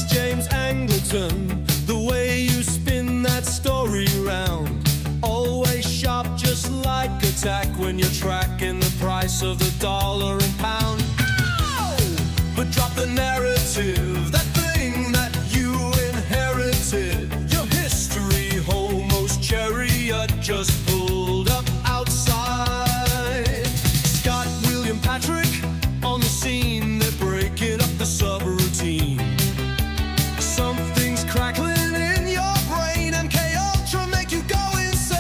James Angleton, the way you spin that story round. Always sharp, just like a tack when you're tracking the price of the dollar and pound. But drop the narrative, that thing that you inherited. Your history homos chariot just pulled up outside. Scott, William, Patrick on the scene, they're breaking up the subroutine. Something's crackling in your brain, MK Ultra make you go insane.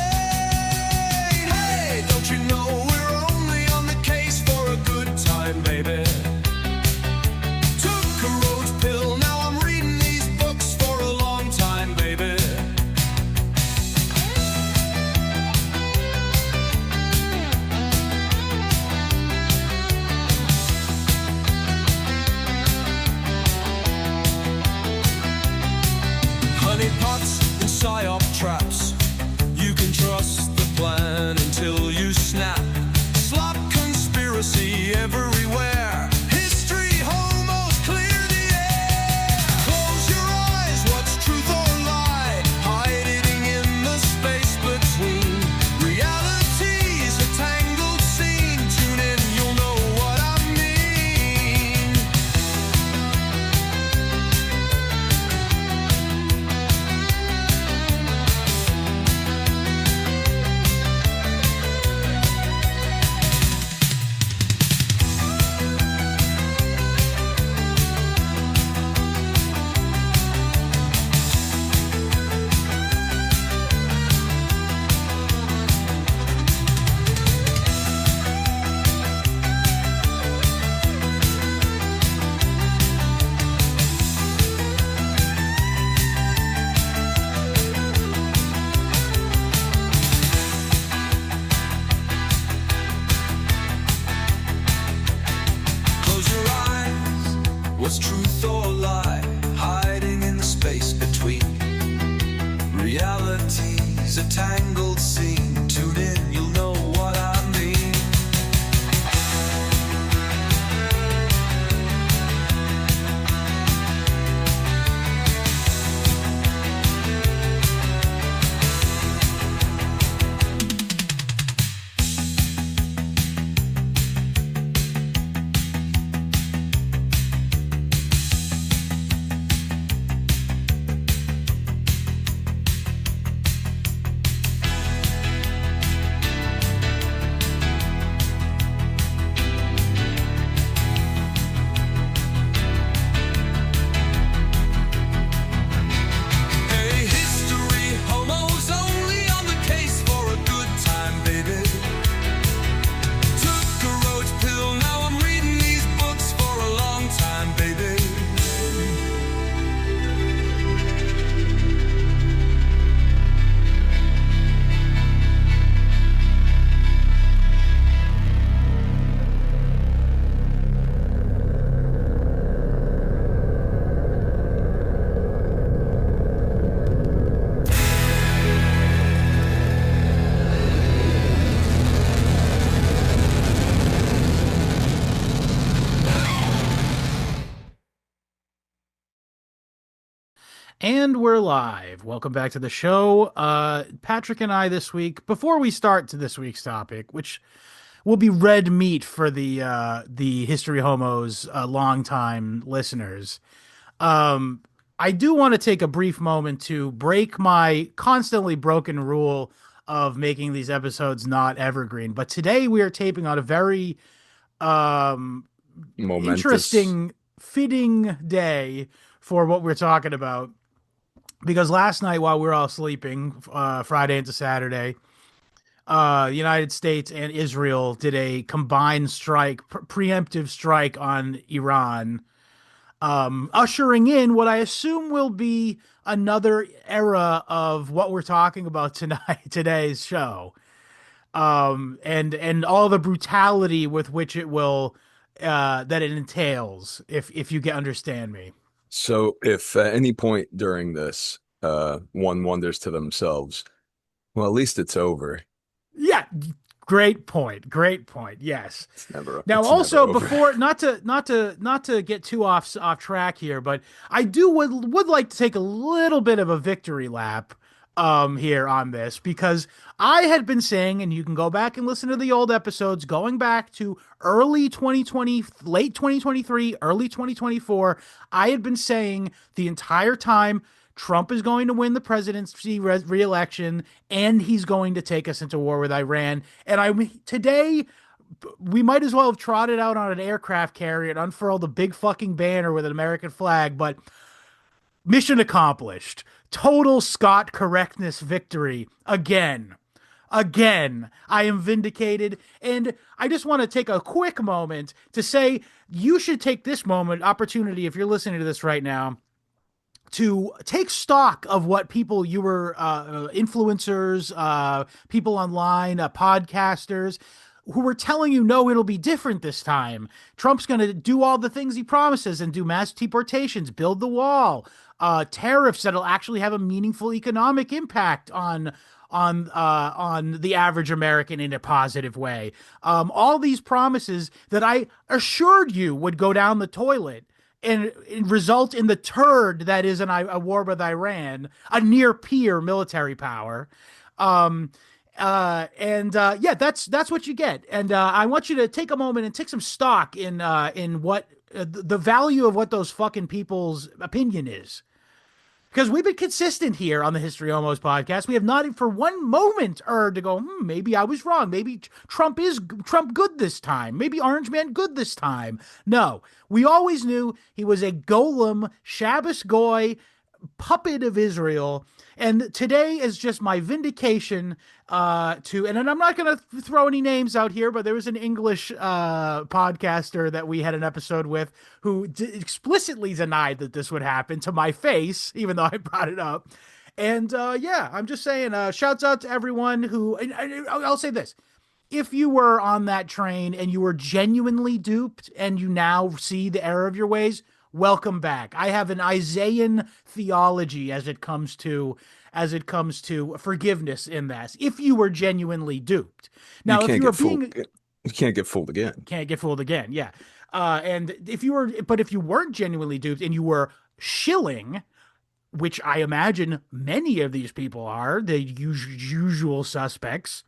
Hey, don't you know we're only on the case for a good time, baby? Took a rose pill, now I'm reading these books for a long time, baby. Honey pots and psyop traps, you can trust the plan until you snap. Slop conspiracy everywhere. History homos clear the air. Close your eyes, what's truth or lie? Hiding in the space between. Reality's a tangled scene. Tune in, you'll know what I mean. Close your eyes, what's truth or lie? Hiding in the space between. Reality's a tangled scene. Tune in, you'll know what I mean. Hey, history homos only on the case for a good time, baby. Took a roach pill, now I'm reading these books for a long time, baby. And we're live. Welcome back to the show. Patrick and I this week, before we start to this week's topic, which will be red meat for the History Homos longtime listeners, I do want to take a brief moment to break my constantly broken rule of making these episodes not evergreen. But today we are taping on a very Momentous. interesting, fitting day for what we're talking about. Because last night, while we were all sleeping, Friday into Saturday, the United States and Israel did a combined strike, preemptive strike on Iran, ushering in what I assume will be another era of what we're talking about today's show, and all the brutality with which it will that it entails, if you can understand me. So if at any point during this, one wonders to themselves, well, at least it's over. Yeah, Great point. Great point. Yes. Now, It's never also over. before not to get too off track here, but I would like to take a little bit of a victory lap here on this because I had been saying, and you can go back and listen to the old episodes going back to early 2020, late 2023, early 2024. I had been saying the entire time Trump is going to win the presidency re-election, and he's going to take us into war with Iran. And today we might as well have trotted out on an aircraft carrier and unfurled a big fucking banner with an American flag, but mission accomplished. Total Scott correctness victory again. Again, I am vindicated. And I just want to take a quick moment to say you should take this opportunity, if you're listening to this right now, to take stock of what people you were influencers, people online, podcasters who were telling you, no, it'll be different this time. Trump's going to do all the things he promises and do mass deportations, build the wall, tariffs that'll actually have a meaningful economic impact on the average American in a positive way. All these promises that I assured you would go down the toilet and result in the turd that is a war with Iran, a near peer military power. Yeah, that's what you get. And I want you to take a moment and take some stock in what the value of what those fucking people's opinion is. Because we've been consistent here on the History Homos podcast. We have not for one moment erred to go, maybe I was wrong. Maybe Trump good this time. Maybe Orange Man good this time. No, we always knew he was a golem, Shabbos goy, puppet of Israel. And today is just my vindication and I'm not going to throw any names out here, but there was an English podcaster that we had an episode with who explicitly denied that this would happen to my face, even though I brought it up. And yeah, I'm just saying, shouts out to everyone and I'll say this. If you were on that train and you were genuinely duped and you now see the error of your ways, welcome back. I have an Isaiah theology as it comes to forgiveness in that. If you were genuinely duped. Now, if you were you can't get fooled again. Can't get fooled again. Yeah. And if you weren't genuinely duped and you were shilling, which I imagine many of these people are, the usual suspects.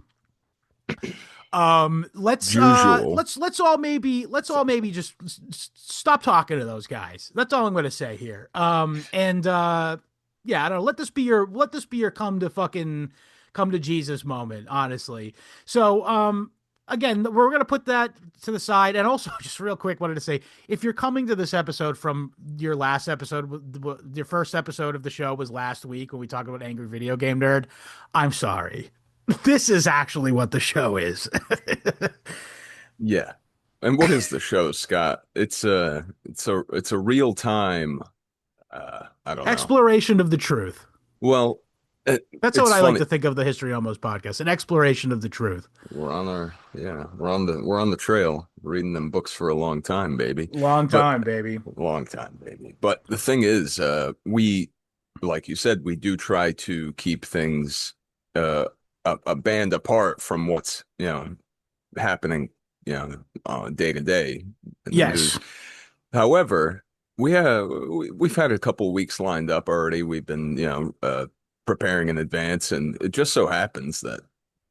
Let's all maybe just stop talking to those guys. That's all I'm going to say here. Yeah, I don't know. Let this be your come to Jesus moment, honestly. So, again, we're going to put that to the side. And also, just real quick, wanted to say, if you're coming to this episode from your last episode, your first episode of the show was last week when we talked about Angry Video Game Nerd, I'm sorry. This is actually what the show is. Yeah. And what is the show, Scott? It's a real time, I don't know. Exploration of the truth. Well, that's what I like to think of the History Homos podcast, an exploration of the truth. We're on the trail, reading them books for a long time, baby. Long time, baby. But the thing is, we, like you said, we do try to keep things a band apart from what's happening day to day. Yes. However, we've had a couple weeks lined up already. We've been preparing in advance, and it just so happens that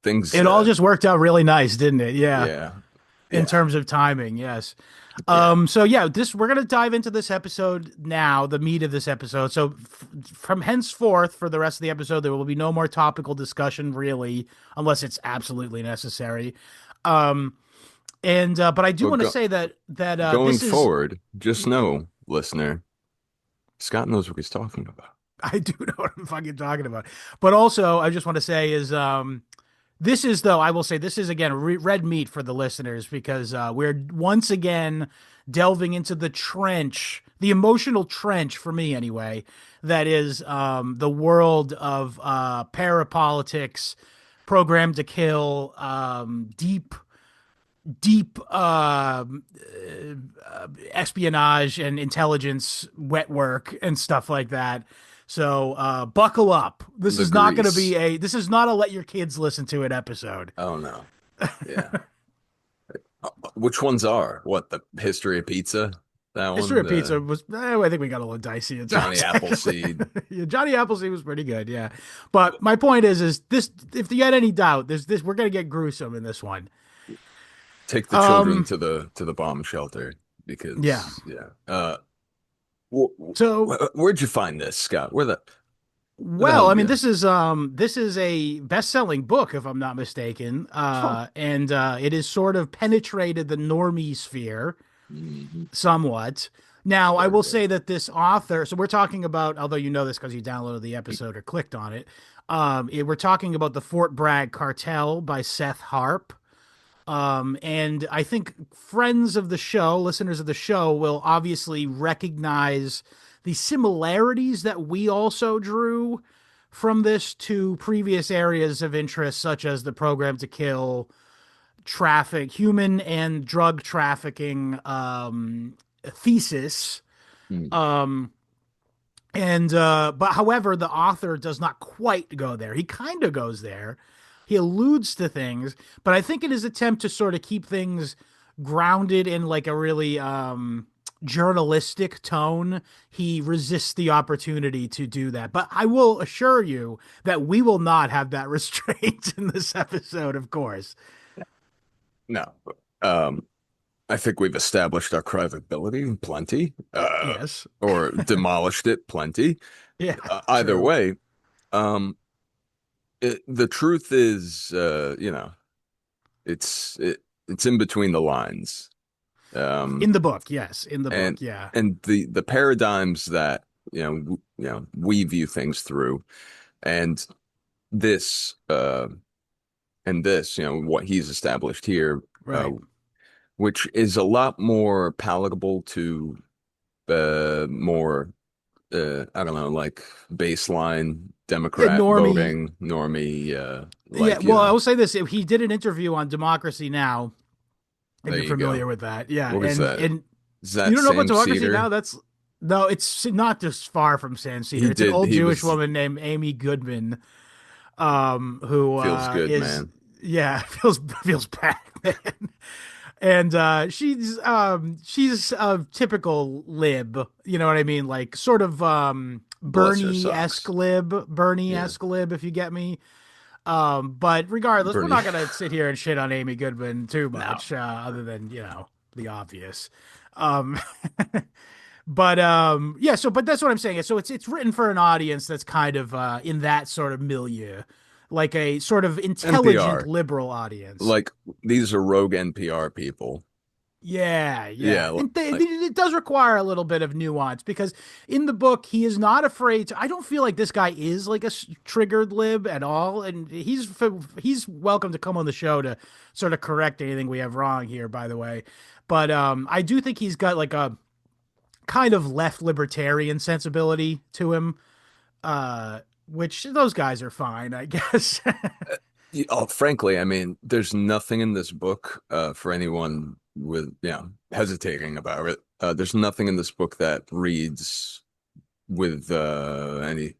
it all just worked out really nice, didn't it? Yeah. In terms of timing, yes. So yeah, we're gonna dive into this episode now, the meat of this episode. So from henceforth, for the rest of the episode, there will be no more topical discussion, really, unless it's absolutely necessary. But I do want to say that going forward, just know, listener, Scott knows what he's talking about. I do know what I'm fucking talking about. But also, I just want to say is this is, though, I will say this is, again, red meat for the listeners, because we're once again delving into the trench, the emotional trench, for me anyway, that is the world of parapolitics, programmed to kill, deep espionage and intelligence wet work and stuff like that. So buckle up. This is not a let your kids listen to it episode. Oh no. Yeah. Which ones are? What, the history of pizza? That History one? of Pizza was, I think we got a little dicey at Johnny times, actually. Appleseed. Yeah, Johnny Appleseed was pretty good, yeah. But my point is this: if you had any doubt, there's this. We're gonna get gruesome in this one. Take the children Um, to the bomb shelter yeah. because yeah. So, Where'd you find this, Scott? Where the hell well, I did mean, you? this is a best-selling book, if I'm not mistaken, Huh. and it has sort of penetrated the normie sphere Mhm. somewhat. Now, I Very will good. say that this author, so we're talking about, although you know this because you downloaded the episode or clicked on it, we're talking about the Fort Bragg Cartel by Seth Harp. And I think friends of the show, listeners of the show, will obviously recognize the similarities that we also drew from this to previous areas of interest, such as the program to kill, human and drug trafficking thesis. Mm. Um, and but however, the author does not quite go there. He kind of goes there. He alludes to things, but I think in his attempt to sort of keep things grounded in like a really journalistic tone, he resists the opportunity to do that. But I will assure you that we will not have that restraint in this episode, of course. No. Um, I think we've established our credibility plenty, Yes. or demolished it plenty. Yeah, Either true. way, um, the truth is, it's in between the lines. In the book, yes. In the And book, yeah. the paradigms that we view things through, and this what he's established here, Right. which is a lot more palatable to more I don't know, like baseline Yeah, Democrat normie. voting normie, Yeah, like well, I will say this: he did an interview on Democracy Now, if there you're you go. familiar with that. Yeah, What was that? and Is you that don't know about Sam Democracy Now? Cedar? That's no, it's not just far from San Cedar. He It's an did. old He Jewish was woman named Amy Goodman, who feels good, is man. yeah feels bad, man. And she's a typical lib, you know what I mean? Like sort of Bless her Bernie-esque socks. lib, Yeah, Bernie-esque lib, if you get me. But regardless, we're Bernie. not gonna sit here and shit on Amy Goodman too No. much, other than the obvious. Um, but yeah. So, but that's what I'm saying. So it's written for an audience that's kind of in that sort of milieu, like a sort of intelligent NPR. liberal audience. Like these are rogue NPR people. Yeah, Yeah, yeah. And like it does require a little bit of nuance because in the book, he is not afraid to. I don't feel like this guy is like a triggered lib at all. And he's welcome to come on the show to sort of correct anything we have wrong here, by the way. But I do think he's got like a kind of left libertarian sensibility to him, which those guys are fine, I guess. frankly, I mean, there's nothing in this book for anyone with hesitating about it. There's nothing in this book that reads with any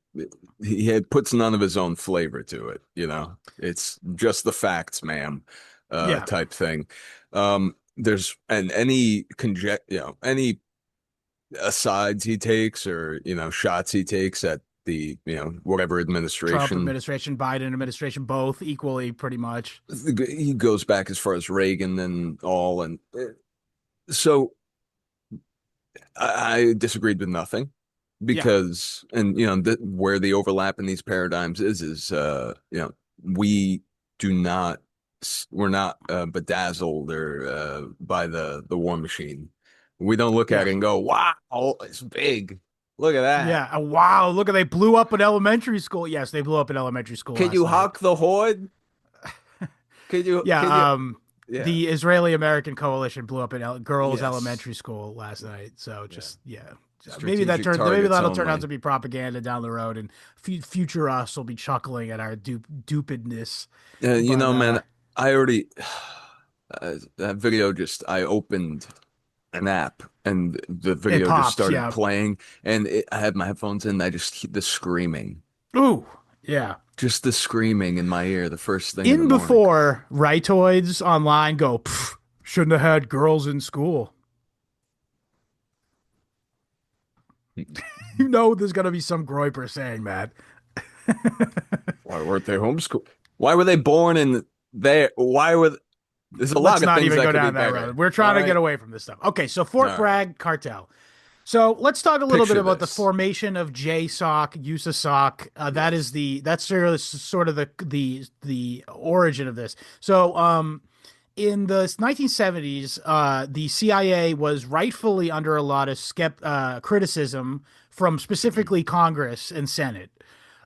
puts none of his own flavor to it, it's just the facts, ma'am, Yeah, type thing. There's and any any asides he takes, or shots he takes at the whatever Trump administration. administration, Biden administration, both equally, pretty much. He goes back as far as Reagan and all, and so I disagreed with nothing, Yeah. because, and where the overlap in these paradigms is we do not we're not bedazzled or by the war machine. We don't look at Yeah. it and go, wow, it's big, look at that. Yeah. Wow. Look at they blew up an elementary school. Yes, they blew up an elementary school Can last you night. hawk the horde? Can you Yeah. yeah, The Israeli American coalition blew up an girls' yes, elementary school last night. So yeah, just yeah. strategic Maybe targets that'll turn out only. to be propaganda down the road, and future us will be chuckling at our dupedness. But Man, I already that video, just I opened an app and the it video just pops. started Yeah. playing, and I had my headphones in. I just the screaming. Ooh. Yeah. Just the screaming in my ear the first thing in the In morning. before rightoids online go, shouldn't have had girls in school. You know there's going to be some groiper saying that. Why weren't they homeschooled? Why were they born in there? There's a Let's lot of not things even that go could be down that road. better. We're All trying to get right. away from this stuff. Okay, so All Fort right. Bragg Cartel. So let's talk a little bit Picture about the this. formation of JSOC, USASOC. That's sort of the origin of this. So in the 1970s, the CIA was rightfully under a lot of criticism from specifically Congress and Senate.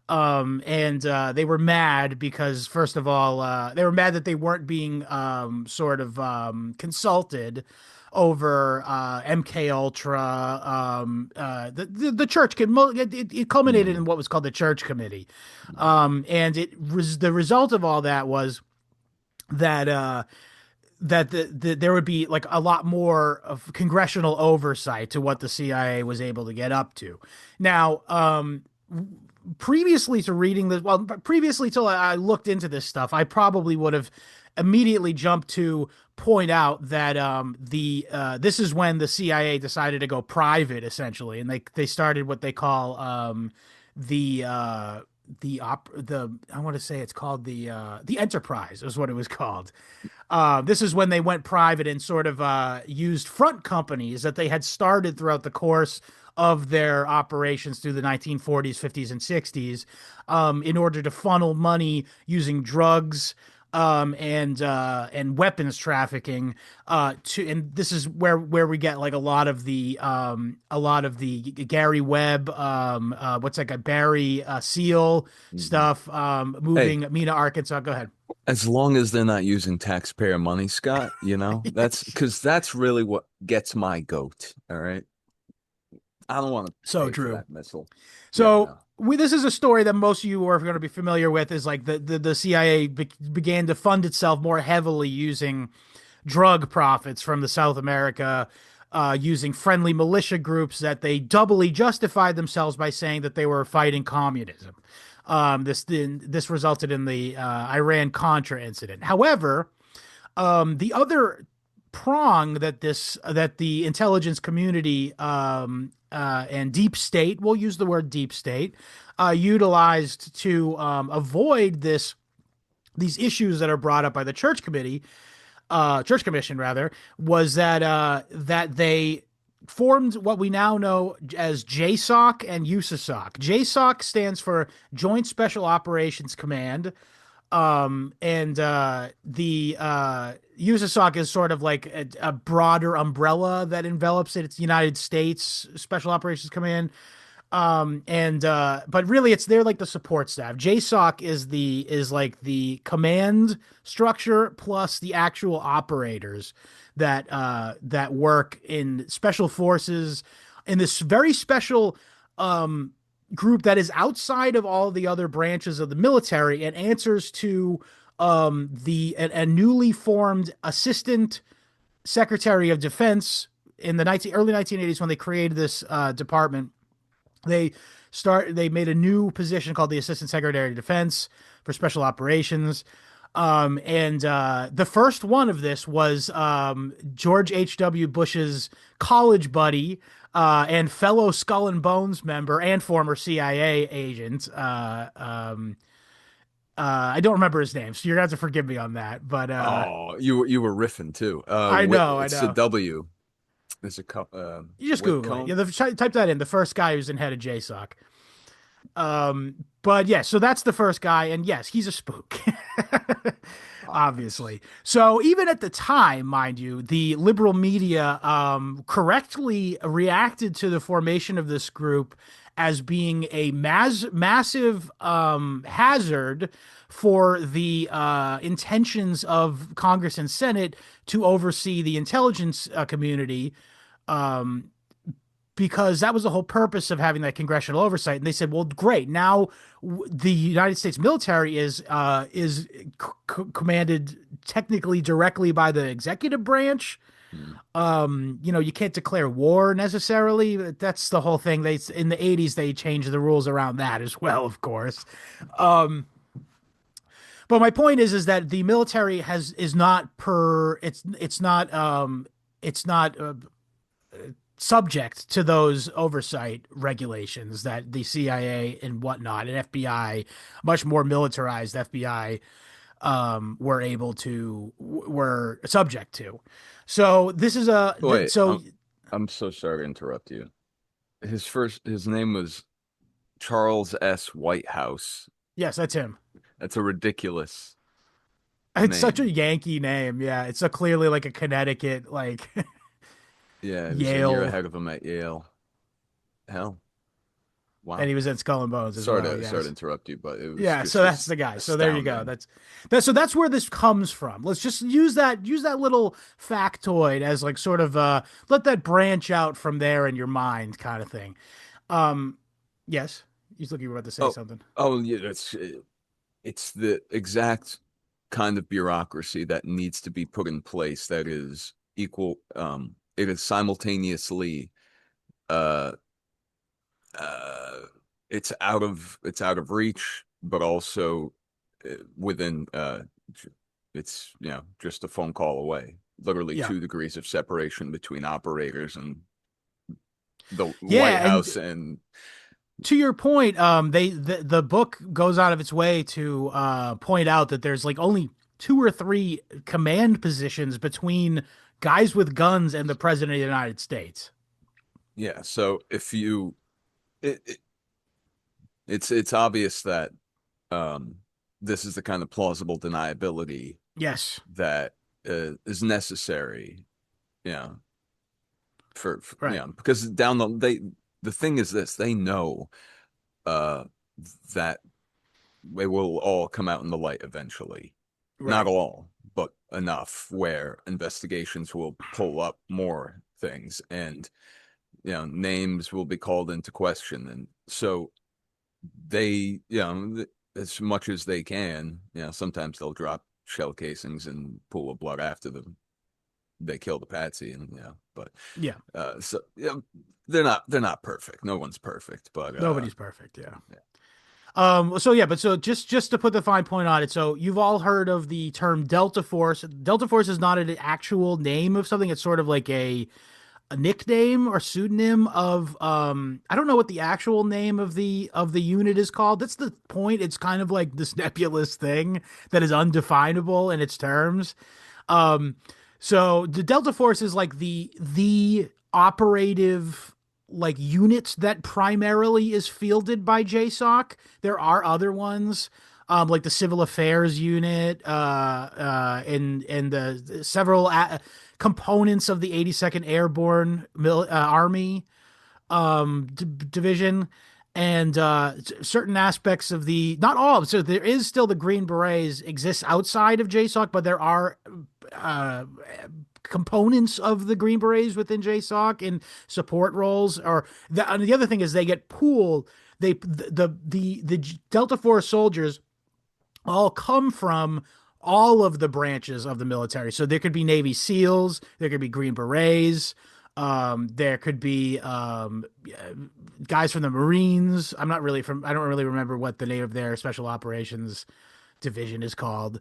And they were mad because, first of all, they were mad that they weren't being consulted over MK Ultra. The church it culminated in Mhm. what was called the Church Committee, and the result of all that was that there would be like a lot more of congressional oversight to what the CIA was able to get up to. Now, previously to reading this, well, previously till I looked into this stuff, I probably would have immediately jumped to point out that the this is when the CIA decided to go private, essentially, and they started what they call the the I want to say it's called the Enterprise is what it was called. This is when they went private and sort of used front companies that they had started throughout the course of their operations through the 1940s, 50s, and 60s in order to funnel money using drugs and weapons trafficking and this is where we get like a lot of the Gary Webb what's that guy Barry Seal Mhm. stuff Hey, moving Mena, Arkansas. Go ahead. as long as they're not using taxpayer money, Scott, that's because that's really what gets my goat. All right. I don't want to So pay for true. that missile. Yeah, So no. this is a story that most of you are going to be familiar with. Is like the CIA began to fund itself more heavily using drug profits from the South America, using friendly militia groups that they doubly justified themselves by saying that they were fighting communism. This resulted in the Iran Contra incident. However, the other prong that the intelligence community and deep state, we'll use the word deep state, utilized to avoid these issues that are brought up by the church commission rather, was that they formed what we now know as JSOC and USASOC. JSOC stands for Joint Special Operations Command, and the USASOC is sort of like a broader umbrella that envelops it. It's the United States Special Operations Command. And but really it's they're like the support staff. JSOC is like the command structure plus the actual operators that work in special forces in this very special group that is outside of all the other branches of the military and answers to a newly formed assistant secretary of defense in the early 1980s when they created this department. They made a new position called the assistant secretary of defense for special operations. And the first one of this was George H.W. Bush's college buddy and fellow Skull and Bones member and former CIA agent. I don't remember his name, so you're gonna have to forgive me on that. But Oh, you were riffing too. I It's a know. W. There's a couple. You just Google it. Whitcomb. Yeah, type that in. The first guy who's in head of JSOC. But yeah, so that's the first guy, and yes, he's a spook. Ah, Obviously. So even at the time, mind you, the liberal media correctly reacted to the formation of this group as being a massive hazard for the intentions of Congress and Senate to oversee the intelligence community, um, because that was the whole purpose of having that congressional oversight. And they said, well, great. Now the United States military is commanded technically directly by the executive branch. You can't declare war necessarily. That's the whole thing. They in the 80s they changed the rules around that as well, of course. But my point is that the military is not it's not subject to those oversight regulations that the CIA and whatnot and FBI, much more militarized FBI, were subject to. So this is Wait, so I'm so sorry to interrupt you. His name was Charles S. Whitehouse. yes, that's him. That's a ridiculous It's such a name. Yankee name. Yeah, it's clearly like a Connecticut, like Yeah, it was a year Yale, ahead of him at Yale. Hell, and wow. he was at Skull and Bones as well. Sorry to Yes. interrupt you, but it was Yeah, just so that's the guy. So there you go. astounding. That's where this comes from. Let's just use that little factoid as like sort of let that branch out from there in your mind kind of thing. Um yes. He's looking about to say Oh, something. oh yeah, it's the exact kind of bureaucracy that needs to be put in place that is equal. It is simultaneously uh uh it's out of reach, but also within it's just a phone call away. Literally Yeah. 2 degrees of separation between operators and the White Yeah, House and and to your point, the book goes out of its way to point out that there's like only two or three command positions between guys with guns and the president of the United States. yeah. So if you it, it's obvious that um this is the kind of plausible deniability Yes. that is necessary, you know, Right. because the thing is this, they know uh that it will all come out in the light eventually. Not Right. all, but enough where investigations will pull up more things and names will be called into question. And so they, as much as they can, sometimes they'll drop shell casings and pool of blood after they kill the patsy, and but Yeah. so they're not perfect. No one's perfect, but Nobody's perfect. Yeah. yeah. So yeah, but so just to put the fine point on it, so you've all heard of the term Delta Force. Delta Force is not an actual name of something. It's sort of like a nickname or pseudonym of I don't know what the actual name of the unit is called. That's the point. It's kind of like this nebulous thing that is undefinable in its terms. Um, so the Delta Force is like the operative like unit that primarily is fielded by JSOC. There are other ones. Like the Civil Affairs Unit, and the several components of the 82nd Airborne Army division, and certain aspects of not all. So there is still the Green Berets exists outside of JSOC, but there are uh, components of the Green Berets within JSOC in support roles. And the other thing is they get pooled. The Delta Force soldiers all come from all of the branches of the military. So there could be Navy SEALs, there could be Green Berets, there could be guys from the Marines. I don't really remember what the name of their special operations division is called,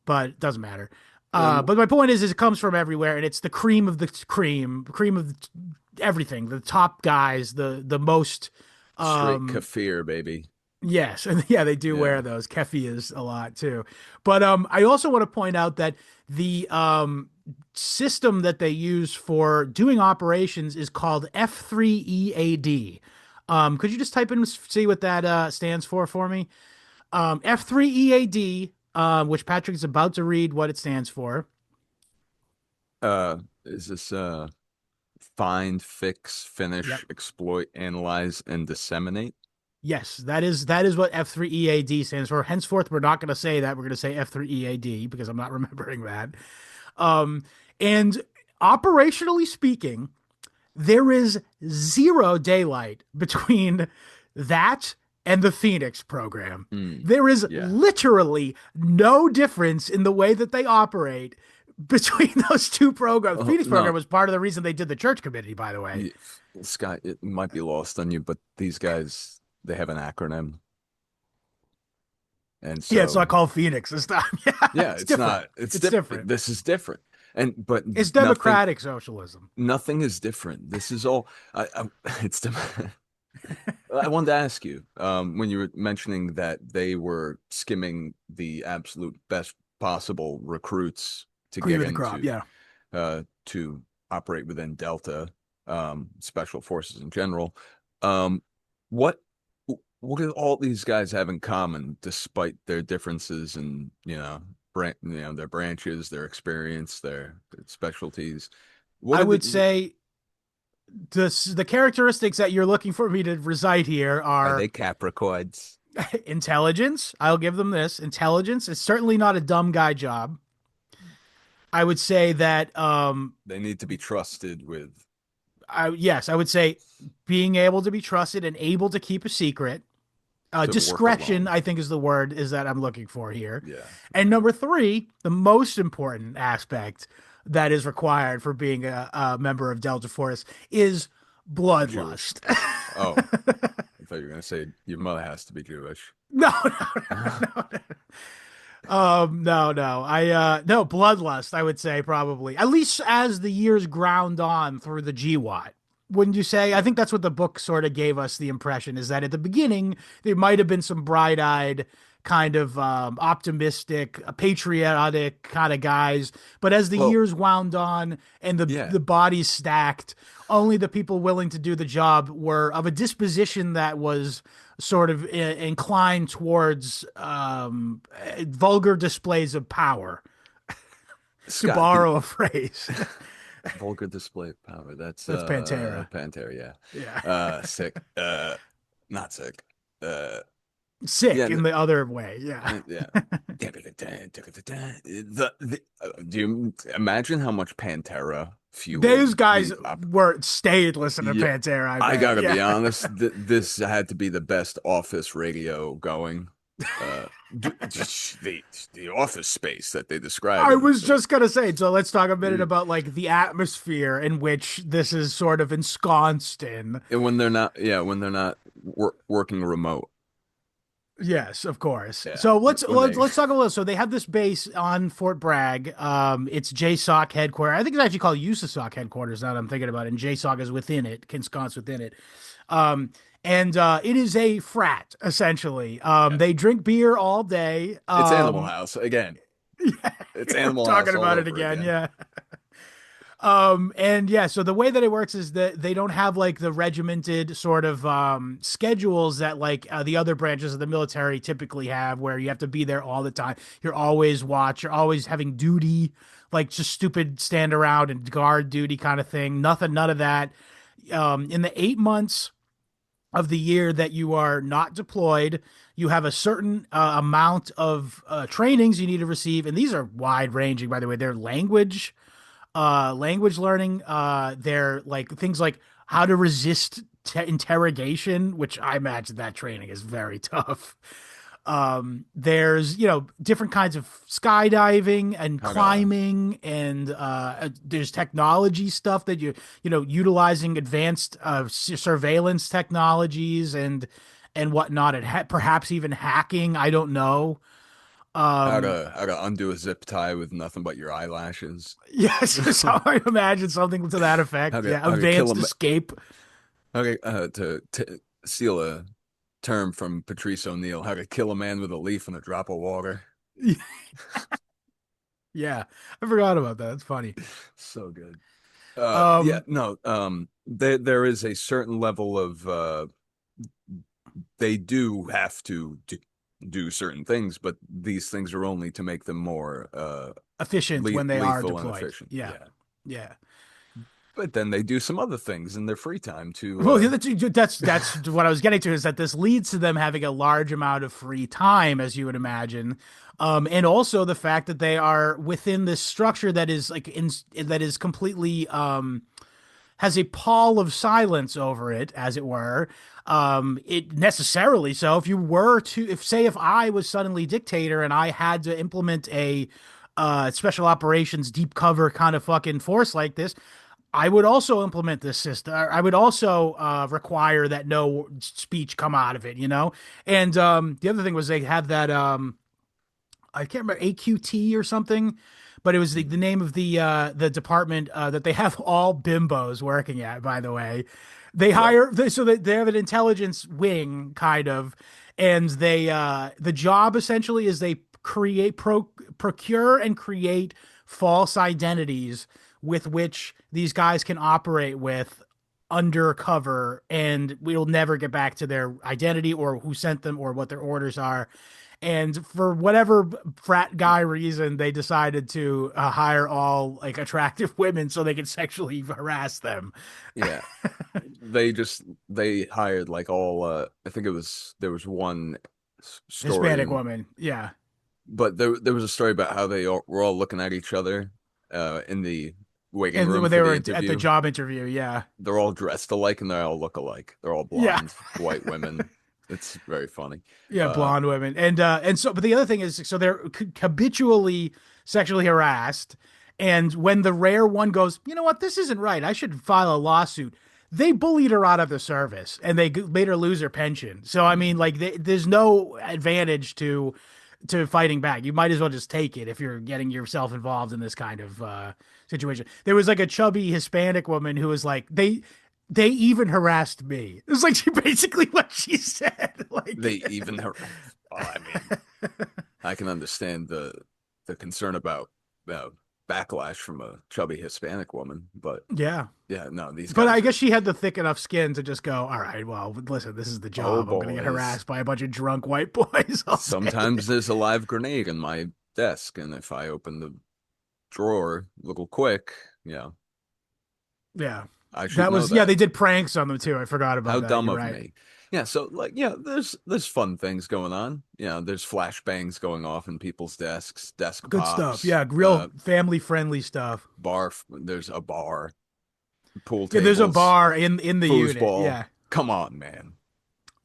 but it doesn't matter. And But my point is it comes from everywhere, and it's the cream of the cream of everything. The top guys, the most. Straight Um, kefir, baby. Yes, and yeah, they do wear Yeah. those kefias a lot too. But I also want to point out that the system that they use for doing operations is called F3EAD. Could you just type in see what that stands for me? F3EAD, which Patrick is about to read what it stands for. Is this find, fix, Yep. finish, exploit, analyze, and disseminate? Yes, that is what F3EAD stands for. Henceforth, we're not going to say that. We're going to say F3EAD because I'm not remembering that. Um, and operationally speaking, there is zero daylight between that and the Phoenix program. Mm, There is yeah. literally no difference in the way that they operate between those two programs. Oh, Phoenix program no. was part of the reason they did the church committee, by the way. Yeah, Scott, it might be lost on you, but these guys, they have an acronym. And Yeah, it's so, not called Phoenix this time. Yeah, yeah, it's it's different. not, it's It's different. different. This is different. But It's nothing, democratic socialism. nothing is different. This is all, it's, I wanted to ask you, when you were mentioning that they were skimming the absolute best possible recruits to Cream get of the crop. into, Yeah. to operate within Delta, special forces in general. Um, what what do all these guys have in common, despite their differences and their branches, their experience, their specialties? What I are would the say the characteristics that you're looking for me to recite here are are they Capricorns? intelligence. I'll give them this. Intelligence is certainly not a dumb guy job. I would say that They need to be trusted with yes, I would say being able to be trusted and able to keep a secret. to work Discretion, alone. I think, is the word is that I'm looking for here. Yeah, And number three, the most important aspect that is required for being a member of Delta Force is Jewish. bloodlust. Oh, I thought you were gonna say your mother has to be Jewish. No, no, no. No, no. No, bloodlust, I would say probably. At least as the years ground on through the GWAT. Wouldn't you say? I think that's what the book sort of gave us the impression is that at the beginning there might have been some bright-eyed kind of optimistic, patriotic kind of guys, but as the Well, years wound on and yeah, the bodies stacked, only the people willing to do the job were of a disposition that was sort of inclined towards vulgar displays of power, to Scott, borrow a phrase. vulgar display of power. That's That's Pantera. Pantera, yeah. Yeah. Sick. Not sick. Yeah, Sick in the other way. Yeah. yeah. Do you imagine how much Pantera Those fueled guys the op were stayed listening to Yeah, Pantera, I I bet. gotta be Yeah. honest. This had to be the best office radio going. The office space that they describe I in was just gonna say, so let's talk a minute and about like the atmosphere in which this is sort of ensconced in. when they're not, yeah, when they're not working remote. Yes, of course. Yeah, So let's when let's they let's talk a little. So they have this base on Fort Bragg. It's JSOC headquarters. I think it's actually called USASOC headquarters. Now that I'm thinking about it, and JSOC is within it, ensconced within it. Um, and it is a frat essentially. yeah. They drink beer all day. It's Animal House again. It's We're Animal House talking all about it over again. again. Yeah. And yeah, so the way that it works is that they don't have like the regimented sort of schedules that like the other branches of the military typically have, where you have to be there all the time. You're always watch, you're always having duty, like just stupid stand around and guard duty kind of thing. Nothing, none of that. In the 8 months of the year that you are not deployed, you have a certain amount of trainings you need to receive, and these are wide ranging, by the way. They're language learning. They're like things like how to resist interrogation, which I imagine that training is very tough. There's different kinds of skydiving and How to climbing, and there's technology stuff that utilizing advanced surveillance technologies and whatnot, and perhaps even hacking. I don't know. how to undo a zip tie with nothing but your eyelashes. Yes, so I imagine something to that effect. Yeah, How to kill advanced escape. okay, to steal a term from Patrice O'Neill, how to kill a man with a leaf and a drop of water. Yeah, I forgot about that. That's funny. So good. Yeah, Um, no, there is a certain level of they do have to do certain things, but these things are only to make them more efficient when they are lethal and deployed. efficient. Yeah, Yeah. yeah. But then they do some other things in their free time Well, to that's what I was getting to, is that this leads to them having a large amount of free time, as you would imagine, and also the fact that they are within this structure that is that is completely has a pall of silence over it, as it were. It necessarily so. If you were to, if I was suddenly dictator and I had to implement special operations, deep cover kind of fucking force like this, I would also implement this system. I would also require that no speech come out of it, you know? And the other thing was they had that I can't remember AQT or something, but it was the name of the department that they have all bimbos working at, by the way. They Right. hire so they have an intelligence wing kind of, and they the job essentially is they procure and create false identities with which these guys can operate with undercover, and we'll never get back to their identity or who sent them or what their orders are. And for whatever frat guy reason, they decided to hire all like attractive women so they could sexually harass them. Yeah. They hired like all I think there was one story Hispanic woman, yeah. but there was a story about how were all looking at each other in the waiting And room when for they the were at the interview. job interview, yeah, They're all dressed alike and they all look alike. They're all yeah. blonde, white women. It's very funny. Yeah, Uh, blonde women, and so, but the other thing is, so they're habitually sexually harassed, and when the rare one goes, you know what, this isn't right, I should file a lawsuit. They bullied her out of the service, and they made her lose her pension. So I mean, like, there's no advantage to fighting back. You might as well just take it if you're getting yourself involved in this kind of situation. There was like a chubby Hispanic woman who was like, they even harassed me. It was like she basically what she said. Like, they even I mean, I can understand the concern about backlash from a chubby Hispanic woman, but yeah. yeah, no, these But I guys are guess she had the thick enough skin to just go, all right, well, listen, this is the oh job. I'm going to get boys. harassed by a bunch of drunk white boys all day. Sometimes there's a live grenade in my desk, and if I open the drawer a little quick, yeah, Yeah. I should That know was, yeah, that. they did pranks on them too. I forgot How about that. dumb You're of right. me. Yeah, so like yeah, there's fun things going on. Yeah, there's flashbangs going off in people's desks, desk Good stuff. pops, Yeah. Real family friendly stuff. there's a bar, pool Yeah. There's a tables, bar in the unit. foosball. Yeah. Come on, man.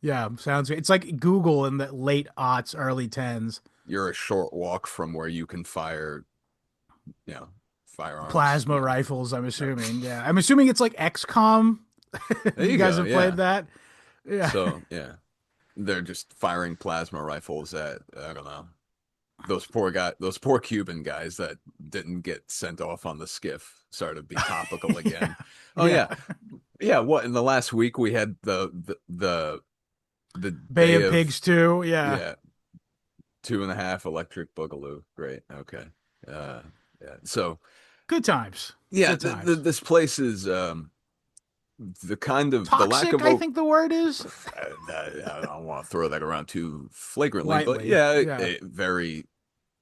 Yeah. Sounds good. It's like Google in the late aughts, early tens. You're a short walk from where you can fire, you know, firearms. Plasma rifles, I'm assuming. Yeah. I'm assuming it's like XCOM. There You you guys go. have played Yeah. that? Yeah. So yeah, they're just firing plasma rifles at I don't know those poor Cuban guys that didn't get sent off on the skiff started to be topical again. Oh Yeah. yeah, yeah. What in the last week we had the Bay day of of Pigs too. Yeah. yeah 2.5 electric boogaloo. Great. Okay. Yeah. So Good times. yeah, Good times. this place is the kind of the lack Toxic, of I think the word is. I don't want to throw that around too flagrantly, but Lightly. yeah, Yeah. it very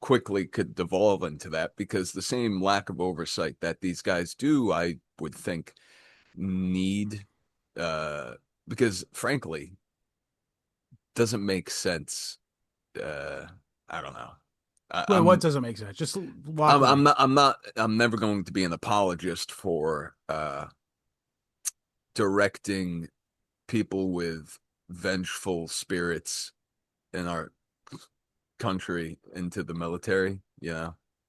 quickly could devolve into that because the same lack of oversight that these guys do, I would think, need because frankly, doesn't make sense. I don't know. Wait, what doesn't make sense? Just walk with me. I'm never going to be an apologist for directing people with vengeful spirits in our country into the military.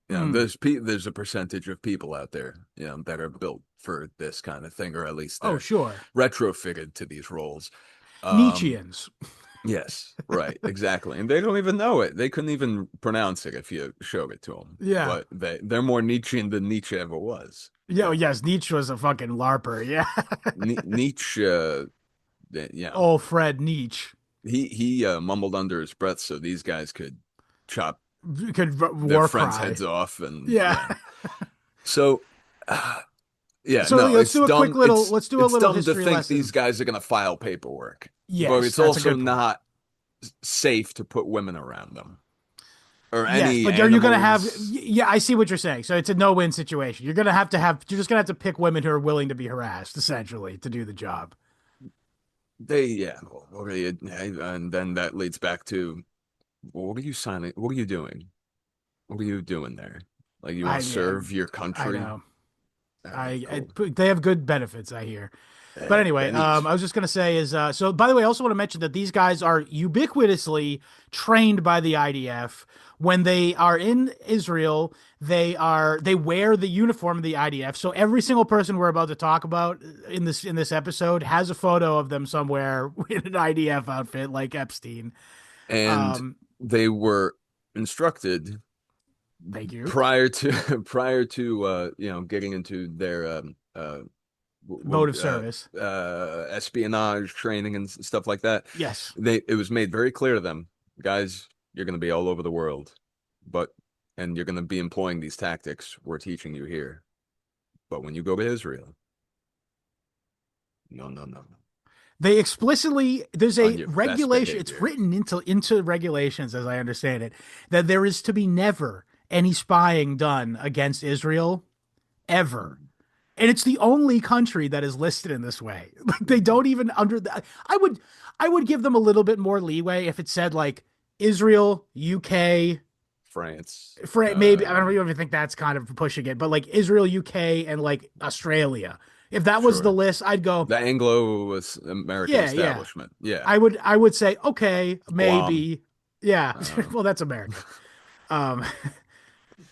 There's a percentage of people out there, that are built for this kind of thing, or at least Oh, they're sure. retrofitted to these roles. Nietzscheans. Yes, right, exactly, and they don't even know it. They couldn't even pronounce it if you showed it to them. Yeah. But they're more Nietzschean than Nietzsche ever was. Yeah, oh, yes, Nietzsche was a fucking larper. Yeah. Nietzsche, yeah, Oh, Fred Nietzsche he mumbled under his breath so these guys could chop could their war friends' cry. heads off, and Yeah. So, yeah, So no, let's it's do a dumb. quick little. Let's do a It's little dumb to history think lesson. these guys are going to file paperwork, Yes, but it's that's a also good point. not safe to put women around them or Yes, any but are you going to have? animals. Yeah, I see what you're saying. So it's a no-win situation. You're going to have. You're just going to have to pick women who are willing to be harassed, essentially, to do the job. Yeah, okay, and then that leads back to what are you signing? What are you doing? What are you doing there? Like you want to Yeah, serve your I country? know. All right, cool. They have good benefits, I hear. But anyway, Benny's. I was just gonna say is so. By the way, I also want to mention that these guys are ubiquitously trained by the IDF. When they are in Israel, they wear the uniform of the IDF. So every single person we're about to talk about in this episode has a photo of them somewhere in an IDF outfit, like Epstein. And Um, they were instructed Thank you. prior to getting into their Mode of service. espionage training and stuff like that. Yes. It was made very clear to them, guys, you're going to be all over the world, and you're going to be employing these tactics we're teaching you here. But when you go to Israel, no, no, no, no. They explicitly there's On a your best regulation. It's behavior. written into regulations, as I understand it, that there is to be never any spying done against Israel ever. And it's the only country that is listed in this way. Like they don't even under the, I would give them a little bit more leeway if it said like Israel, UK, France, maybe I don't even think that's kind of pushing it, but like Israel, UK, and like Australia. If that was the sure. list, I'd go, The Anglo-American yeah. establishment. Yeah. I would say, okay, Guam. maybe. Yeah. Uh, Well, that's America. Um,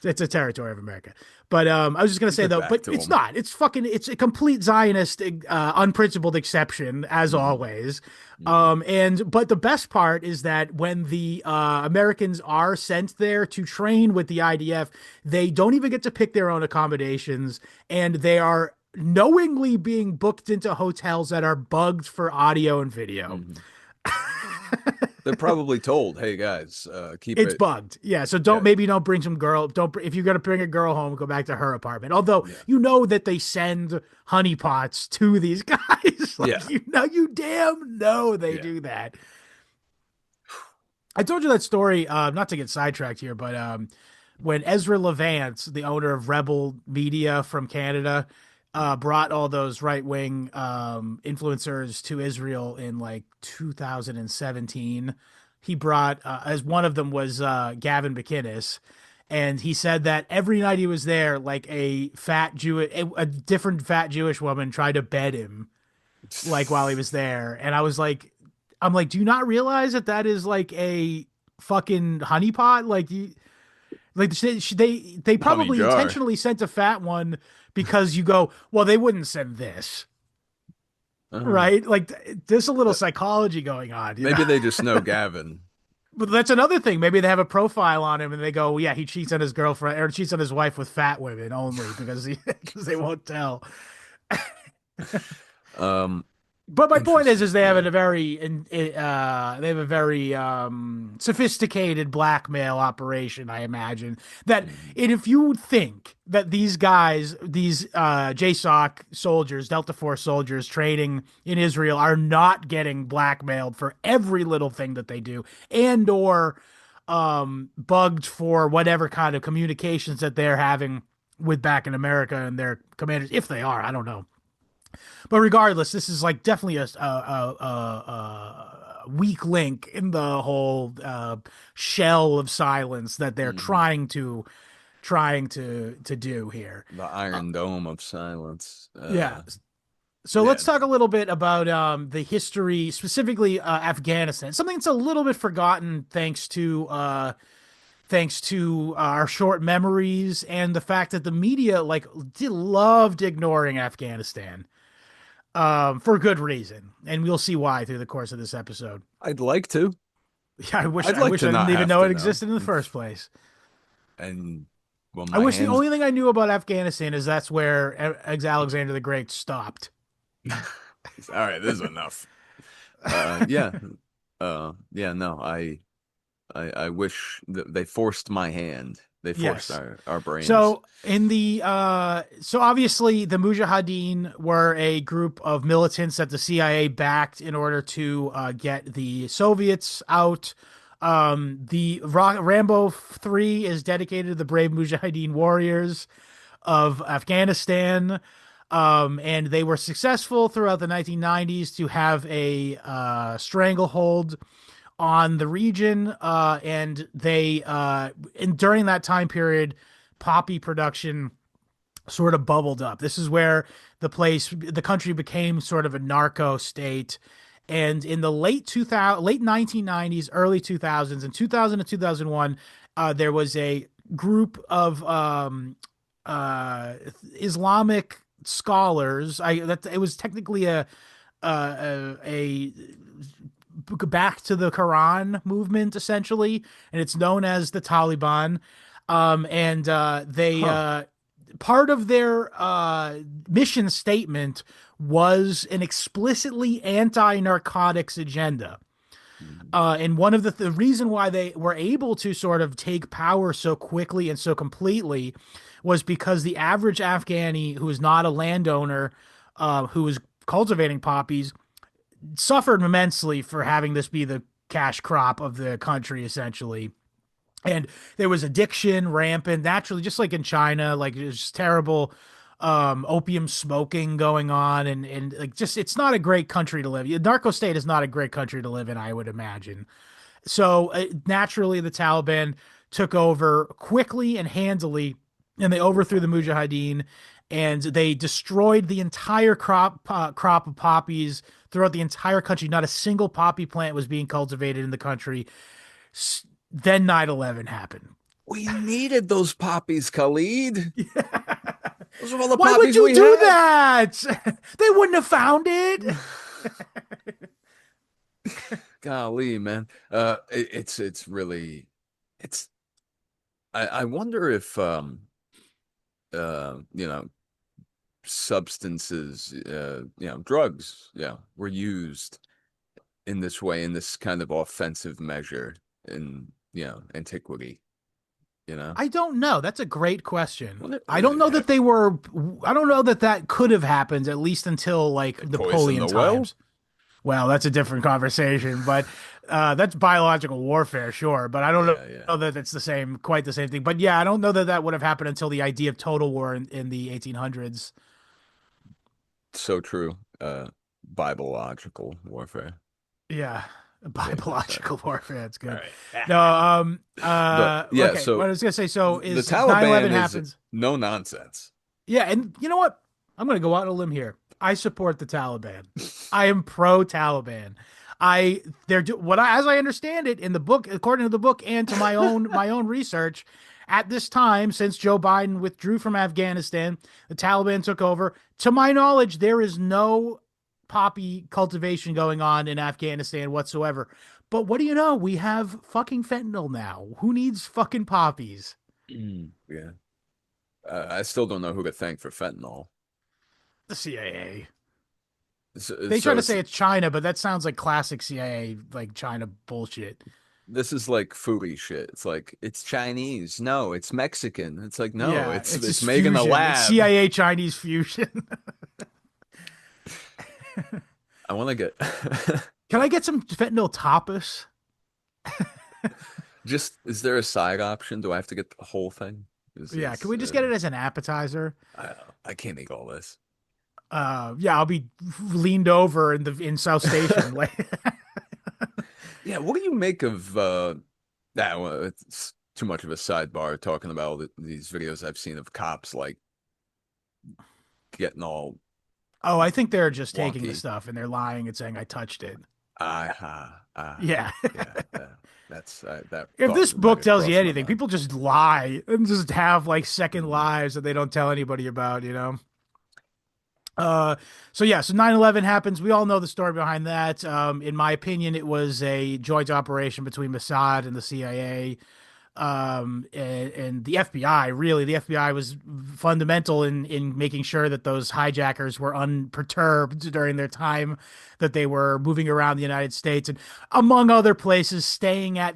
it's a territory of America. But I was just gonna say Get though, back but to it's them. not. It's a complete Zionist, unprincipled exception as Mhm. always. Mhm. But the best part is that when the Americans are sent there to train with the IDF, they don't even get to pick their own accommodations, and they are knowingly being booked into hotels that are bugged for audio and video. Mhm. They're probably told, "Hey guys, keep It's it." bugged. Yeah. So Yeah, don't bring some girl. If you're going to bring a girl home, go back to her apartment. Although, yeah, you know that they send honeypots to these guys. Like, yeah, you know, you damn know they yeah. do that. I told you that story, not to get sidetracked here, but when Ezra Levant, the owner of Rebel Media from Canada, brought all those right wing influencers to Israel in like 2017. He brought, as one of them was Gavin McInnes, and he said that every night he was there, like a different fat Jewish woman tried to bed him, like while he was there, and I'm like, do you not realize that that is like a fucking honeypot? Like you, like they Honey probably jar. intentionally sent a fat one because you go, well, they wouldn't send this, Uh, right? Like there's a little that- psychology going on, you know. maybe they just know Gavin. But that's another thing. Maybe they have a profile on him and they go, yeah, he cheats on his girlfriend or cheats on his wife with fat women only because they won't tell. Um, But my point Interesting. is they have Yeah. a very they have a very sophisticated blackmail operation, I imagine. That Mhm. and if you think that these guys, these JSOC soldiers, Delta Force soldiers training in Israel, are not getting blackmailed for every little thing that they do, and or bugged for whatever kind of communications that they're having with back in America and their commanders, if they are, I don't know. But regardless, this is like definitely a weak link in the whole shell of silence that they're Mhm. trying to do here. The Uh, Iron Dome of silence. yeah. So Yeah. let's talk a little bit about the history, specifically Afghanistan. Something that's a little bit forgotten thanks to our short memories and the fact that the media loved ignoring Afghanistan for good reason, and we'll see why through the course of this episode. I'd like to. Yeah, I'd I like wish to I didn't not even have know to it know. existed in the first place. And well, I my wish the hands. only thing I knew about Afghanistan is that's where Alexander the Great stopped. All right, this is enough. Yeah. Yeah. No, I wish that they forced my hand. They forced Yes. our brains. So so obviously the Mujahideen were a group of militants that the CIA backed in order to get the Soviets out. The Rambo 3 is dedicated to the brave Mujahideen warriors of Afghanistan. And they were successful throughout the 1990s to have a stranglehold on the region, and during that time period, poppy production sort of bubbled up. This is where the country became sort of a narco state. And in the late 1990s, early 2000s, in 2000 to 2001, there was a group of uh, Islamic scholars. It was technically a back to the Quran movement essentially, and it's known as the Taliban. And they Huh. part of their mission statement was an explicitly anti-narcotics agenda. Mm. And one of the reason why they were able to sort of take power so quickly and so completely was because the average Afghani who is not a landowner, who was cultivating poppies, suffered immensely for having this be the cash crop of the country, essentially. And there was addiction rampant, naturally, just like in China, like it was just terrible opium smoking going on, and like just it's not a great country to live. Narco state is not a great country to live in, I would imagine. So naturally, the Taliban took over quickly and handily, and they overthrew the Mujahideen, and they destroyed the entire crop of poppies throughout the entire country. Not a single poppy plant was being cultivated in the country. Then 9/11 happened. We needed those poppies, Khalid. Those are all the Why would poppies you we do had. that? They wouldn't have found it. Golly, man. It's really it's I wonder if you know, substances, you know, drugs, yeah, were used in this way, in this kind of offensive measure in, you know, antiquity, you know? I don't know. That's a great question. Wonder, I don't know that have they were. I don't know that that could have happened at least until like poison Napoleon the well? times. Well, that's a different conversation, but that's biological warfare, sure. But I don't Yeah, yeah. know that it's the same, quite the same thing. But yeah, I don't know that that would have happened until the idea of total war in the 1800s. So true. Biological warfare. Yeah, Yeah, sorry. biological warfare. That's All good. right. No, But yeah, okay. What so I was gonna say. So the is 9/11 Taliban is happens. no nonsense. Yeah, and you know what? I'm gonna go out on a limb here. I support the Taliban. I am pro Taliban. What I, as I understand it in the book, according to the book and to my own research, at this time, since Joe Biden withdrew from Afghanistan, the Taliban took over. To my knowledge, there is no poppy cultivation going on in Afghanistan whatsoever. But what do you know? We have fucking fentanyl now. Who needs fucking poppies? Yeah. I still don't know who to thank for fentanyl. The CIA. So, They try so to say it's China, but that sounds like classic CIA, like China bullshit. this is like foodie shit. It's like it's Chinese. No, it's Mexican. It's like no, Yeah, it's it's just made in a fusion. It's lab. CIA Chinese fusion. I want to get Can I get some fentanyl tapas? just is there a side option? Do I have to get the whole thing? Yeah, can we just get it as an appetizer? I can't eat all this. Yeah, I'll be leaned over in South Station. Like, Yeah, what do you make of that? Well, it's too much of a sidebar talking about all these videos I've seen of cops like getting all oh, I think they're just taking the wonky. stuff and they're lying and saying I touched it. Ah, Yeah. yeah, that's that If thought this might book have tells you crossed my anything, mind. people just lie and just have like second Mhm. lives that they don't tell anybody about, you know? Uh, so yeah, so 9/11 happens. We all know the story behind that. In my opinion, it was a joint operation between Mossad and the CIA, and the FBI. Really, the FBI was fundamental in making sure that those hijackers were unperturbed during their time that they were moving around the United States and, among other places, staying at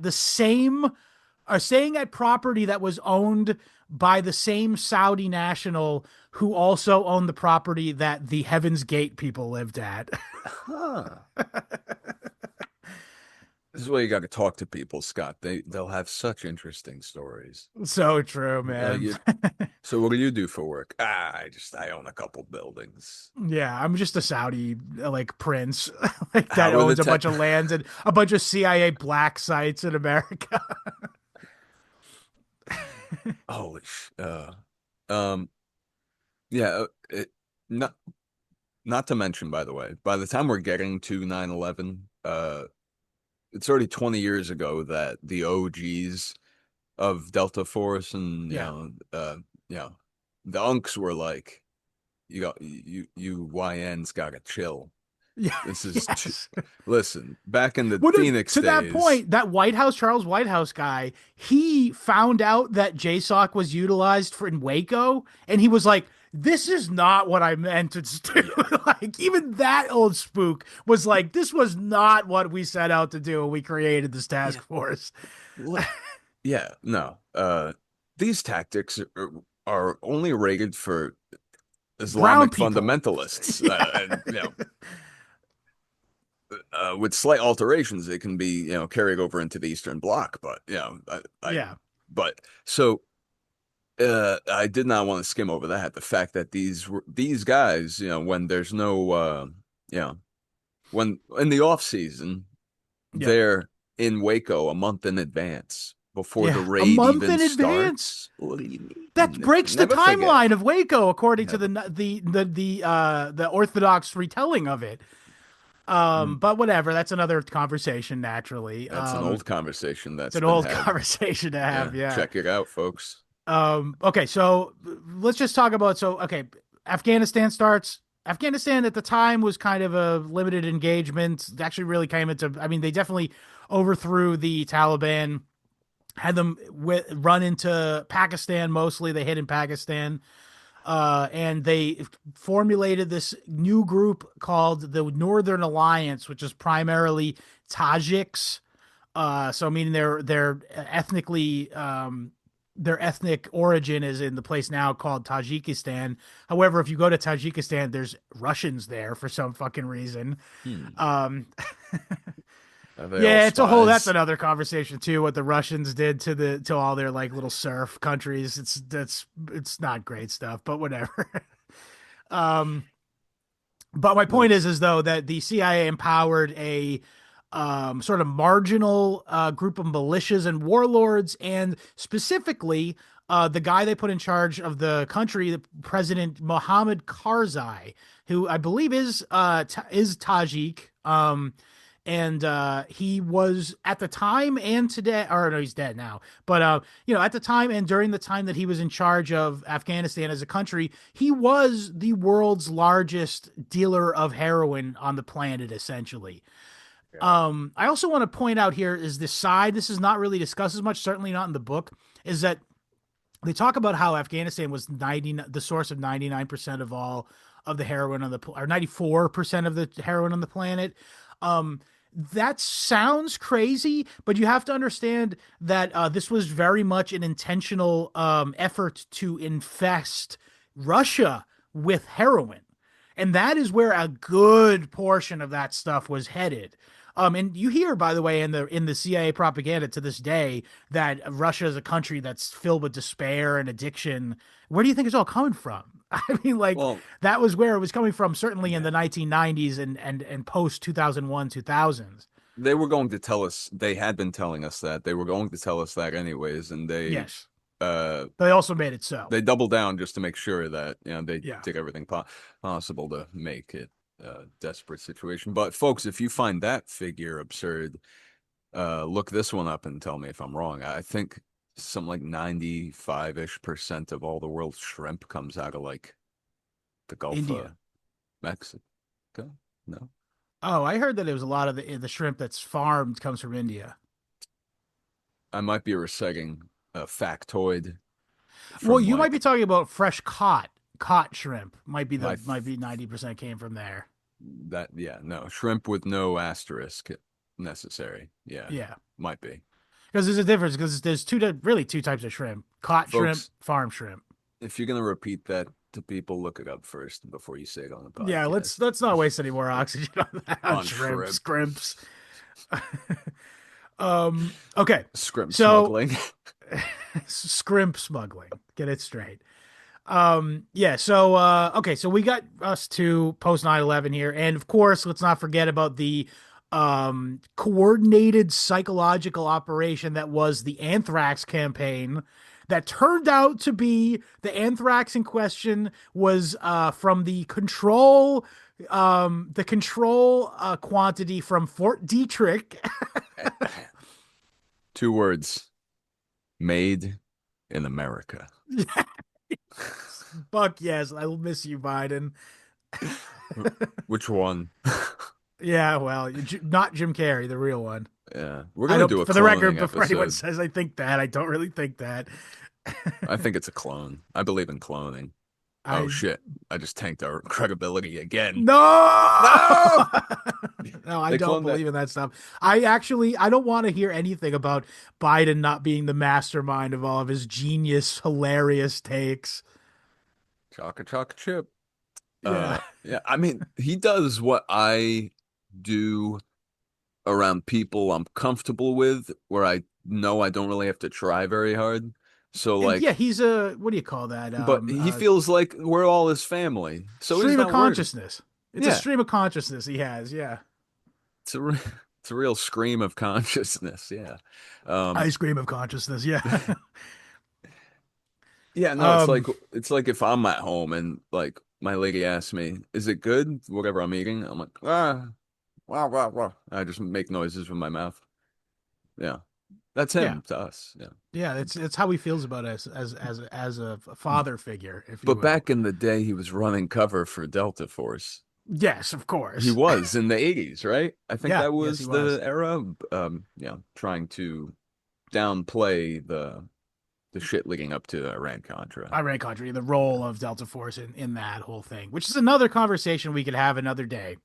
property that was owned by the same Saudi national who also owned the property that the Heaven's Gate people lived at. Huh. This is why you got to talk to people, Scott. They'll have such interesting stories. So true, Uh, man. you, so what do you do for work? I own a couple buildings. Yeah, I'm just a Saudi like prince like that How are the owns a tech? bunch of lands and a bunch of CIA black sites in America. Holy um Yeah, not not to mention, by the way, by the time we're getting to 9/11, it's already 20 years ago that the OGs of Delta Force and Yeah. you know, the unks were like, you YNs gotta chill. Yeah. This is too, Yes. listen, back in the Well, no, Phoenix to that days. point, that Charles Whitehouse guy, he found out that JSOC was utilized for in Waco, and he was like, "This is not what I meant to do." Yeah, Like, even that old spook was like, "This was not what we set out to do when we created this task yeah, force." what? Yeah, no. These tactics are only rated for Brown Islamic people. fundamentalists, Yeah. and with slight alterations, it can be carried over into the Eastern Bloc. But Yeah. but so I did not want to skim over that. The fact that these guys, when there's no, you know, when in the off season, Yeah. they're in Waco a month in advance before the Yeah. A raid month even in advance. starts. What do you That mean? breaks the Never forget. timeline of Waco, according to Never. the Orthodox retelling of it. Mm. But whatever, that's another conversation. Naturally, That's an old conversation it's that's an been old had. conversation to have. Yeah, Yeah. check it out, folks. Okay, so let's just talk about okay, Afghanistan starts. Afghanistan at the time was kind of a limited engagement. It actually really came into. I mean, they definitely overthrew the Taliban, had them run into Pakistan mostly. They hid in Pakistan. And they formulated this new group called the Northern Alliance, which is primarily Tajiks. So meaning they're ethnically their ethnic origin is in the place now called Tajikistan. However, if you go to Tajikistan, there's Russians there for some fucking reason. Hmm. Um, Are they all yeah, it's a whole. That's spies? another conversation too. What the Russians did to all their like little serf countries. It's not great stuff, but whatever. um, but my point That's is though that the CIA empowered a sort of marginal group of militias and warlords, and specifically the guy they put in charge of the country, the President Mohammad Karzai, who I believe is Tajik. And he was at the time and today, or no, he's dead now. But at the time and during the time that he was in charge of Afghanistan as a country, he was the world's largest dealer of heroin on the planet, essentially. yeah. I also want to point out here is this side. This is not really discussed as much, certainly not in the book. Is that they talk about how Afghanistan was the source of 99% of all of the heroin on the or 94% of the heroin on the planet. That sounds crazy, but you have to understand that this was very much an intentional effort to infest Russia with heroin. And that is where a good portion of that stuff was headed. And you hear, by the way, in the CIA propaganda to this day that Russia is a country that's filled with despair and addiction. Where do you think it's all coming from? I mean, like Well, that was where it was coming from, certainly in yeah. the 1990s and post 2001 2000s. They were going to tell us, they had been telling us that. They were going to tell us that anyways, and Yes, uh but they also made it so. they doubled down just to make sure that they Yeah. did everything possible to make it a desperate situation. But folks, if you find that figure absurd, look this one up and tell me if I'm wrong. I think something like 95-ish% of all the world's shrimp comes out of like the Gulf of India. Mexico. No, Oh, I heard that it was a lot of the shrimp that's farmed comes from India. I might be reciting a factoid Well, from you might be like talking about fresh caught shrimp. my Might be 90% came from there. that yeah, no, shrimp with no asterisk necessary. Yeah, Yeah, might be. because there's a difference. Because there's really two types of shrimp: caught shrimp, Folks, farm shrimp. if you're gonna repeat that to people, look it up first before you say it on the Yeah, podcast. let's not waste any more oxygen on that on On shrimp shrimp, scrimps. Okay, scrimp so smuggling. scrimp smuggling. Get it straight. Yeah, so okay, so we got us to post 9/11 here, and of course let's not forget about the coordinated psychological operation that was the anthrax campaign that turned out to be the anthrax in question was from the control quantity from Fort Detrick. 2 words: made in America. Fuck yes, I will miss you, Biden. Which one? Yeah, well, not Jim Carrey, the real one. Yeah, we're I gonna don't, do a for the record, cloning before anyone episode. says I think that, I don't really think that. I think it's a clone. I believe in cloning. Oh I shit! I just tanked our credibility again. No, No, no, I they don't cloned that. believe in that stuff. I don't want to hear anything about Biden not being the mastermind of all of his genius, hilarious takes. Chaka chaka chip. Yeah. Yeah. I mean, he does what I do around people I'm comfortable with, where I know I don't really have to try very hard. So And yeah, like, he's a, what do you call that? but he feels like we're all his family, so he's Stream of not worried. consciousness. It's a Yeah, stream of consciousness he has. Yeah. it's a it's a real scream of consciousness. Yeah. Um, Ice cream of consciousness. Yeah. yeah, no, um, it's like if I'm at home and like my lady asks me, "Is it good?" Whatever I'm eating, I'm like, wow, wow, wow. I just make noises with my mouth. Yeah, that's yeah. him to us. Yeah. Yeah. It's how he feels about us as a father figure, if you But will. back in the day, he was running cover for Delta Force. Yes, of He course. was in the 80s, right? I think Yeah. that Yes, he was was. the era, trying to downplay the shit leading up to Iran-Contra. Iran Country, the role of Delta Force in that whole thing, which is another conversation we could have another day.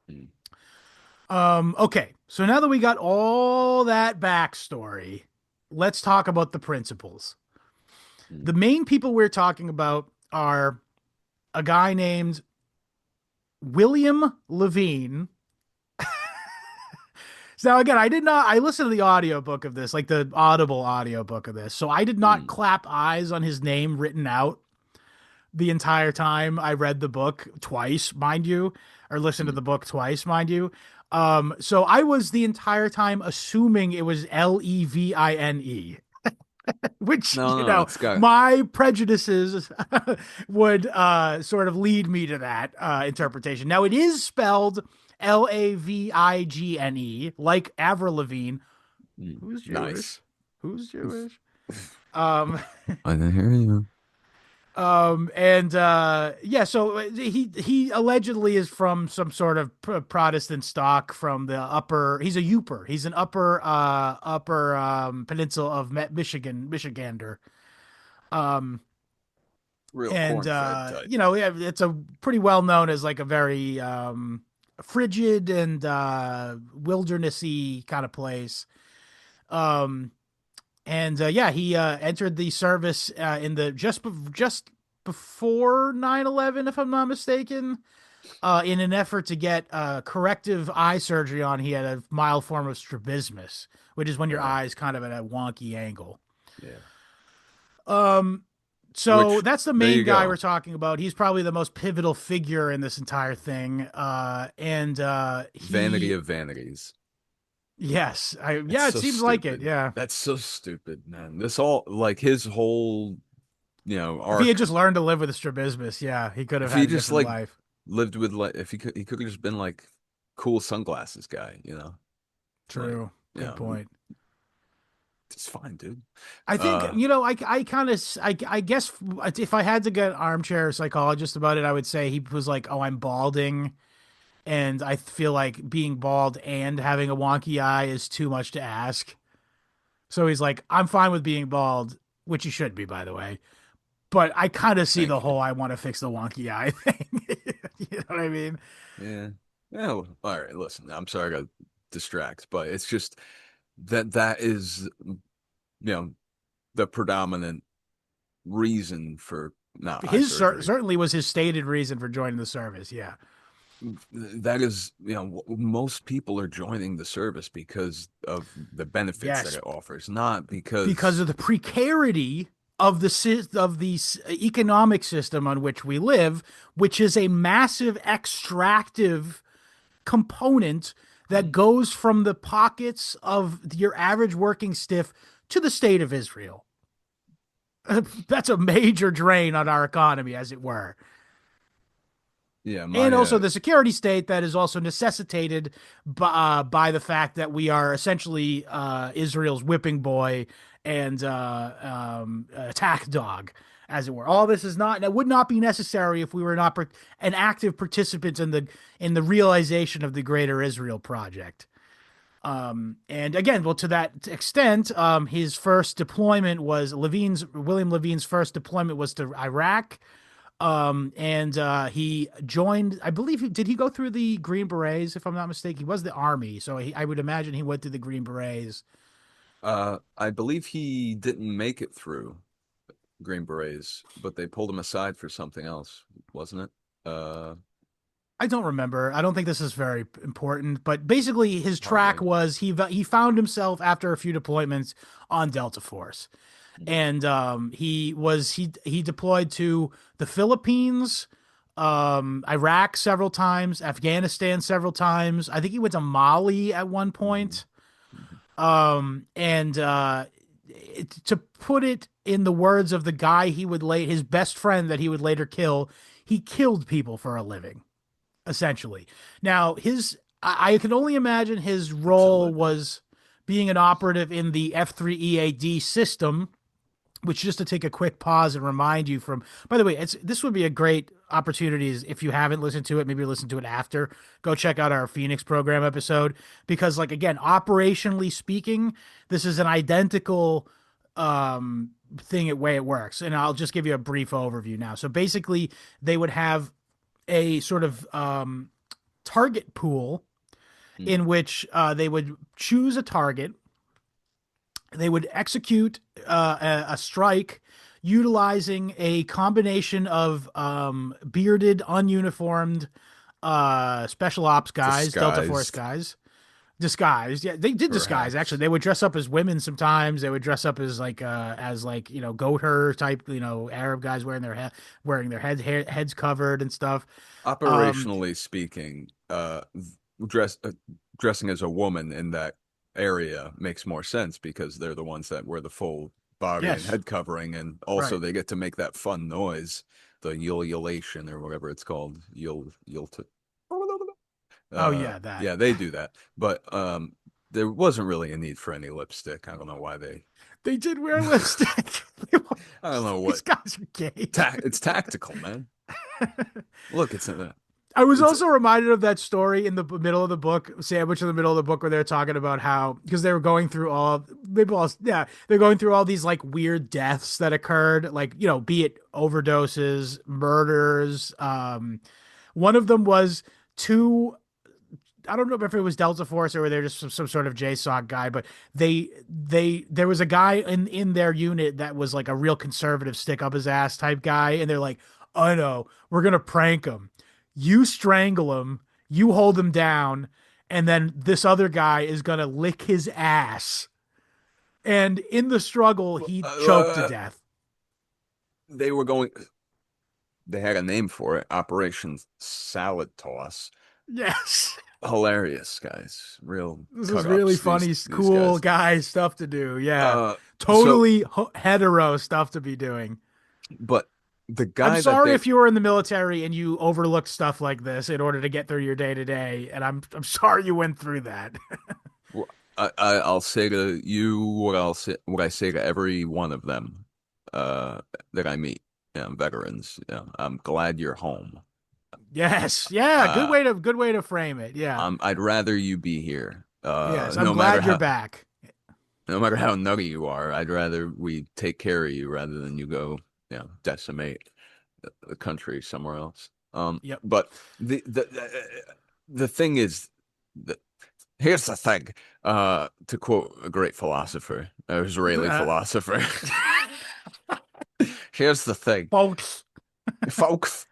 Mm. Okay, so now that we got all that backstory, let's talk about the principles. Mm. The main people we're talking about are a guy named William Levine. So now again, I listened to the audiobook of this, like the Audible audiobook of this. So I did not Mm. clap eyes on his name written out the entire time. I read the book twice, mind you, or listened to Mm. the book twice, mind you. So I was the entire time assuming it was Levine, which, No, no, it's got my prejudices would sort of lead me to that interpretation. Now it is spelled Lavigene, like Avril Lavigne. Who's Jewish? nice. Who's Jewish? Um, I can hear you. and yeah, so he allegedly is from some sort of Protestant stock from the upper. He's a Yooper. He's an upper peninsula of Michigander. Um, Real and corn-fed type. yeah, it's a pretty well known as like a very frigid and wildernessy kind of place. Um, and yeah, he entered the service in the just before 9/11, if I'm not mistaken, in an effort to get corrective eye surgery on. He had a mild form of strabismus, which is when your Oh, eyes kind of at a wonky angle. yeah. Um, so Which, that's the there main you guy we're go. talking about. He's probably the most pivotal figure in this entire thing. And Vanity he, of vanities. yes, That's yeah, it so seems like it. stupid. Yeah. That's so stupid, man. This all like his whole, If he had arc. just learned to live with a strabismus, yeah, he could have If he had a just different like life. lived with like, if he could have just been like cool sunglasses guy. Like, True. you Good know, point. it's fine, dude. I think, Uh, I kind of, I guess if I had to get an armchair psychologist about it, I would say he was like, oh, I'm balding. And I feel like being bald and having a wonky eye is too much to ask. So he's like, I'm fine with being bald, which you should be, by the way. But I kind of see the thank you. whole I want to fix the wonky eye thing. You know what I mean? Yeah. Yeah. Well, all right. Listen, I'm sorry I got distracted, but it's just that is, the predominant reason for not eye surgery. Certainly was his stated reason for joining the service. Yeah. That is, most people are joining the service because of the benefits that Yes, it offers, not because because of the precarity of the economic system on which we live, which is a massive extractive component that goes from the pockets of your average working stiff to the state of Israel. That's a major drain on our economy, as it were. Yeah, And my also the security state that is also necessitated by the fact that we are essentially Israel's whipping boy and attack dog, as it were. All this is not, and it would not be necessary if we were not an active participant in the realization of the Greater Israel Project. And again, well, to that extent, his first deployment was William Levine's first deployment was to Iraq. And he joined, I believe did he go through the Green Berets, if I'm not mistaken? He was the army, so I would imagine he went through the Green Berets. I believe he didn't make it through Green Berets, but they pulled him aside for something else, wasn't it? I don't remember. I don't think this is very important, but basically his track Probably. was he found himself after a few deployments on Delta Force. And he deployed to the Philippines, Iraq several times, Afghanistan several times. I think he went to Mali at one Mhm. point. Mhm. And to put it in the words of the guy his best friend that he would later kill, he killed people for a living, essentially. Now, I can only imagine his It's a role living. was being an operative in the F3 EAD system, which, just to take a quick pause and remind you from, by the way, this would be a great opportunity if you haven't listened to it, maybe listen to it after, go check out our Phoenix program episode, because like, again, operationally speaking, this is an identical thing at way it works. And I'll just give you a brief overview now. So basically they would have a sort of target pool Mm. in which they would choose a target. They would execute a strike utilizing a combination of bearded, ununiformed special ops guys, Delta Force Disguised. guys, disguised. Yeah, they did disguise. Actually, Perhaps. they would dress up as women sometimes. They would dress up as like, goat herder type, Arab guys wearing their heads covered and stuff. Um, Operationally speaking, dress dressing as a woman in that area makes more sense because they're the ones that wear the full body and yes, head covering, and also right. they get to make that fun noise, the ululation or whatever it's called. Oh yeah, that. Yeah, they do that. But there wasn't really a need for any lipstick. I don't know why they They did wear lipstick. I don't know These what guys are gay. it's tactical, man. Look, I was it's also reminded of that story in the middle of the book, sandwich in the middle of the book, where they're talking about how, because they were going through they're going through all these like weird deaths that occurred, like, be it overdoses, murders. One of them was two. I don't know if it was Delta Force or they're just some sort of JSOC guy, but there was a guy in their unit that was like a real conservative, stick up his ass type guy, and they're like, "I know, we're gonna prank him. You strangle him, you hold him down, and then this other guy is gonna lick his ass." And in the struggle, he choked to uh, death. they were going. They had a name for it, Operation Salad Toss. Yes, Hilarious, guys. Real this is cut really ups. funny, These cool guys. guy stuff to do. Yeah, Uh, so, totally hetero stuff to be doing. but the I'm guy that sorry they, if you were in the military and you overlooked stuff like this in order to get through your day to day, and I'm sorry you went through that. I'll say to you what I say to every one of them, that I meet, veterans. I'm glad you're home. Yes, yeah, Uh, good way to frame it. Yeah, I'd rather you be here. yes, I'm glad you're back. No matter how nutty you are, I'd rather we take care of you rather than you go, decimate the country somewhere else. Yep. But the thing is, the, here's the thing. To quote a great philosopher, an Israeli Uh, philosopher, here's the thing, folks. folks.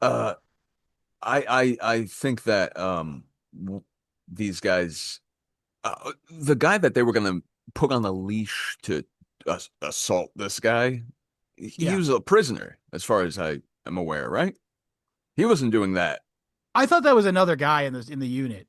Uh, I think that these guys, the guy that they were gonna put on a leash to assault this guy, he Yeah, was a prisoner, as far as I am aware, right? He wasn't doing that. I thought that was another guy in the unit.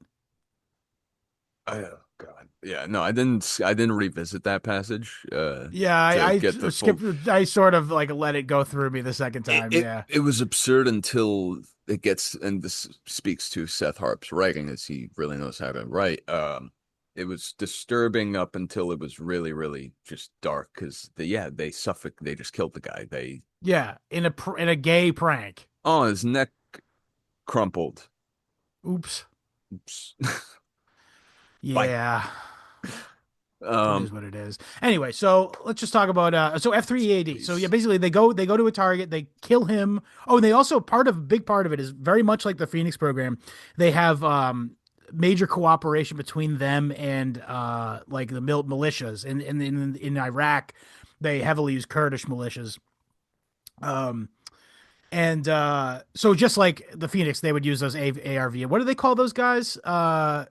Oh God, Yeah, no, I didn't revisit that passage Yeah, to I get the full. skipped. I sort of like let it go through me the second time. Yeah, It was absurd until it gets, and this speaks to Seth Harp's writing, as he really knows how to write. It was disturbing up until it was really, really just dark because they suffocate, they just killed the guy. They yeah, in a gay prank. Oh, his neck crumpled. Oops. Oops. Bye. Yeah. It is Um, what it is. Anyway, so let's just talk about so F3EAD. So yeah, please. basically they go to a target, they kill him. Oh, and they also big part of it is very much like the Phoenix program. They have major cooperation between them and like the militias in Iraq. They heavily use Kurdish militias. Um and so just like the Phoenix, they would use those ARV. What do they call those guys?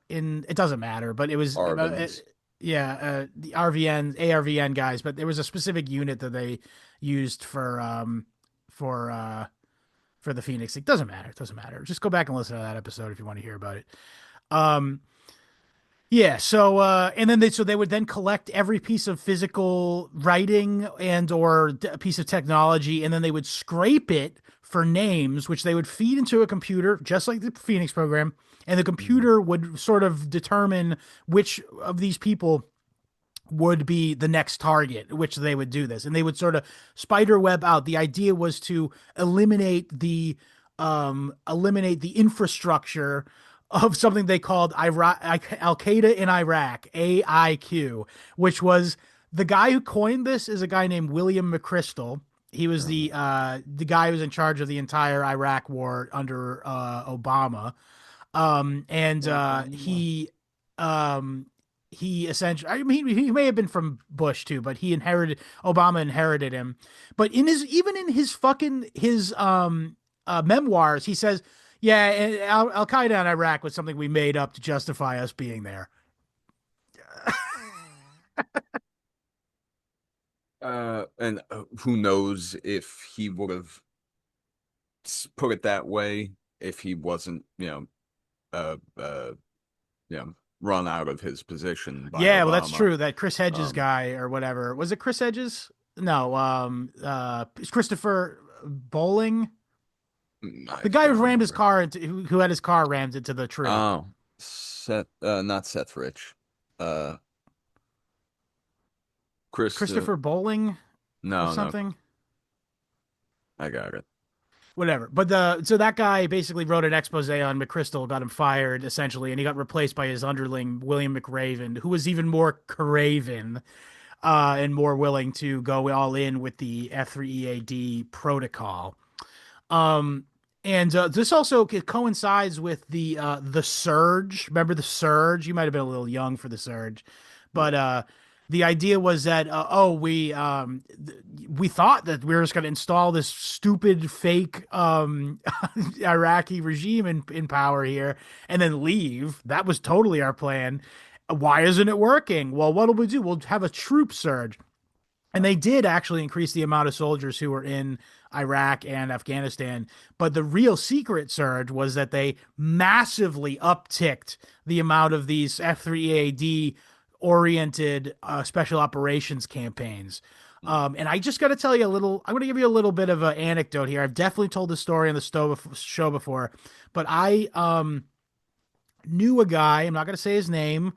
In it doesn't matter, but it was Arvins. yeah, the ARVN guys. But there was a specific unit that they used for uh for the Phoenix. It doesn't matter. It doesn't matter. Just go back and listen to that episode if you want to hear about it. Um, yeah, so and then they would then collect every piece of physical writing and or piece of technology, and then they would scrape it for names, which they would feed into a computer, just like the Phoenix program, and the Mhm. computer would sort of determine which of these people would be the next target, which they would do this, and they would sort of spider web out. The idea was to eliminate the infrastructure of something they called Iraq, Al Qaeda in Iraq, AIQ, which was the guy who coined this is a guy named William McChrystal. He was the guy who was in charge of the entire Iraq war under Obama, and Obama. um, he essentially, I mean, he may have been from Bush too, but Obama inherited him. But even in his fucking his memoirs, he says, yeah, Al Qaeda in Iraq was something we made up to justify us being there. And who knows if he would have put it that way if he wasn't, uh, uh, run out of his position by Yeah, well, that's Obama. true. That Chris Hedges Um, guy or whatever, was it Chris Hedges? No, it's Christopher Bowling, I the guy don't who rammed his remember. car into who had his car rammed into the tree. Oh, not Seth Rich. Uh, Chris. Christopher Bowling or No, no, something. I got it. Whatever. But so that guy basically wrote an expose on McChrystal, got him fired essentially, and he got replaced by his underling William McRaven, who was even more craven and more willing to go all in with the F3EAD protocol. Um, and this also coincides with the surge. Remember the surge? You might have been a little young for the surge, but the idea was that we thought that we were just going to install this stupid fake Iraqi regime in power here and then leave. That was totally our plan. Why isn't it working? Well, what'll we do? We'll have a troop surge. And they did actually increase the amount of soldiers who were in Iraq and Afghanistan. But the real secret surge was that they massively upticked the amount of these F3EAD oriented special operations campaigns. And I just got to tell you a little, I'm going to give you a little bit of an anecdote here. I've definitely told this story on the show before, but I knew a guy, I'm not going to say his name,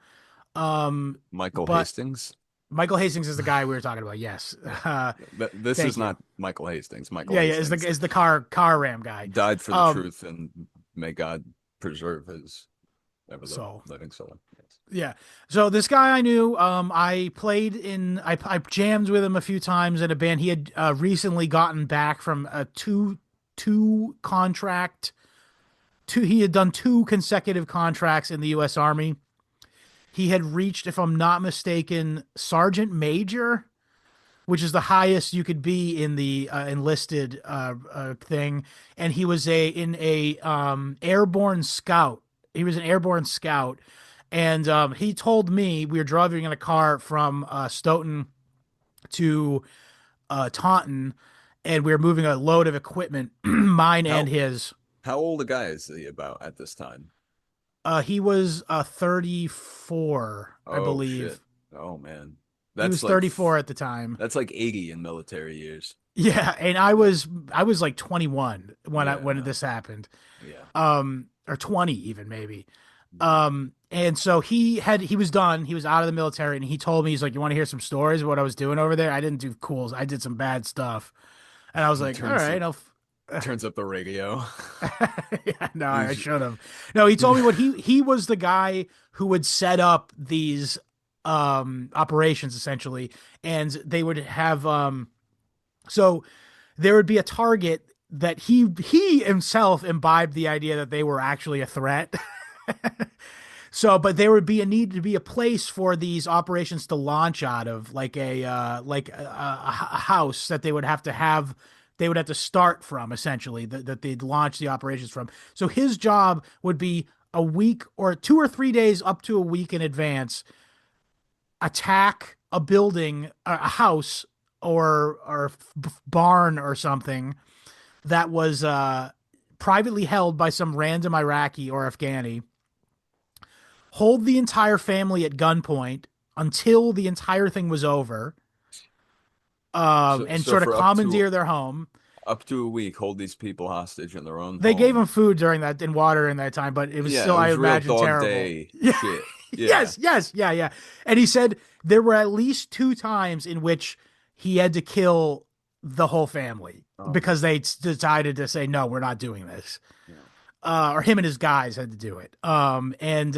Michael but Hastings. Michael Hastings is the guy we were talking about. Yes. Yeah. This is Thank you. not Michael Hastings. Michael Yeah, yeah, is the Hastings is the car ram guy. died for the Um, truth, and may God preserve his ever so living soul. Yes. yeah. So this guy I knew, I jammed with him a few times in a band. He had recently gotten back from a two contract two he had done two consecutive contracts in the US Army. He had reached, if I'm not mistaken, Sergeant Major, which is the highest you could be in the enlisted thing, and he was a airborne scout. He was an airborne scout, and he told me we were driving in a car from Stoughton to Taunton, and we were moving a load of equipment, mine and How his. how old a guy is he about at this time? He was 34, I Oh shit. believe. Oh man. He That's was like 34 at the time. that's like 80 in military years. Yeah, and I was like 21 Yeah, when no. this happened. Yeah. Or 20 even maybe. And so he was done. He was out of the military, and he told me, he's like, "You want to hear some stories of what I was doing over there? I didn't do cool. I did some bad stuff." And I was He like, "All right, I'll." turns up the radio. Yeah, no, I He's- should have. No, he told me what he was the guy who would set up these operations essentially, and they would have so there would be a target that he himself imbibed the idea that they were actually a threat. So, but there would be a need to be a place for these operations to launch out of, like a house that they would have to have. They would have to start from essentially that they'd launch the operations from. So his job would be a week or 2 or 3 days up to a week in advance, attack a building, a house or barn or something that was privately held by some random Iraqi or Afghani, hold the entire family at gunpoint until the entire thing was over, so and so sort of for commandeer their home. up to a week, hold these people hostage in their own They gave home. him food during that and water in that time, but it was Yeah, still, it I was real imagine, dog terrible. day Yeah. shit. Yeah. Yes, yeah, yeah. And he said there were at least 2 times in which he had to kill the whole family Oh because man. they decided to say, no, we're not doing this. Yeah. Or him and his guys had to do it. And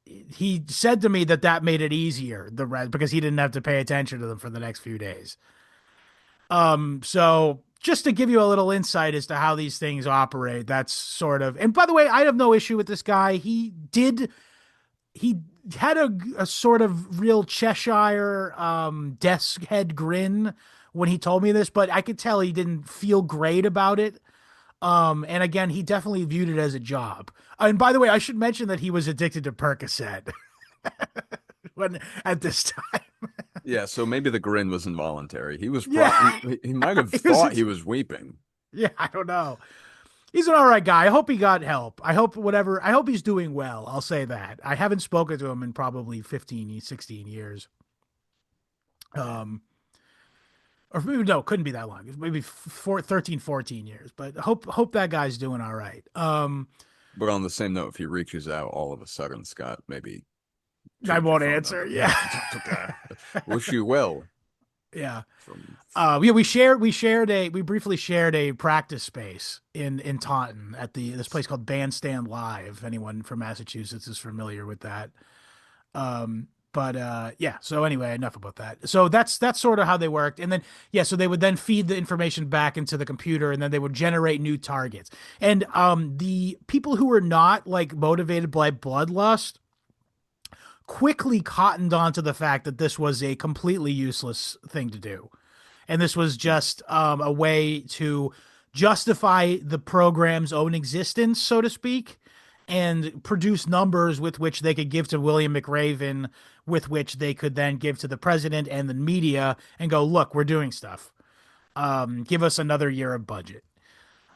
he said to me that that made it easier the rest because he didn't have to pay attention to them for the next few days. So just to give you a little insight as to how these things operate, that's sort of. And by the way, I have no issue with this guy. He had a sort of real Cheshire desk head grin when he told me this, but I could tell he didn't feel great about it. And again, he definitely viewed it as a job. And by the way, I should mention that he was addicted to Percocet when at this time. Yeah, so maybe the grin was involuntary. He was Yeah, he might have he thought was. he was weeping. Yeah, I don't know. He's an all right guy. I hope he got help. I hope whatever. I hope he's doing well. I'll say that. I haven't spoken to him in probably 15, 16 years. Um, or maybe no, couldn't be that long. It's maybe 13, 14 years. But hope that guy's doing all right. But on the same note, if he reaches out all of a sudden, Scott, maybe I change your won't phone answer. number. Yeah. It's okay. Wish you well. Yeah. From Yeah, we briefly shared a practice space in Taunton at this place called Bandstand Live. If anyone from Massachusetts is familiar with that. But yeah, so anyway, enough about that. So that's sort of how they worked. And then yeah, so they would then feed the information back into the computer and then they would generate new targets. And the people who were not like motivated by bloodlust quickly cottoned onto the fact that this was a completely useless thing to do. And this was just a way to justify the program's own existence, so to speak, and produce numbers with which they could give to William McRaven, with which they could then give to the president and the media and go, look, we're doing stuff. Give us another year of budget.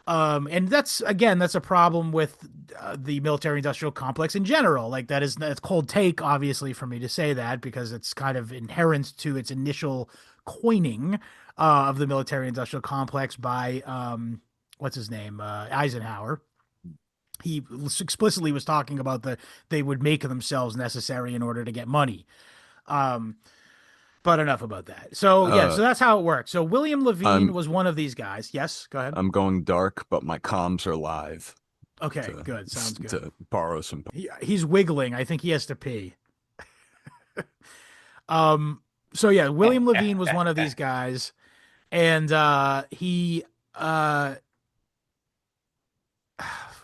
And that's a problem with the military industrial complex in general. Like that's cold take, obviously, for me to say that because it's kind of inherent to its initial coining of the military industrial complex by what's his name, Eisenhower. He explicitly was talking about they would make themselves necessary in order to get money. But enough about that. So yeah, so that's how it works. So William Levine I'm was one of these guys. Yes, go ahead. I'm going dark, but my comms are live Okay, good. Sounds good. to borrow some. He's wiggling. I think he has to pee. So yeah, William Levine was one of these guys, and he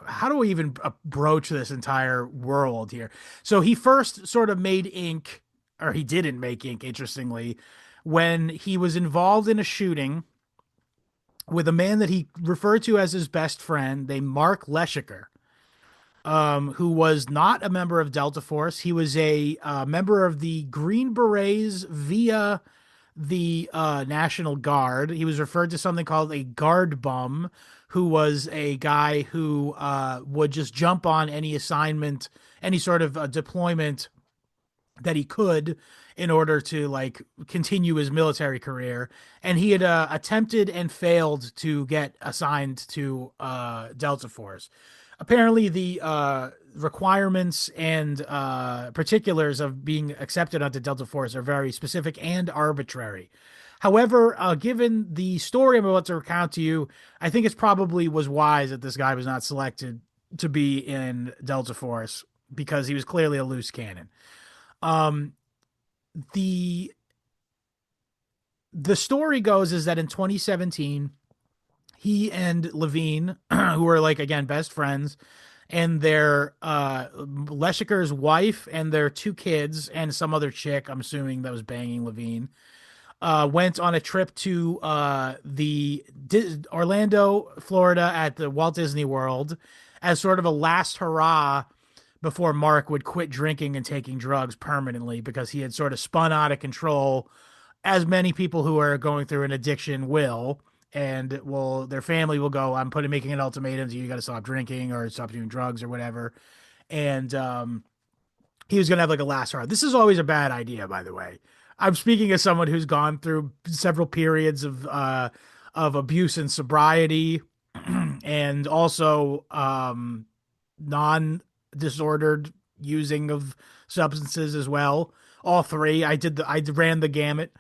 how do we even broach this entire world here? So he first sort of made ink, or he didn't make ink, interestingly, when he was involved in a shooting with a man that he referred to as his best friend, named Mark Leshiker, who was not a member of Delta Force. He was a member of the Green Berets via the National Guard. He was referred to something called a guard bum, who was a guy who would just jump on any assignment, any sort of deployment that he could in order to like continue his military career. And he had attempted and failed to get assigned to Delta Force. Apparently, the requirements and particulars of being accepted onto Delta Force are very specific and arbitrary. However, given the story I'm about to recount to you, I think it's probably was wise that this guy was not selected to be in Delta Force because he was clearly a loose cannon. Um, the the story goes is that in 2017, he and Levine, who were like again best friends, and their Leshiker's wife and their two kids and some other chick, I'm assuming that was banging Levine, went on a trip to the Orlando, Florida, at the Walt Disney World as sort of a last hurrah before Mark would quit drinking and taking drugs permanently because he had sort of spun out of control, as many people who are going through an addiction will. And will their family will go, I'm putting making an ultimatum to you, you got to stop drinking or stop doing drugs or whatever. And he was going to have like a last hurrah. This is always a bad idea, by the way. I'm speaking as someone who's gone through several periods of abuse and sobriety, and also non-disordered using of substances as well. All three. I ran the gamut.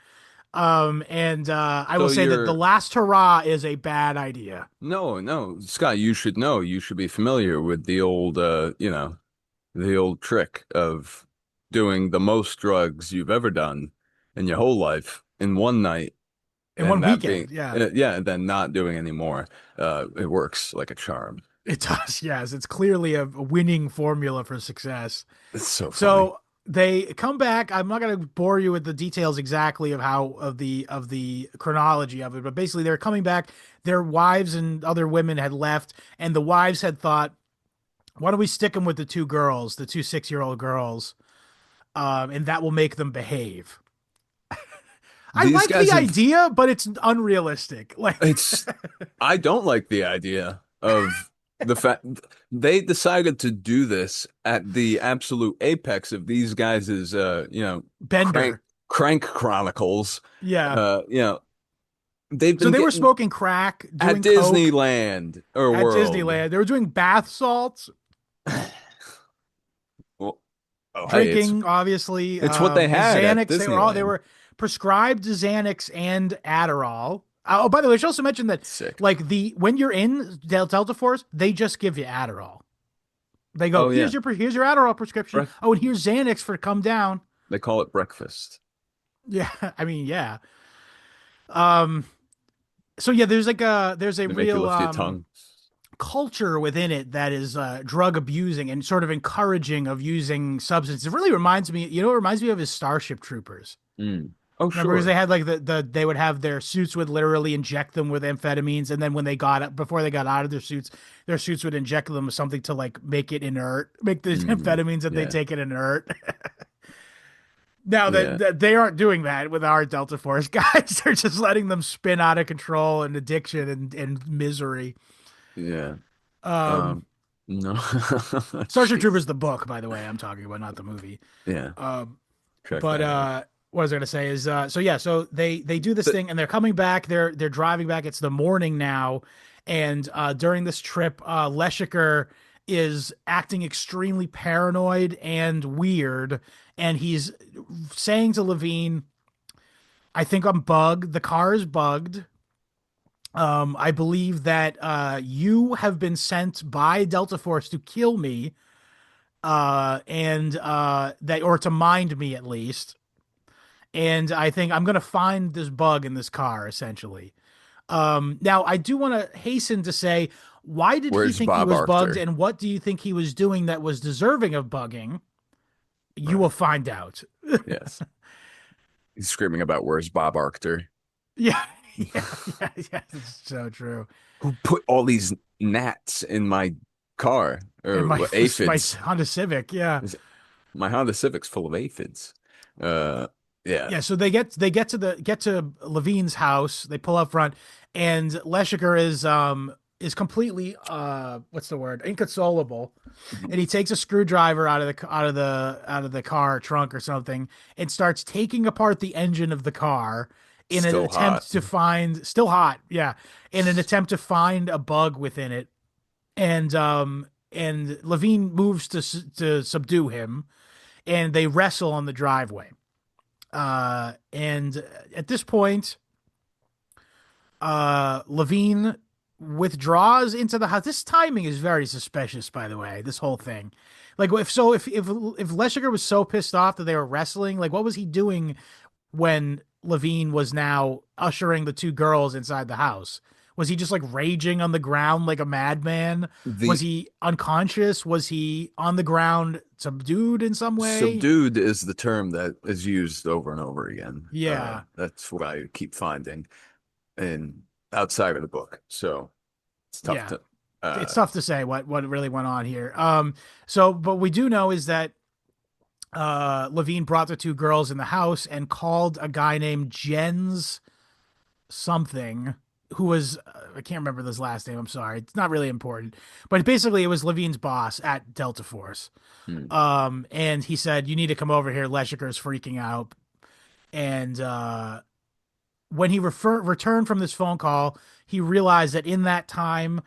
And I will So say that the you're last hurrah is a bad idea. no, Scott, you should know. You should be familiar with the old the old trick of doing the most drugs you've ever done in your whole life in one night In one and that being weekend, yeah. yeah, and then not doing any more. It works like a charm. It does, yes. It's clearly a winning formula for success. It's so funny. So they come back. I'm not going to bore you with the details exactly of how of the chronology of it, but basically they're coming back. Their wives and other women had left, and the wives had thought, "Why don't we stick them with the two girls, the two 6-year-old girls, and that will make them behave." I These like guys the have idea, but it's unrealistic. Like, it's I don't like the idea of the fact they decided to do this at the absolute apex of these guys' crank Bender. crank chronicles. Yeah. You know, they've So been they were getting smoking crack, at doing coke Disneyland or at World. Disneyland. They were doing bath salts, Well, oh, hey, drinking, obviously, it's what they had at Xanax. They Disneyland. were prescribed Xanax and Adderall. Oh, by the way, I should also mention that Sick. like the when you're in Delta Force, they just give you Adderall. They go, Oh yeah, here's your Adderall prescription. Brec Oh, and here's Xanax for come down. they call it breakfast. Yeah, I mean, yeah. Um, so yeah, there's a They make you real lift your tongue. culture within it that is drug abusing and sort of encouraging of using substances. It really reminds me, you know, it reminds me of his Starship Troopers. Mm. Oh Remember, because sure. they had like they would have their suits would literally inject them with amphetamines, and then when they got before they got out of their suits would inject them with something to like make it inert, make the Mm. amphetamines that they Yeah. take it inert. Now Yeah. that they aren't doing that with our Delta Force guys, they're just letting them spin out of control and addiction and misery. Yeah. Um, Um, no. Starship Jeez. Troopers, the book, by the way, I'm talking about, not the movie. Yeah. Um, Check but that out. what I was gonna say is, so yeah, so they do this But thing and they're coming back. They're driving back. It's the morning now, and during this trip, Leshiker is acting extremely paranoid and weird, and he's saying to Levine, "I think I'm bugged. The car is bugged. I believe that you have been sent by Delta Force to kill me, and that or to mind me at least. And I think I'm gonna find this bug in this car, essentially. Now I do want to hasten to say, why did he where's think he Bob was bugged, Arthur? and what do you think he was doing that was deserving of bugging? You will Right. find out. Yes. He's screaming about where's Bob Arthur? Yeah, yeah, yeah, yeah. It's so true. Who put all these gnats in my car And or my what, my aphids? Honda Civic, yeah. Is- My Honda Civic's full of aphids. Uh, Yeah. Yeah, so they get to Levine's house. They pull up front, and Leshiker is completely what's the word, inconsolable, and he takes a screwdriver out of the car trunk or something and starts taking apart the engine of the car in an Still hot. attempt to find, still hot, yeah, in an attempt to find a bug within it, and Levine moves to subdue him, and they wrestle on the driveway. And at this point, Levine withdraws into the house. This timing is very suspicious, by the way. This whole thing, like, if Leshiger was so pissed off that they were wrestling, like, what was he doing when Levine was now ushering the two girls inside the house? Was he just like raging on the ground like a madman? Was The he unconscious? Was he on the ground subdued in some way? subdued is the term that is used over and over again. Yeah. That's what I keep finding in outside of the book. So it's tough Yeah. to It's tough to say what really went on here. So but we do know is that Levine brought the two girls in the house and called a guy named Jens something, who was I can't remember his last name. I'm sorry. It's not really important. But basically it was Levine's boss at Delta Force. hmm. And he said, "You need to come over here. Leshiker's freaking out." And when he returned from this phone call, he realized that in that time,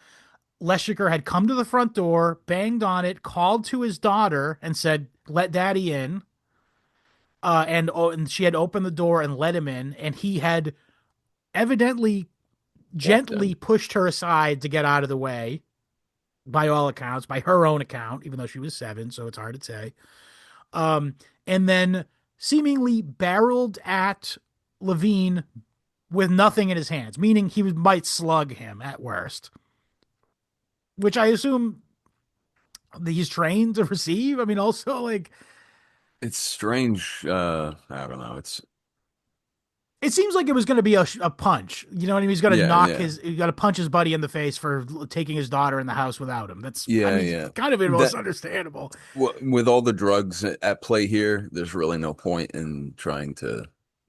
Leshiker had come to the front door, banged on it, called to his daughter, and said, "Let Daddy in." And she had opened the door and let him in, and he had evidently Walked gently in. pushed her aside to get out of the way. By all accounts, by her own account, even though she was 7, so it's hard to say. And then seemingly barreled at Levine with nothing in his hands, meaning he might slug him at worst, which I assume he's trained to receive. I mean, also, like, It's strange. I don't know. It's it seems like it was going to be a punch. You know what I mean? He's going to yeah. he's going to punch his buddy in the face for taking his daughter in the house without him. I Yeah, mean, yeah. kind of almost That understandable. with all the drugs at play here, there's really no point in trying to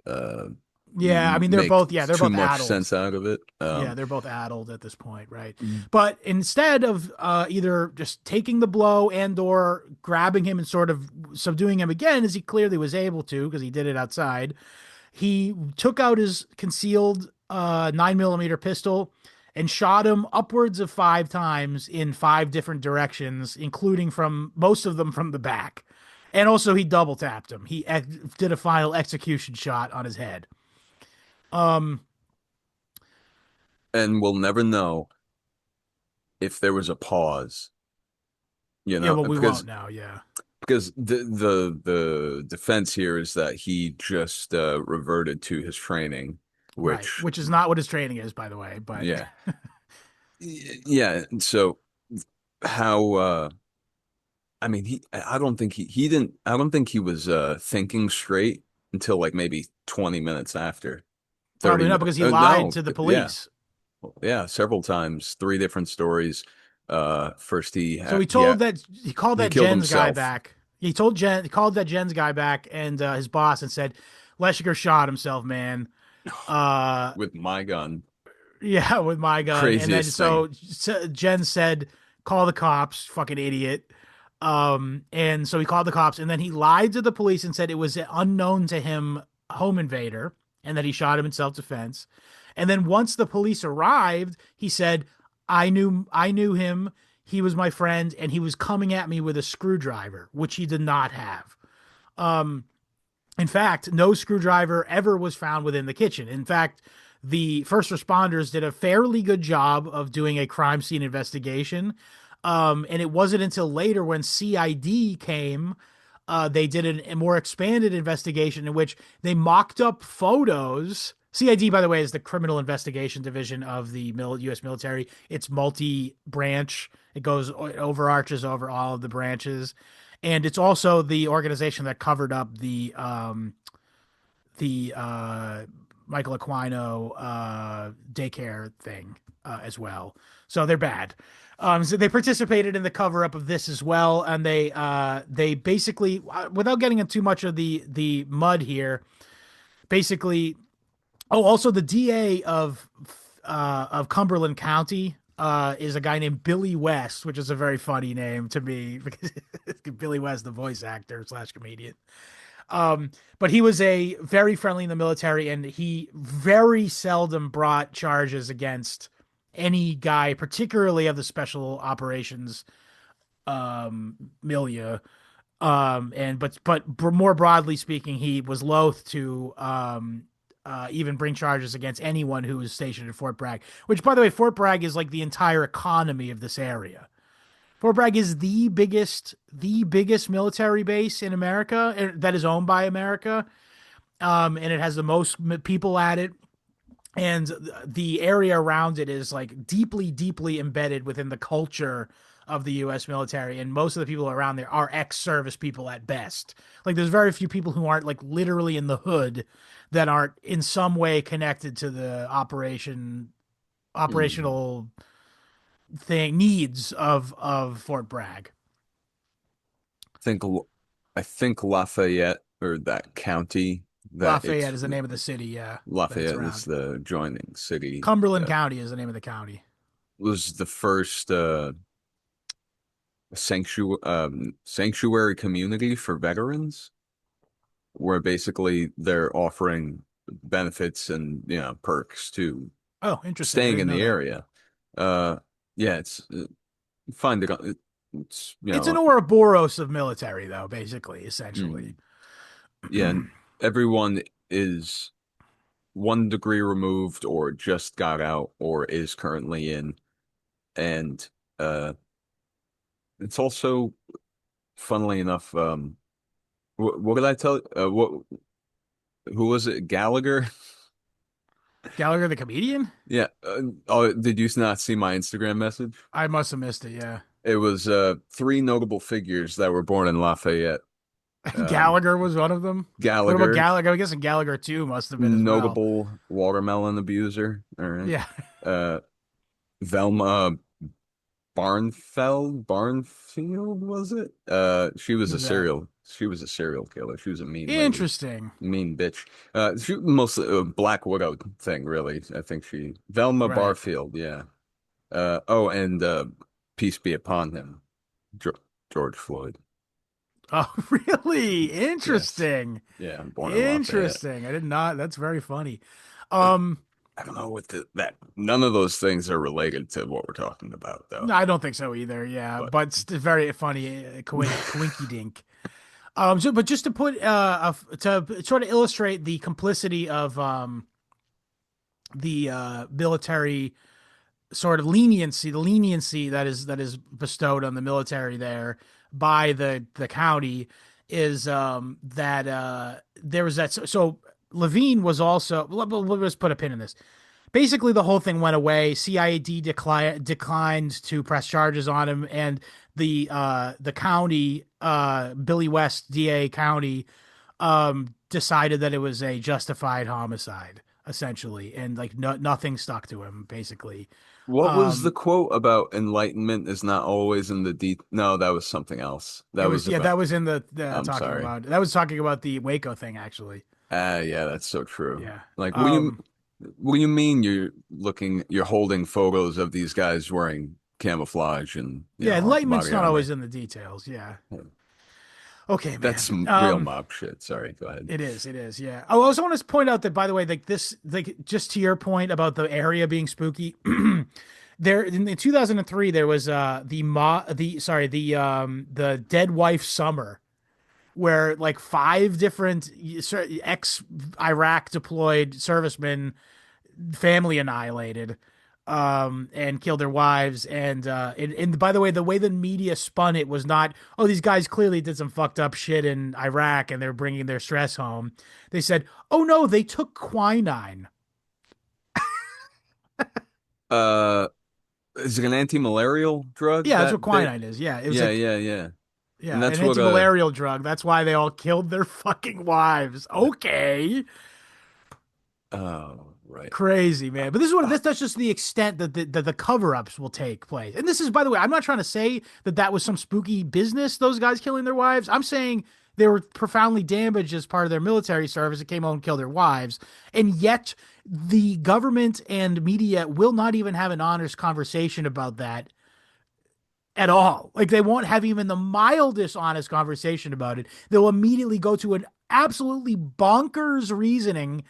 uh Yeah. I mean, make they're too both much sense addled. out of it. Yeah, they're both addled at this point, right? Mm. But instead of either just taking the blow and or grabbing him and sort of subduing him again, as he clearly was able to because he did it outside, he took out his concealed 9mm pistol and shot him upwards of 5 times in 5 different directions, including from most of them from the back. And also he double tapped him. He did a final execution shot on his head. Um, And we'll never know if there was a pause, yeah, well, we because won't now. Yeah. the defense here is that he just reverted to his training, Right, which which is not what his training is, by the way. But yeah. Yeah, so how I mean I don't think he didn't I don't think he was thinking straight until like maybe 20 minutes after. probably 30 not because he lied no, to the yeah. police. Yeah, several times, 3 different stories. First So he called he that killed Jens guy himself back. He called that Jens guy back and his boss and said, Leshiger shot himself, man. Uh, with my gun. yeah, with my gun. And then Craziest thing. Jen said, call the cops, fucking idiot. And so he called the cops and then he lied to the police and said it was an unknown to him home invader and that he shot him in self-defense. And then once the police arrived, he said, I knew him. He was my friend and he was coming at me with a screwdriver, which he did not have. Um, in fact, no screwdriver ever was found within the kitchen. In fact, the first responders did a fairly good job of doing a crime scene investigation. And it wasn't until later when CID came, they did a more expanded investigation in which they mocked up photos. CID, by the way, is the Criminal Investigation Division of the U.S. military. It's multi-branch. It overarches over all of the branches, and it's also the organization that covered up the Michael Aquino daycare thing as well. So they're bad. So they participated in the cover up of this as well, and they basically, without getting into too much of the mud here, basically. Oh, also the DA of Cumberland County is a guy named Billy West, which is a very funny name to me because Billy West, the voice actor slash comedian. But he was a very friendly in the military, and he very seldom brought charges against any guy, particularly of the special operations milieu. And but more broadly speaking, he was loath to even bring charges against anyone who was stationed at Fort Bragg. Which, by the way, Fort Bragg is like the entire economy of this area. Fort Bragg is the biggest military base in America that is owned by America, and it has the most people at it. And the area around it is like deeply, deeply embedded within the culture of the U.S. military, and most of the people around there are ex-service people at best. Like, there's very few people who aren't like literally in the hood that aren't in some way connected to the Hmm. operational thing needs of Fort Bragg. think I think Lafayette or that county that Lafayette it's is the name of the city, yeah, that it's Lafayette is around. the adjoining city Cumberland County is the name of the county. was the first sanctuary community for veterans where basically they're offering benefits and perks to Oh, interesting. I staying didn't in know the that. area. Yeah, it's find it. It's It's an Ouroboros of military, though, basically, mm, essentially. yeah, and everyone is 1 degree removed or just got out or is currently in, and uh, it's also, funnily enough, what did I tell? What who was it? Gallagher? Gallagher the comedian? Yeah. Oh, did you not see my Instagram message? I must have missed it, yeah. It was three notable figures that were born in Lafayette. Um, Gallagher was one of them. What about Gallagher, Gallagher? I'm guessing Gallagher too must have been as well. notable watermelon abuser. All right. Yeah. Uh, Velma Barnfield, was it? Who's that? She was a serial killer. She was a mean lady, Interesting. mean bitch. She mostly a Black Widow thing, really. I think Velma Right. Barfield, yeah. Oh, and peace be upon him, George Floyd. Oh, really? Yes, Interesting. yeah, born in Lafayette. Interesting. I did not. That's very funny. Uh, Um, I don't know what that. None of those things are related to what we're talking about, no, though. I don't think so either. Yeah, But but it's very funny. Coinky dink. But just to put to sort of illustrate the complicity of the military sort of leniency, the leniency that is bestowed on the military there by the county is that there was that. So Levine was also. Let's put a pin in this. Basically, the whole thing went away. CIAD declined to press charges on him, and the county, Billy West DA County, decided that it was a justified homicide, essentially, and like nothing stuck to him, basically. what was the Um, quote about enlightenment is not always in the No, that was something else. it That was was yeah, about. that was in the I'm talking sorry. about that was talking about the Waco thing, actually. Ah, yeah, that's so true. Yeah. Like, what do you mean you're holding photos of these guys wearing camouflage and, Yeah, enlightenment's body not always armor? in the details. Yeah. Okay, That's man. some real mob shit. Sorry, go ahead. It is. It is. Yeah. Oh, I also want to point out that, by the way, like this, like just to your point about the area being spooky, there in 2003 there was the Dead Wife Summer, where like five different ex Iraq deployed servicemen family annihilated and killed their wives and by the way, the way the media spun it was not, oh, these guys clearly did some fucked up shit in Iraq and they're bringing their stress home. They said, oh no, they took quinine. Uh, is it an anti-malarial drug Yeah, that's what that they? quinine is. Yeah, it was Yeah, like, yeah, yeah. And yeah, that's an what anti-malarial drug. That's why they all killed their fucking wives. Okay. oh, right. Crazy, man. But this is what Uh, that's just the extent that the cover-ups will take place. And this is, by the way, I'm not trying to say that that was some spooky business, those guys killing their wives. I'm saying They were profoundly damaged as part of their military service and came home and killed their wives. And yet the government and media will not even have an honest conversation about that at all. Like they won't have even the mildest honest conversation about it. They'll immediately go to an absolutely bonkers reasoning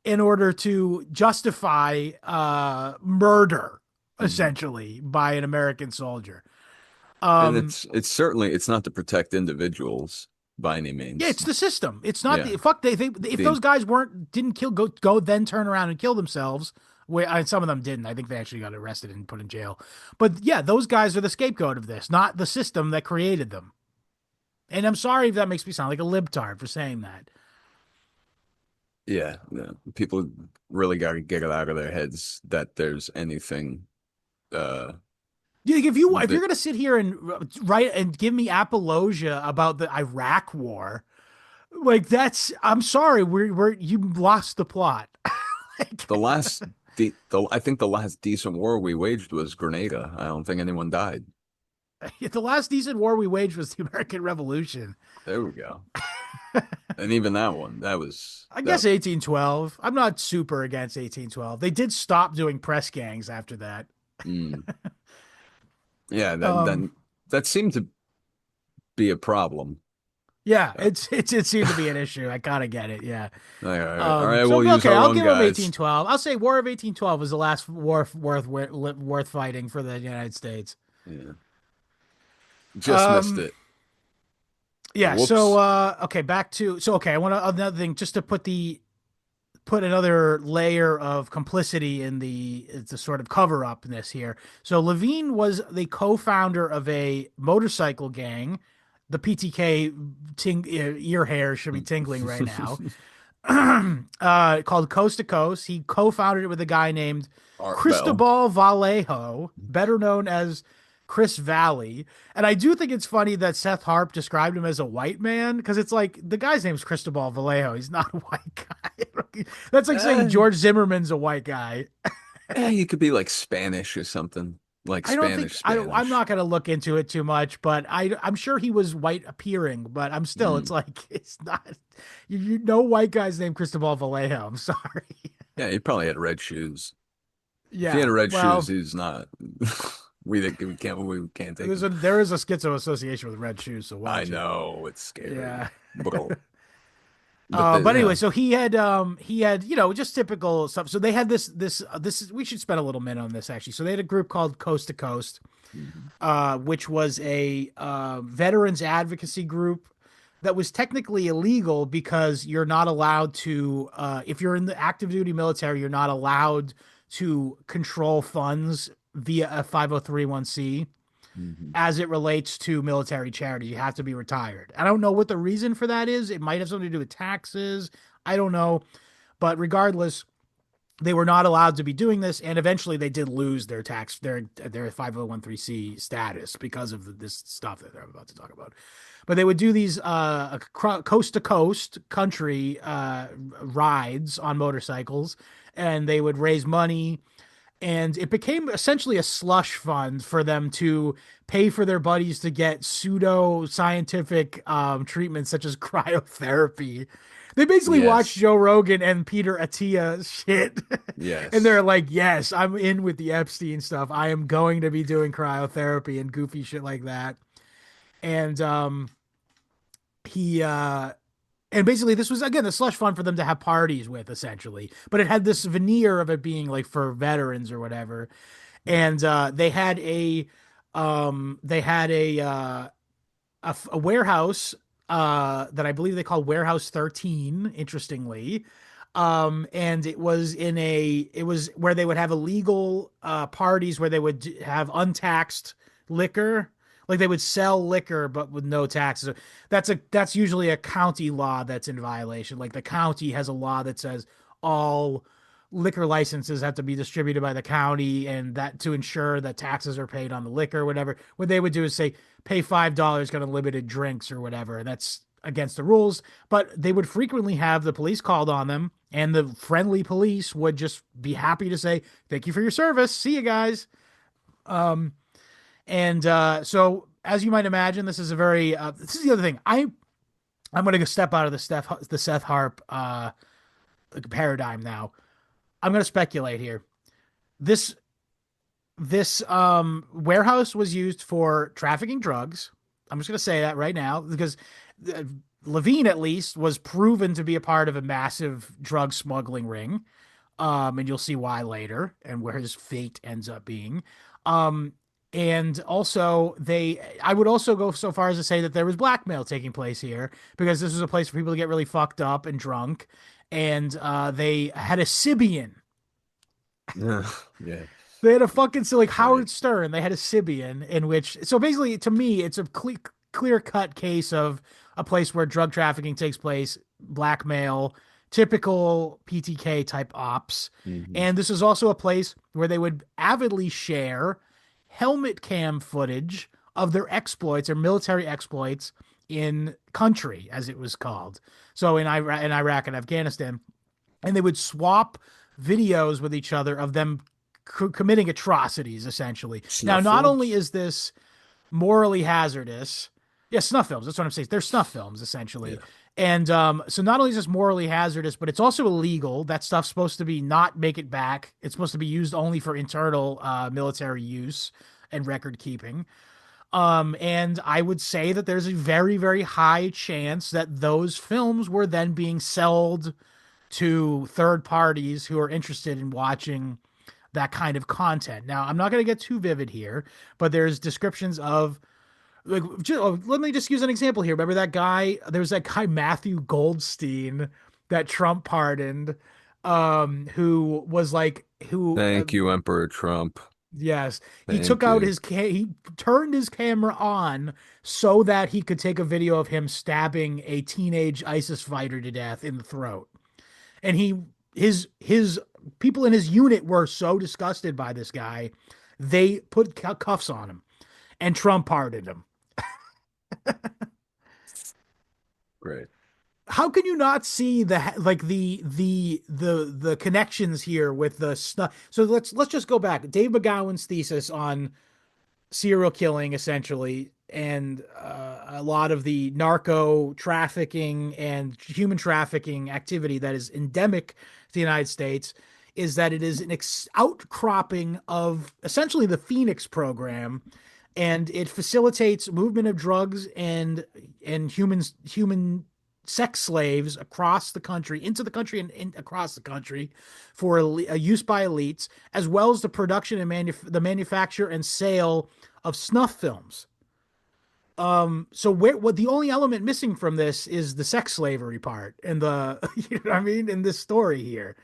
in order to justify murder, essentially, by an American soldier. And it's certainly it's not to protect individuals by any means. Yeah, it's the system. It's not Yeah. if those guys didn't go then turn around and kill themselves. Where some of them didn't. I think they actually got arrested and put in jail. But yeah, those guys are the scapegoat of this, not the system that created them. And I'm sorry if that makes me sound like a libtard for saying that. Yeah, people really got to get it out of their heads that there's anything. If you're gonna sit here and write and give me apologia about the Iraq War, like I'm sorry, you lost the plot. I think the last decent war we waged was Grenada. I don't think anyone died. The last decent war we waged was the American Revolution. There we go. And even that one, I guess 1812. I'm not super against 1812. They did stop doing press gangs after that. Yeah, that seemed to be a problem. Yeah, it seemed to be an issue. I kind of get it. Yeah. All right. We'll use our I'll own give guys. them 1812. I'll say War of 1812 was the last war worth fighting for the United States. Yeah. Just missed it. Yeah. Whoops. So I want another thing just to put another layer of complicity in the sort of cover up in this here. So Levine was the co-founder of a motorcycle gang. The PTK ear hair should be tingling right now. Called Coast to Coast. He co-founded it with a guy named Cristobal Vallejo, better known as Chris Valley. And I do think it's funny that Seth Harp described him as a white man, because it's like the guy's name's Cristobal Vallejo. He's not a white guy. That's like saying George Zimmerman's a white guy. Yeah, you could be like Spanish or something. Like Spanish. I'm not going to look into it too much, but I'm sure he was white appearing, but I'm still, it's like, it's not, no white guy's named Cristobal Vallejo. I'm sorry. Yeah, he probably had red shoes. Yeah. If he had red shoes, he's not. we can't take there is a schizo association with red shoes. So I know it's scary. Yeah. But anyway, so he had just typical stuff. So they had this we should spend a little minute on this actually. So they had a group called Coast to Coast, which was a veterans advocacy group that was technically illegal because you're not allowed to if you're in the active duty military, you're not allowed to control funds via a 503(c). As it relates to military charity. You have to be retired. I don't know what the reason for that is. It might have something to do with taxes. I don't know. But regardless, they were not allowed to be doing this. And eventually they did lose their 501(c) status because of this stuff that I'm about to talk about. But they would do these coast to coast country rides on motorcycles, and they would raise money. And it became essentially a slush fund for them to pay for their buddies to get pseudo-scientific treatments such as cryotherapy. They basically watched Joe Rogan and Peter Attia shit. Yes. And they're like, yes, I'm in with the Epstein stuff. I am going to be doing cryotherapy and goofy shit like that. And and basically, this was, again, the slush fund for them to have parties with, essentially. But it had this veneer of it being like for veterans or whatever. And they had a warehouse that I believe they called Warehouse 13, interestingly. And it was where they would have illegal parties where they would have untaxed liquor. Like they would sell liquor, but with no taxes. That's usually a county law that's in violation. Like the county has a law that says all liquor licenses have to be distributed by the county, and that to ensure that taxes are paid on the liquor or whatever. What they would do is say, pay $5, get unlimited drinks or whatever. And that's against the rules, but they would frequently have the police called on them, and the friendly police would just be happy to say, thank you for your service. See you guys. So as you might imagine, this is a very, this is the other thing. I'm going to step out of the Seth Harp paradigm now. I'm going to speculate here. This this warehouse was used for trafficking drugs. I'm just going to say that right now because uh, Levine at least was proven to be a part of a massive drug smuggling ring. And you'll see why later and where his fate ends up being. Um, and also I would also go so far as to say that there was blackmail taking place here because this was a place for people to get really fucked up and drunk. And they had a Sibian. Yeah. Yeah. They had a fucking, so like Right. Howard Stern, they had a Sibian in which, so basically to me, it's a clear cut case of a place where drug trafficking takes place, blackmail, typical PTK type ops. Hmm. And this is also a place where they would avidly share helmet cam footage of their exploits or military exploits in country, as it was called. So in Iraq and Afghanistan, and they would swap videos with each other of them committing atrocities essentially. Now, Snuff not only films. is this morally hazardous, yeah, snuff films, that's what I'm saying, they're snuff films Yeah. essentially. And so not only is this morally hazardous, but it's also illegal. That stuff's supposed to be not make it back. It's supposed to be used only for internal military use and record keeping. And I would say that there's a very, very high chance that those films were then being sold to third parties who are interested in watching that kind of content. Now, I'm not going to get too vivid here, but there's descriptions of like let me just use an example here. Remember that guy? There's that guy Matthew Goldstein that Trump pardoned, who was like who Thank you, Emperor Trump. yes, he took Thank out you. his he turned his camera on so that he could take a video of him stabbing a teenage ISIS fighter to death in the throat. And his people in his unit were so disgusted by this guy, they put cuffs on him, and Trump pardoned him. Great. How can you not see the connections here with the stuff? So let's just go back. Dave McGowan's thesis on serial killing, essentially, and a lot of the narco trafficking and human trafficking activity that is endemic to the United States, is that it is an outcropping of essentially the Phoenix program, and it facilitates movement of drugs and human sex slaves across the country, into the country and across the country for a use by elites, as well as the production and the manufacture and sale of snuff films. So what the only element missing from this is the sex slavery part and the you know what I mean in this story here.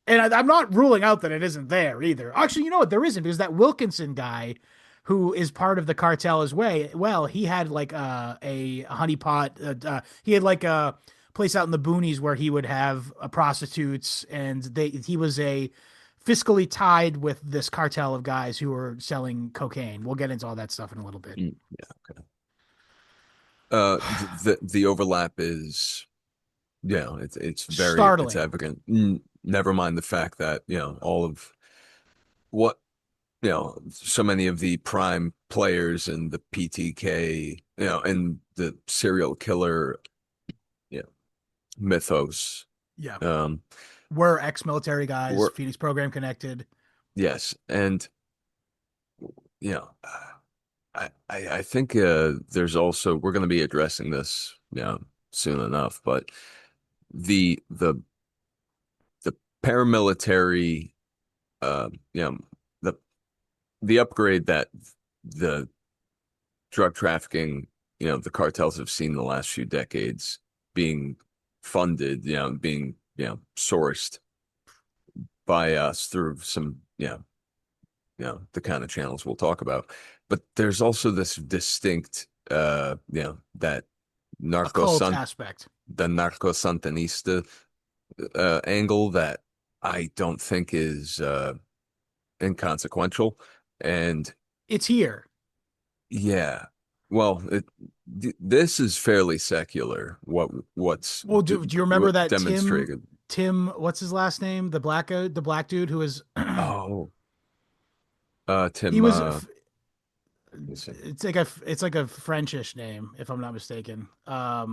And I'm not ruling out that it isn't there either. Actually, you know what? There isn't because that Wilkinson guy, who is part of the cartel as well, he had like a honeypot. He had like a place out in the boonies where he would have prostitutes, and he was a fiscally tied with this cartel of guys who were selling cocaine. We'll get into all that stuff in a little bit. Mm, yeah. Okay. The overlap is, it's Startling. evident. Never mind the fact that, all of what, so many of the prime players in the PTK, and the serial killer, you know, mythos, Yeah. um, We're ex-military guys, were, Phoenix program connected. yes. And, you know, I think there's also, we're going to be addressing this, soon enough, but the the paramilitary, uh, you know, the the upgrade that the drug trafficking, the cartels have seen the last few decades being funded, being, sourced by us through some, the kind of channels we'll talk about. But there's also this distinct, that A narco cult san aspect. the narco santanista angle that I don't think is inconsequential. And It's here. yeah, well, this is fairly secular. Well, do you remember that Demonstrated? What's his last name? The black dude who was Oh, he Tim. was Let's see. it's like a Frenchish name, if I'm not mistaken. But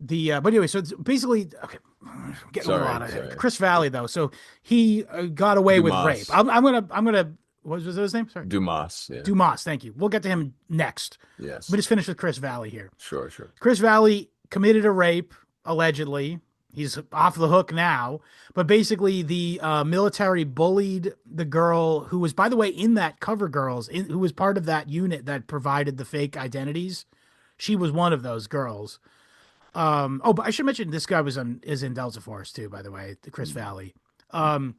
anyway, so it's basically okay. I'm getting a lot of Sorry. Chris Valley though. So he got away with rape. Dumas. I'm gonna what was his name? Sorry, Dumas. Yeah. Dumas. Thank you. We'll get to him next. But Yes. just finish with Chris Valley here. Sure. Chris Valley committed a rape allegedly. He's off the hook now, but basically the military bullied the girl who was, by the way, in that Cover Girls, who was part of that unit that provided the fake identities. She was one of those girls. But I should mention this guy is in Delta Force too, by the way, the Chris Valley. So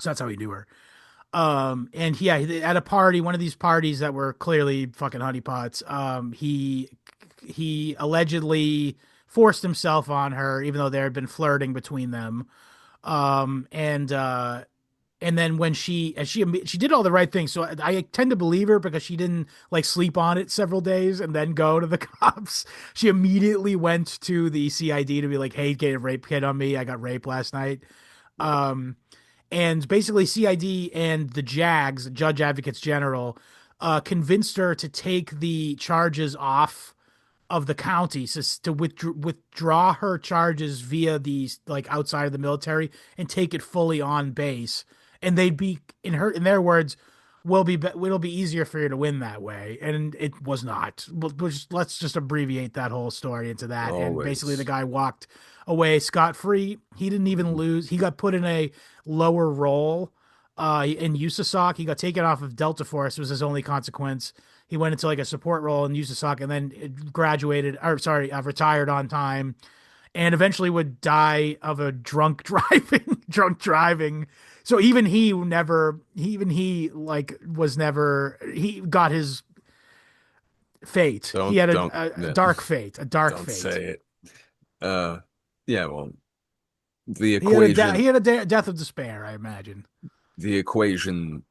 that's how he knew her. And yeah, at a party, one of these parties that were clearly fucking honeypots, he allegedly forced himself on her, even though there had been flirting between them. And then when she did all the right things, so I tend to believe her because she didn't like sleep on it several days and then go to the cops. She immediately went to the CID to be like, "Hey, get a rape kit on me. I got raped last night." And basically CID and the JAGs, Judge Advocates General, convinced her to take the charges off of the county, so to withdraw her charges via the like outside of the military and take it fully on base. And they'd be in their words, it'll be easier for you to win that way. And it was not. Let's just abbreviate that whole story into that. Always. And basically the guy walked away scot-free. He didn't even lose. He got put in a lower role in USASOC. He got taken off of Delta Force, was his only consequence. He went into like a support role in USASOC and then retired on time, and eventually would die of a drunk driving. So he got his fate. He had a dark fate, Don't say it. Yeah, well, the He had equation, he had a death of despair, I imagine. the equation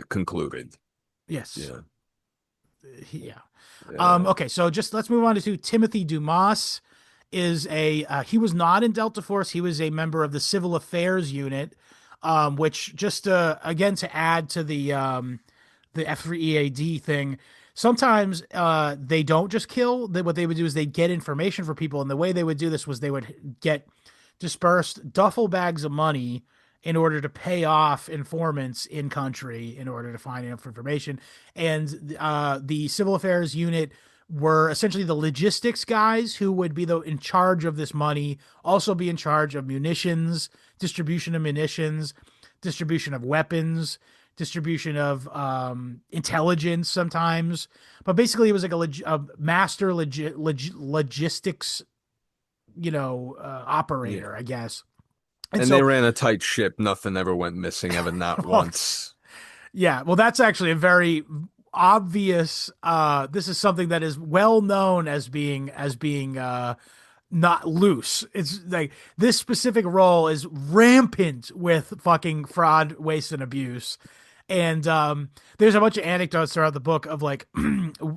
concluded. Yes. Yeah. Yeah. Okay, so just let's move on to Timothy Dumas. He was not in Delta Force. He was a member of the Civil Affairs Unit, which just again to add to the F3EAD thing. Sometimes they don't just kill. What they would do is they'd get information for people, and the way they would do this was they would get dispersed duffel bags of money in order to pay off informants in country in order to find enough information. And the Civil Affairs Unit were essentially the logistics guys who would be in charge of this money, also be in charge of munitions, distribution of munitions, distribution of weapons, distribution of intelligence sometimes. But basically it was like a master logistics, operator, I guess. And so, they ran a tight ship. Nothing ever went missing, ever not once. Yeah, well, that's actually a very obvious. This is something that is well known as being not loose. It's like this specific role is rampant with fucking fraud, waste, and abuse. And there's a bunch of anecdotes throughout the book of like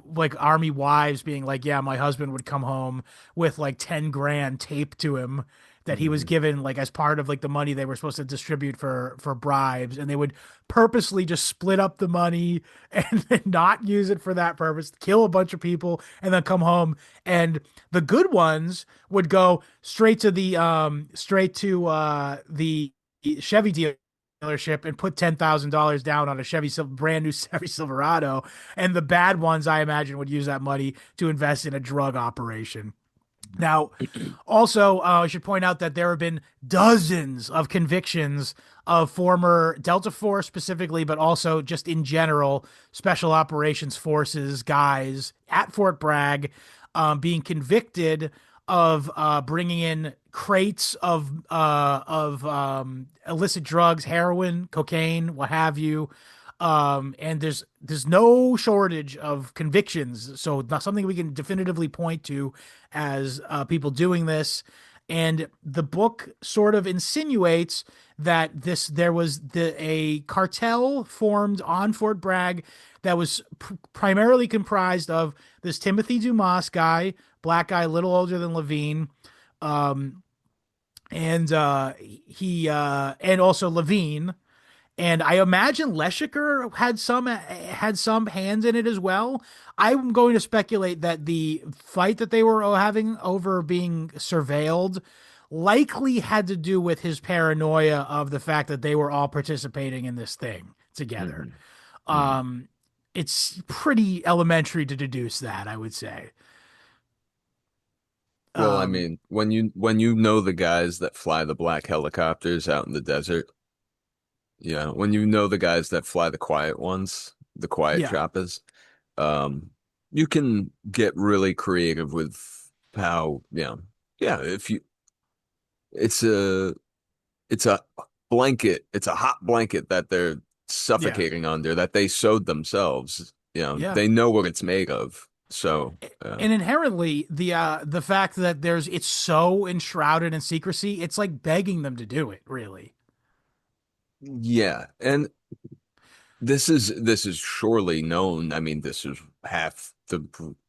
like army wives being like, yeah, my husband would come home with like 10 grand taped to him that he was given like as part of like the money they were supposed to distribute for bribes, and they would purposely just split up the money and then not use it for that purpose, kill a bunch of people, and then come home. And the good ones would go straight to the Chevy dealership and put $10,000 down on a brand new Chevy Silverado, and the bad ones, I imagine, would use that money to invest in a drug operation. Now, also, I should point out that there have been dozens of convictions of former Delta Force specifically, but also just in general, special operations forces guys at Fort Bragg being convicted of bringing in crates of illicit drugs, heroin, cocaine, what have you. And there's no shortage of convictions, so not something we can definitively point to as people doing this. And the book sort of insinuates that there was a cartel formed on Fort Bragg that was primarily comprised of this Timothy Dumas guy, black guy, a little older than Levine, and also Levine. And I imagine Leshiker had some hands in it as well. I'm going to speculate that the fight that they were having over being surveilled likely had to do with his paranoia of the fact that they were all participating in this thing together. Mhm. Mhm. Um, it's pretty elementary to deduce that, I would say. Well, I Um, mean, when you know the guys that fly the black helicopters out in the desert, when you know the guys that fly the quiet ones, the quiet yeah, choppers, um, you can get really creative with how, yeah, if you it's a it's a blanket, it's a hot blanket that they're yeah, suffocating under that they sewed themselves. yeah. They know what it's made of. So, And inherently, the fact that it's so enshrouded in secrecy, it's like begging them to do it, really. yeah, and this is surely known. I mean, this is half the.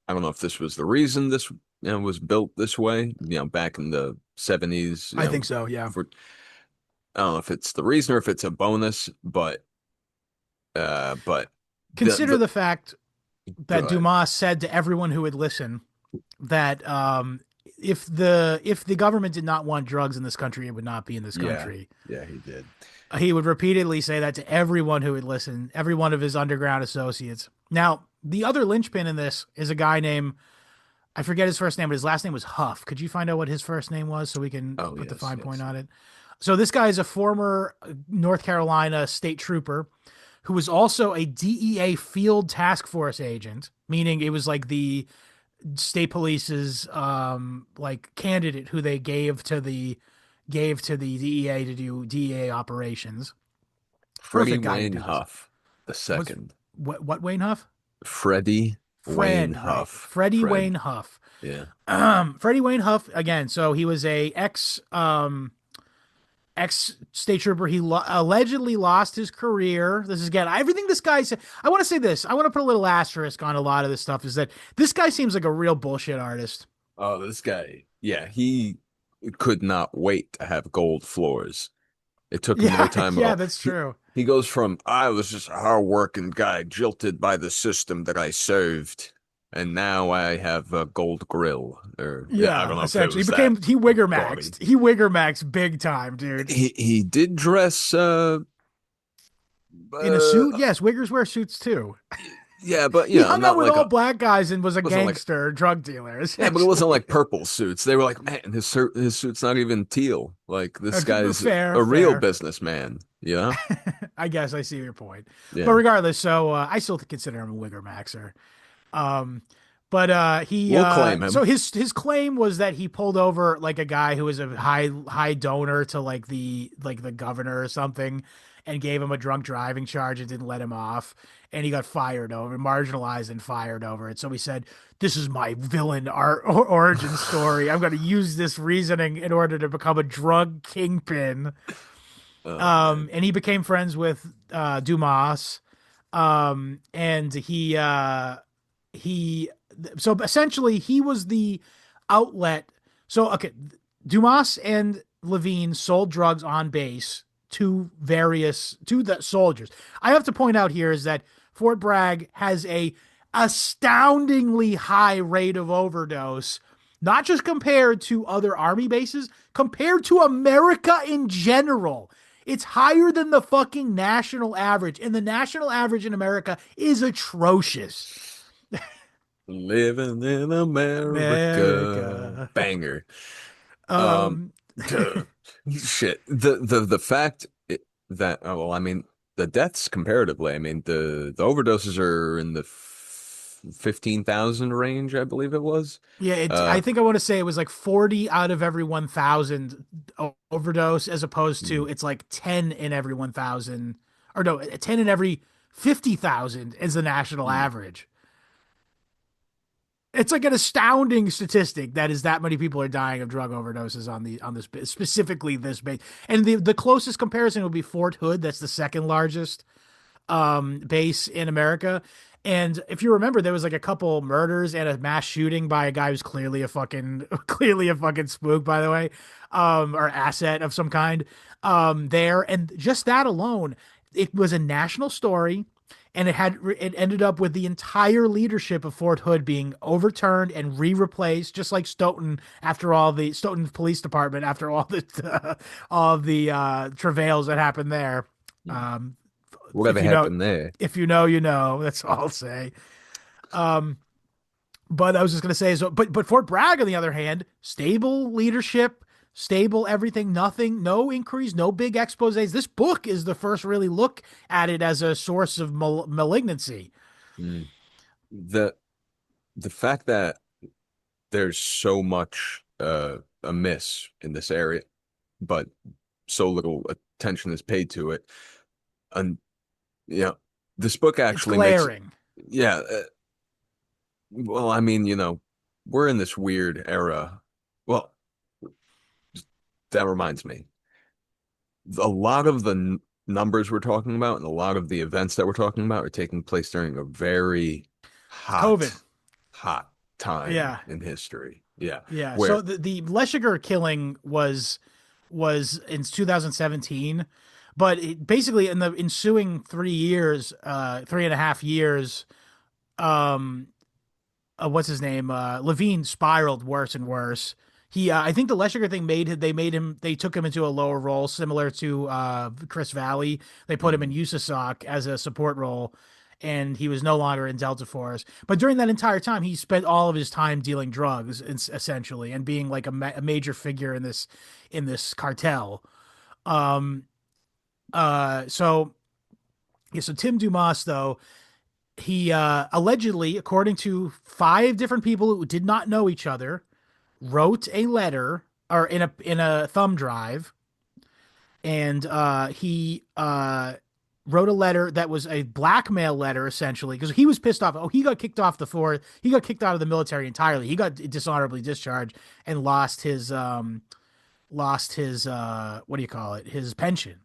I don't know if this was the reason this was built this way. Back in the 70s. I think so, yeah. For I don't know if it's the reason or if it's a bonus, but Consider the the fact that go ahead. Dumas said to everyone who would listen that if the government did not want drugs in this country, it would not be in this Yeah, country. yeah, he did. He would repeatedly say that to everyone who would listen, every one of his underground associates. Now, the other linchpin in this is a guy named, I forget his first name, but his last name was Huff. Could you find out what his first name was so we can Oh put the yes, fine point yes. on it? So this guy is a former North Carolina state trooper who was also a DEA field task force agent, meaning it was like the state police's like candidate who they gave to the DEA to do DEA operations. Freddie Perfect guy to Wayne do this. Huff the Was second. what Wayne Huff? Freddie Wayne Fred, right? Huff. Freddie Fred. Wayne Huff. Yeah. Freddie Wayne Huff again. So he was a ex state trooper. He allegedly lost his career. This is again everything this guy said. I want to say this. I want to put a little asterisk on a lot of this stuff. Is that this guy seems like a real bullshit artist. Oh, this guy. Yeah, he could not wait to have gold floors. It took him no Yeah, time at yeah, all. that's He true. he goes from I was just a hard-working guy jilted by the system that I served, and now I have a gold grill. Or yeah, I don't Yeah, know if it essentially, was that he Wigger gaudy. maxed. He Wigger maxed big time, dude. He did dress In a uh suit, yes. Wiggers wear suits too. yeah, but He hung out not with like all a black guys and was a wasn't like gangster, drug dealer, yeah, but it wasn't like essentially. purple suits. They were like, man, his suit's not even teal. Like this guy's Fair, a real fair. businessman, you know? I guess I see your point. But Yeah. regardless, so I still consider him a Wigger maxer. Um, but he We'll claim so him. his claim was that he pulled over like a guy who was a high donor to like the governor or something, and gave him a drunk driving charge and didn't let him off, and he got marginalized and fired over it. So he said, "This is my villain origin story. I'm going to use this reasoning in order to become a drug kingpin." Oh man. And he became friends with Dumas, and he so essentially he was the outlet. So okay, Dumas and Levine sold drugs on base to the soldiers. I have to point out here is that Fort Bragg has a astoundingly high rate of overdose, not just compared to other army bases, compared to America in general. It's higher than the fucking national average, and the national average in America is atrocious. Living in America. America. Banger. Um, Um, duh. Shit. The fact that well, I mean, the deaths comparatively, I mean, the overdoses are in the 15,000 range, I believe it was. yeah, Uh, I think I want to say it was like 40 out of every 1,000 overdose, as opposed to it's like 10 in every 1,000, or no, 10 in every 50,000 is the national mm, average. It's like an astounding statistic that is that many people are dying of drug overdoses on this specifically this base. And the closest comparison would be Fort Hood. That's the second largest base in America. And if you remember, there was like a couple murders and a mass shooting by a guy who's clearly a fucking clearly a fucking spook, by the way, or asset of some kind there. And just that alone, it was a national story, and it ended up with the entire leadership of Fort Hood being overturned and re-replaced, just like Stoughton after all the Stoughton Police Department after all the all of the travails that happened there. Um, Whatever if you know, happened there. if you know, you know. That's all I'll say. Um, but I was just gonna say, so but Fort Bragg, on the other hand, stable leadership, stable everything, nothing, no increase, no big exposés. This book is the first really look at it as a source of malignancy. Mm. The the fact that there's so much amiss in this area, but so little attention is paid to it. And yeah, this book It's actually makes, glaring. yeah, well, I mean, we're in this weird era. Well, that reminds me. A lot of the numbers we're talking about and a lot of the events that we're talking about are taking place during a very It's COVID. hot time Yeah, in history. Yeah. yeah. So Where the Leshiger killing was in 2017, but basically in the ensuing 3 years, 3.5 years, um, what's his name? Levine spiraled worse and worse. I think the Leshiger thing they took him into a lower role similar to Chris Valley. They put him in Mhm. USASOC as a support role, and he was no longer in Delta Force. But during that entire time, he spent all of his time dealing drugs, essentially, and being like a major figure in this cartel. Um. So yeah. So Tim Dumas, though, he allegedly, according to 5 different people who did not know each other, wrote a letter or in a thumb drive, and he wrote a letter that was a blackmail letter, essentially, because he was pissed off. Oh, he got kicked off the force. He got kicked out of the military entirely. He got dishonorably discharged and lost his what do you call it, his pension.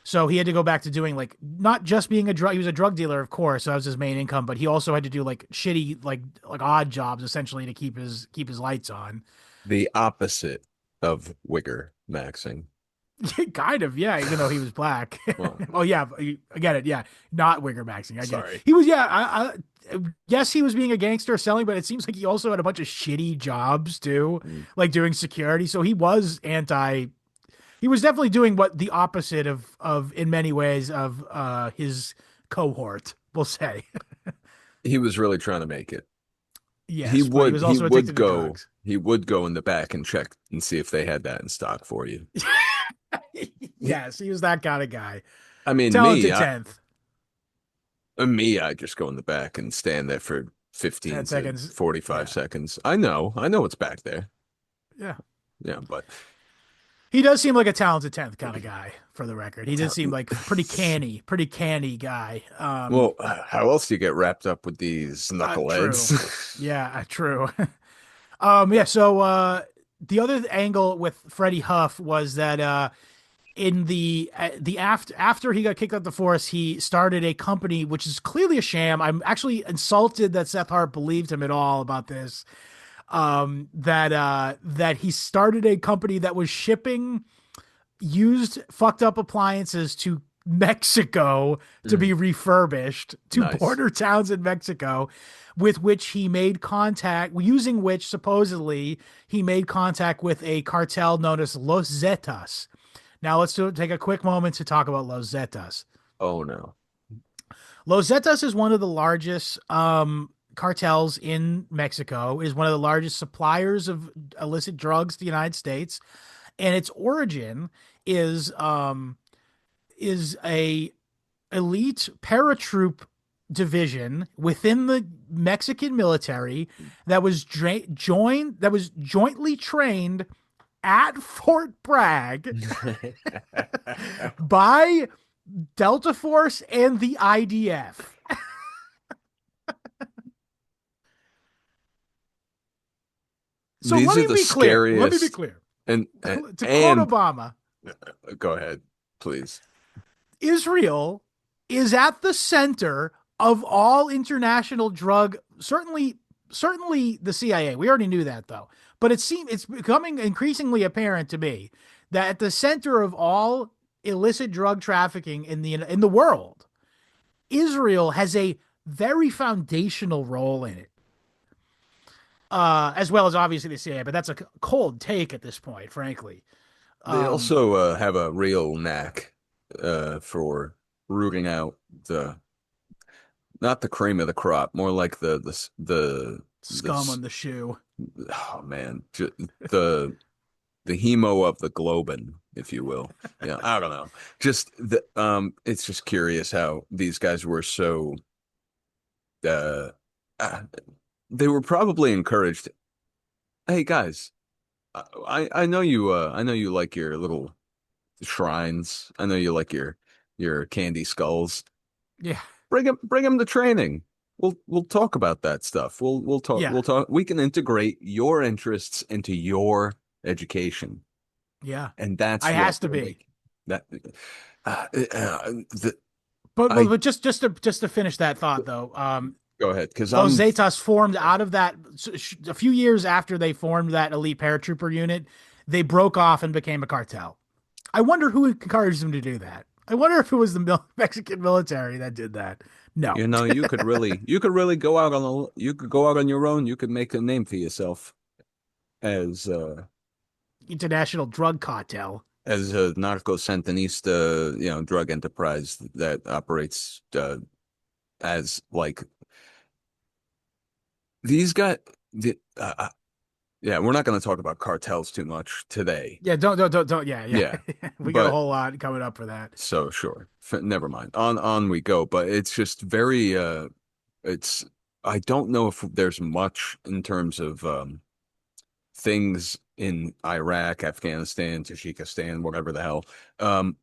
So he had to go back to doing, like, not just being a drug. He was a drug dealer, of course. So that was his main income, but he also had to do like shitty, like odd jobs, essentially, to keep his lights on. the opposite of Wigger maxing. Kind of, yeah. Even though he was black. Well, Oh yeah, I get it. Yeah, not Wigger maxing. I get it. sorry. He was, yeah. Yes, he was being a gangster selling, but it seems like he also had a bunch of shitty jobs too, Mm. like doing security. So he was anti. He was definitely doing what the opposite of in many ways of his cohort, we'll say. He was really trying to make it. Yes, but he was also addicted to drugs. He would go in the back and check and see if they had that in stock for you. Yes, he was that kind of guy. I mean, Talented 10th. I just go in the back and stand there for 15 10 to seconds. 45 Yeah. seconds. I know what's back there. Yeah. Yeah, but He does seem like a talented 10th kind of guy, for the record. He did seem like pretty canny guy. well, how else do you get wrapped up with these knuckleheads? Yeah, true. Yeah, so the other angle with Freddie Huff was that in the after he got kicked out the force, he started a company which is clearly a sham. I'm actually insulted that Seth Harp believed him at all about this. That he started a company that was shipping used fucked up appliances to Mexico to be refurbished to Nice. border towns in Mexico, with which he made contact, using which supposedly he made contact with a cartel known as Los Zetas. Now let's take a quick moment to talk about Los Zetas. Oh no. Los Zetas is one of the largest cartels in Mexico, is one of the largest suppliers of illicit drugs to the United States, and its origin is a elite paratroop division within the Mexican military that was jointly trained at Fort Bragg by Delta Force and the IDF. So These let are me the be clear. Let me be scariest clear. and To quote and Obama, go ahead, please. Israel is at the center of all international drug, certainly the CIA. We already knew that, though. But it's becoming increasingly apparent to me that at the center of all illicit drug trafficking in the world, Israel has a very foundational role in it. As well as obviously the CIA, but that's a cold take at this point, frankly. They Um, also have a real knack for rooting out the not the cream of the crop, more like Scum on the shoe. oh man, the hemo of the globin, if you will. Yeah, I don't know. Just it's just curious how these guys were so uh, uh they were probably encouraged. Hey guys, I know I know you like your little shrines. I know you like your candy skulls. Yeah, Bring him to training. We'll talk about that stuff. yeah, We'll talk. We can integrate your interests into your education, yeah. and that's I what has to will be. make that. The, But I just to finish that thought though, go ahead because those I'm Zetas formed out of that a few years after they formed that elite paratrooper unit. They broke off and became a cartel. I wonder who encouraged them to do that. I wonder if it was the Mexican military that did that. No, you know you could really go out on you could go out on your own. You could make a name for yourself as international drug cartel. as a narco sandinista, you know, drug enterprise that operates as like these guys. Yeah, we're not going to talk about cartels too much today. Yeah, don't. Yeah, yeah. Yeah, We got a but whole lot coming up for that. so sure, never mind. On we go. But it's just very. It's I don't know if there's much in terms of things in Iraq, Afghanistan, Tajikistan, whatever the hell, um,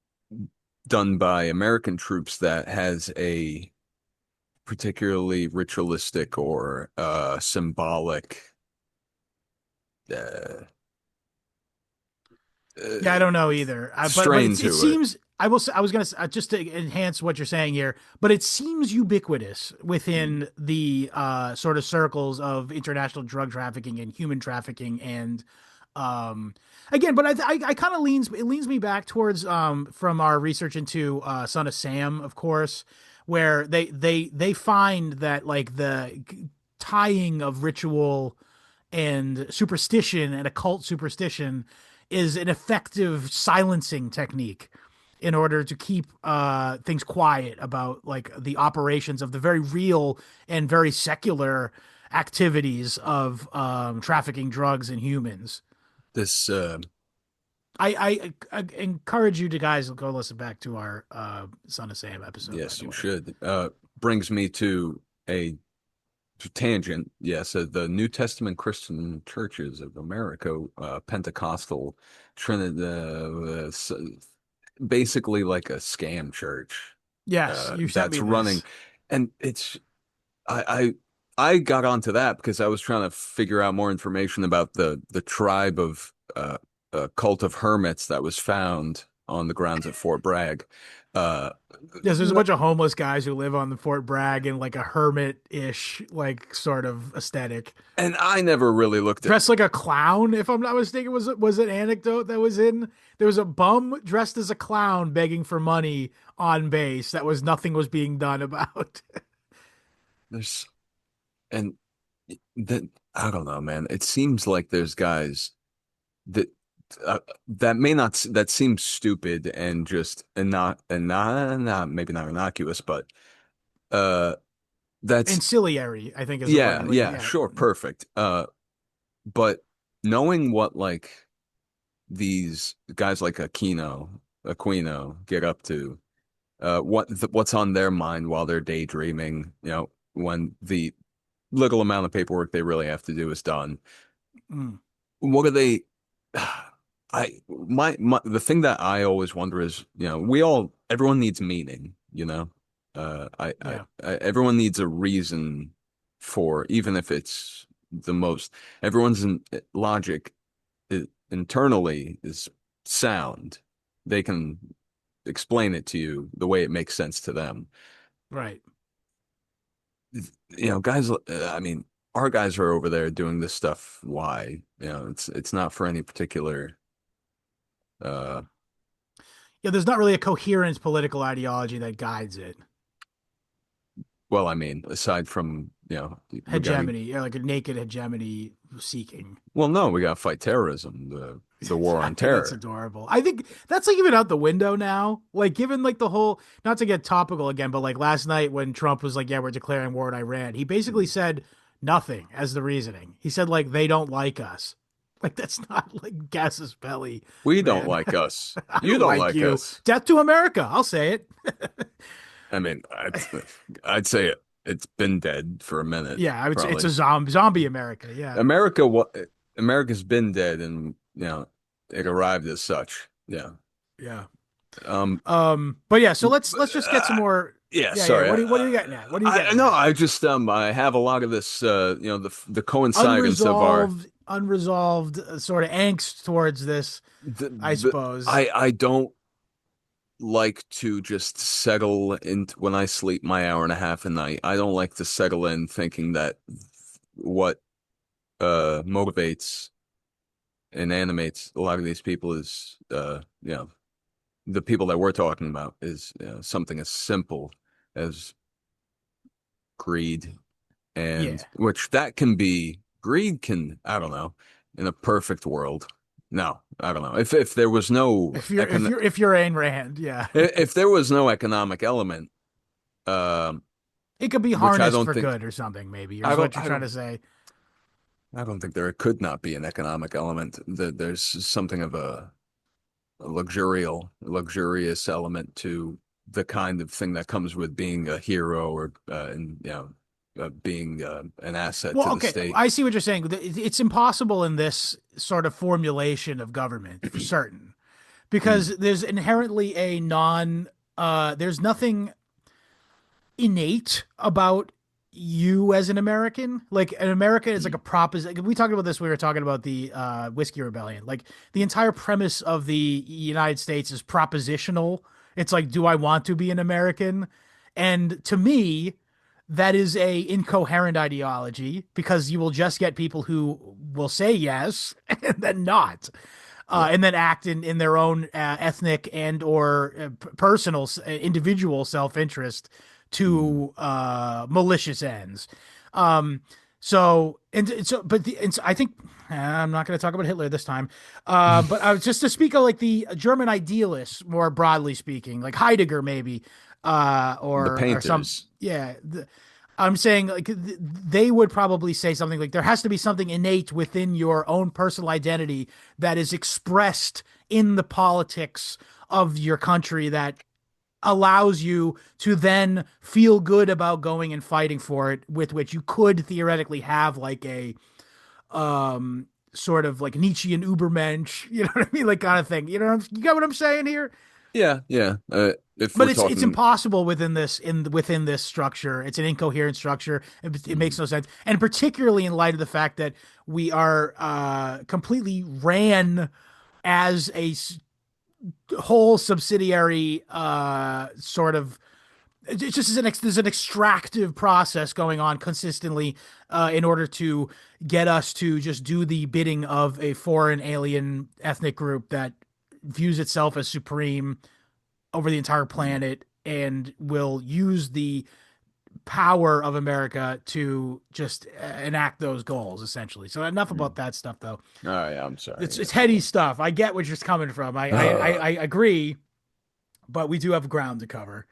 done by American troops that has a particularly ritualistic or symbolic uh, Yeah, I uh, don't know either. But strain it to it. seems I was gonna just to enhance what you're saying here, but it seems ubiquitous within the sort of circles of international drug trafficking and human trafficking and again, but I kind of leans me back towards from our research into Son of Sam, of course, where they find that like the tying of ritual and superstition and occult superstition is an effective silencing technique in order to keep things quiet about like the operations of the very real and very secular activities of trafficking drugs and humans. This I encourage you to guys go listen back to our Son of Sam episode, by yes, the you way. should. Brings me to a tangent. Yes, the New Testament Christian churches of America, Pentecostal, Trinity, basically like a scam church Yes, you sent that's me running, this. and it's I I got onto that because I was trying to figure out more information about the tribe of cult of hermits that was found on the grounds at Fort Bragg. Uh, Yes, there's a no- bunch of homeless guys who live on the Fort Bragg in like a hermit-ish like sort of aesthetic. and I never really looked at. Dressed like a clown, if I'm not mistaken, was an anecdote that was in there was a bum dressed as a clown begging for money on base that was nothing was being done about. There's and that I don't know, man. It seems like there's guys that that may not that seems stupid and just not maybe not innocuous, but uh that's Ancillary, I think is the word. Like, yeah, yeah. sure, perfect. But knowing what like these guys like Aquino get up to, what's on their mind while they're daydreaming, you know, when the little amount of paperwork they really have to do is done. Mm, What are they? My the thing that I always wonder is, you know, everyone needs meaning, you know. yeah. Everyone needs a reason for, even if it's the most, everyone's logic internally is sound. They can explain it to you the way it makes sense to them. Right. You know, guys, I mean, our guys are over there doing this stuff. Why? You know, it's not for any particular uh Yeah, there's not really a coherent political ideology that guides it. Well, I mean, aside from, we got to, Hegemony, yeah, like a naked hegemony seeking. well, no, we got to fight terrorism, the war on That's terror. adorable. I think that's like even out the window now. Like, given like the whole, not to get topical again, but like last night when Trump was like, "Yeah, we're declaring war on Iran," he basically said nothing as the reasoning. He said like they don't like us. Like that's not like Gas's belly, We don't man. like us. I You don't don't like like you. us. Death to America. I'll say it. I mean, I'd say it's been dead for a minute, Yeah, I would say it's a probably. zombie America. Yeah, America, America's been dead, and it arrived as such. Yeah. yeah. Um. But yeah, so let's just get some more. Yeah. Yeah, yeah. Sorry. What are you getting at? What are you I getting no. at? I just I have a lot of this. The coincidence of our Unresolved sort of angst towards this, I the suppose. I don't like to just settle in when I sleep my hour and a half a night. I don't like to settle in thinking that what motivates and animates a lot of these people is the people that we're talking about is something as simple as greed, Yeah. and which that can be greed can, I don't know, in a perfect world. No, I don't know. If there was no If you're Ayn Rand, yeah. if there was no economic element, um, It could be which harnessed for good or something, maybe, is what you're I trying don't to say. I don't think there could not be an economic element. That there's something of a luxurious element to the kind of thing that comes with being a hero or and being an asset to Well, the okay, state. I see what you're saying. It's impossible in this sort of formulation of government for certain, Mm, because there's inherently there's nothing innate about you as an American. Like an American is like a mm, proposition. We talked about this. We were talking about the Whiskey Rebellion. Like the entire premise of the United States is propositional. It's like, do I want to be an American? And to me, that is a incoherent ideology because you will just get people who will say yes and then not. yeah. And then act in their own ethnic and or personal individual self-interest Mm. to malicious ends. Um, so I think I'm not going to talk about Hitler this time. But I was just to speak of like the German idealists, more broadly speaking, like Heidegger maybe, The or some, painters. yeah. I'm saying like they would probably say something like there has to be something innate within your own personal identity that is expressed in the politics of your country that allows you to then feel good about going and fighting for it, with which you could theoretically have like a sort of like Nietzschean Ubermensch, you know what I mean, like kind of thing. You got what I'm saying here? Yeah, yeah. If But we're it's talking, impossible within this structure. It's an incoherent structure. It makes mm, no sense, and particularly in light of the fact that we are completely ran as whole subsidiary sort of. It's just there's an extractive process going on consistently in order to get us to just do the bidding of a foreign alien ethnic group that views itself as supreme over the entire planet and will use the power of America to just enact those goals essentially. So enough mm. about that stuff though. All right, I'm sorry. It's heady stuff. I get where you're coming from. I agree, but we do have ground to cover.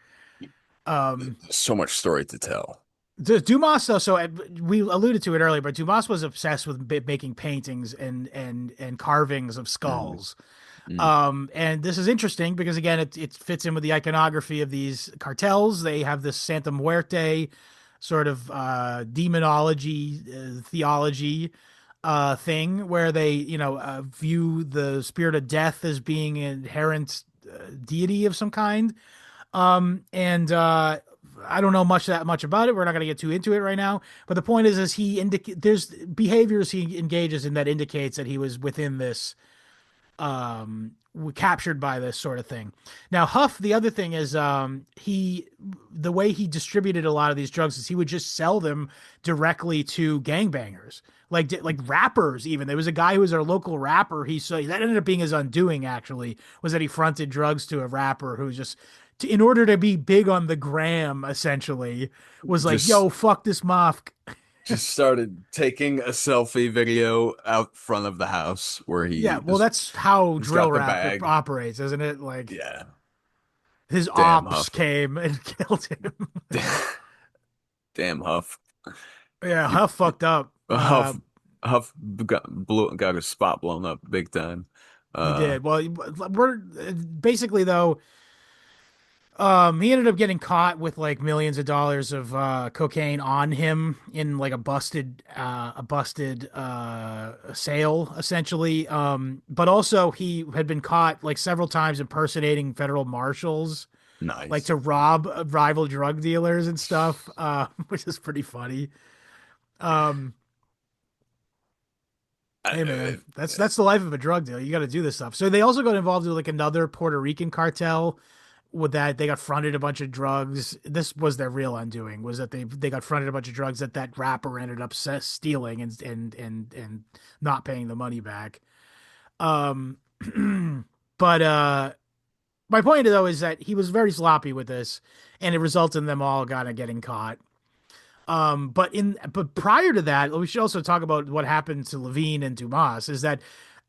Um So much story to tell. Dumas though, so we alluded to it earlier, but Dumas was obsessed with making paintings and carvings of Mm, skulls. mm, And this is interesting because again, it fits in with the iconography of these cartels. They have this Santa Muerte sort of demonology theology thing where they view the spirit of death as being an inherent deity of some kind. And I don't know that much about it. We're not going to get too into it right now. But the point is there's behaviors he engages in that indicates that he was within this were captured by this sort of thing. Now Huff, the other thing is the way he distributed a lot of these drugs is he would just sell them directly to gangbangers, like rappers. Even there was a guy who was our local rapper. He so that ended up being his undoing. Actually, was that he fronted drugs to a rapper who was just in order to be big on the gram, essentially, was like, Just "Yo, fuck this mafk." just started taking a selfie video out front of the house where Yeah, he well, just that's how he's drill got the rap bag. operates, isn't it? Like Yeah. his Damn ops Huff. came and killed him. Damn Huff. Yeah, You Huff fucked up. Huff got his spot blown up big time. He Uh did. Well, we're basically though. He ended up getting caught with like millions of dollars of cocaine on him in like a busted sale essentially. But also he had been caught like several times impersonating federal marshals, like nice. to rob rival drug dealers and stuff, which is pretty funny. Um, Hey man, I, that's the life of a drug dealer. You got to do this stuff. So they also got involved with like another Puerto Rican cartel with that they got fronted a bunch of drugs. This was their real undoing was that they got fronted a bunch of drugs that rapper ended up stealing and not paying the money back. Um, but my point though is that he was very sloppy with this, and it resulted in them all kind of getting caught. But prior to that, we should also talk about what happened to Levine and Dumas. Is that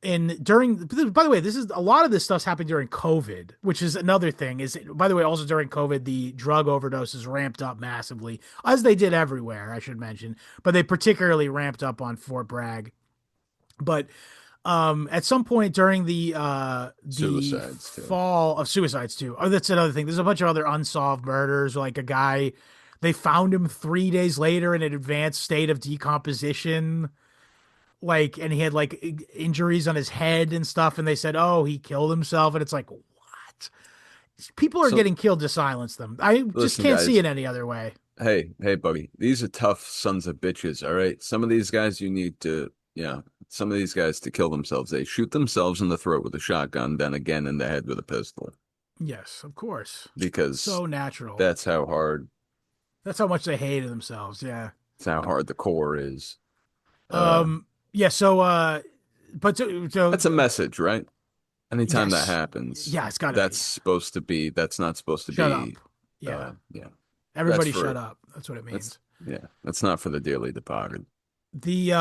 by the way, this is a lot of this stuff's happened during COVID, which is another thing. Is by the way, also during COVID, the drug overdoses ramped up massively, as they did everywhere, I should mention, but they particularly ramped up on Fort Bragg. But at some point during the suicides too. fall of suicides too. Oh, that's another thing. There's a bunch of other unsolved murders, like a guy they found him 3 days later in an advanced state of decomposition, like, and he had like injuries on his head and stuff, and they said, "Oh, he killed himself," and it's like, what? People are So getting killed to silence them. I just listen, can't see guys. it any other way. Hey, buddy. These are tough sons of bitches, all right? Some of these guys you need to, some of these guys to kill themselves. They shoot themselves in the throat with a shotgun, then again in the head with a pistol. Yes, of course. Because So natural. that's how hard That's how much they hated themselves. Yeah. that's how hard the core is. Uh Um. Yeah. So that's a message, right? Anytime that yes. happens, Yeah, it's got to be. that's not supposed to Shut up. be Yeah. yeah. That's Everybody shut for up. That's what it that's means. yeah, that's not for the dearly departed. The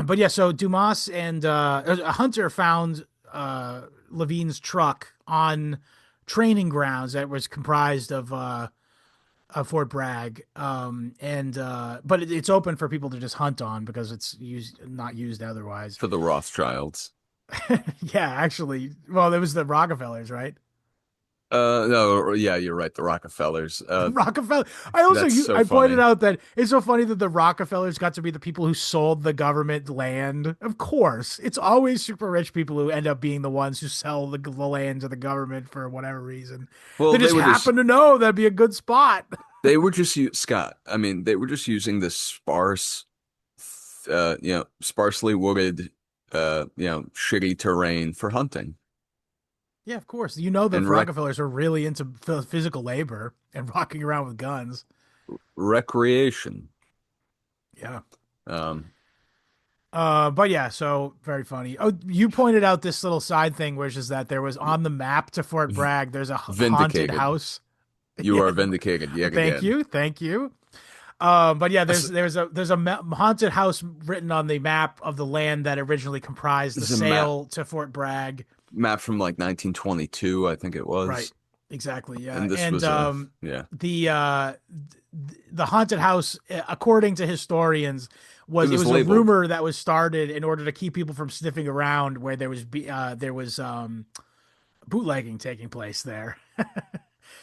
but yeah, so Dumas and a hunter found Levine's truck on training grounds that was comprised of Fort Bragg. And but it's open for people to just hunt on because it's not used otherwise. For the Rothschilds. Yeah, actually, well, there was the Rockefellers, right? No, yeah, you're right. The Rockefellers. Rockefeller. I also That's so I pointed funny. out that it's so funny that the Rockefellers got to be the people who sold the government land. Of course, it's always super rich people who end up being the ones who sell the land to the government for whatever reason. Well, They just happen to know that'd be a good spot. they were just Scott. I mean, they were just using this sparsely wooded, shitty terrain for hunting Yeah, of course. You know the and Rockefellers are really into physical labor and rocking around with guns. recreation. Yeah. Um, But yeah, so very funny. Oh, you pointed out this little side thing, which is that there was on the map to Fort v- Bragg, there's a haunted vindicated. house. You Yeah. are vindicated yet Thank again. you. Thank you. But yeah, This there's a haunted house written on the map of the land that originally comprised the is a map sale to Fort Bragg. from like 1922, I think it Right. was. Exactly. Yeah. And this And was a yeah. the haunted house, according to historians, It it was was a labeled. rumor that was started in order to keep people from sniffing around where there was bootlegging taking place there.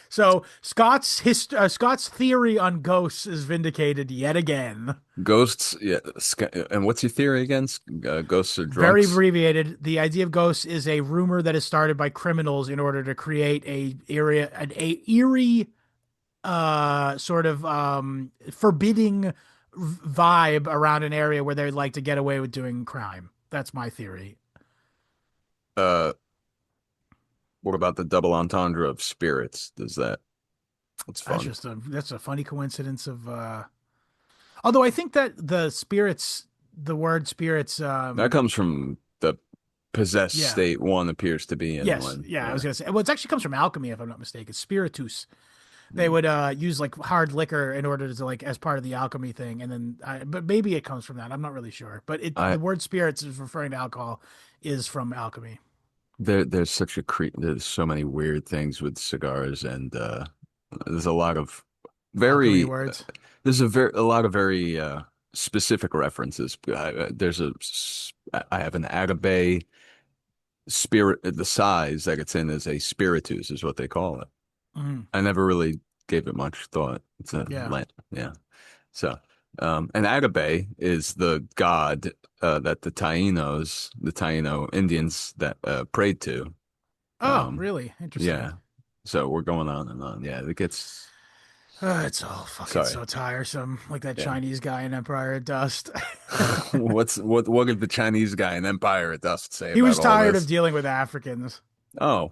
So Scott's theory on ghosts is vindicated yet again. Ghosts, yeah. And what's your theory again? Ghosts are Very drunks? abbreviated. The idea of ghosts is a rumor that is started by criminals in order to create an eerie sort of forbidding vibe around an area where they'd like to get away with doing crime. That's my theory. Uh, what about the double entendre of spirits? Does that? It's That's fun. just that's a funny coincidence of although I think that the word spirits That comes from the possessed yeah. state one appears to be in Yes, when, yeah, I yeah. was gonna say. Well, it actually comes from alchemy, if I'm not mistaken. Spiritus. They Mm. would use like hard liquor in order to like as part of the alchemy thing, and then but maybe it comes from that. I'm not really sure, but I the word spirits is referring to alcohol is from alchemy. there's such a there's so many weird things with cigars, and there's a lot of Alchemy very words. there's a lot of very specific references. I have an agave spirit. The size that it's in is a spiritus, is what they call it. Mhm. I never really gave it much thought. It's a Yeah. Lent, yeah. So, and agave is the god that the Taino Indians that prayed to. Oh, Um, really? Interesting. yeah. So we're going on and on. Yeah, it gets. It's all fucking Sorry. so tiresome. Like that Yeah. Chinese guy in Empire of Dust. What did the Chinese guy in Empire at Dust say He about was all tired of this? dealing with Africans. Oh,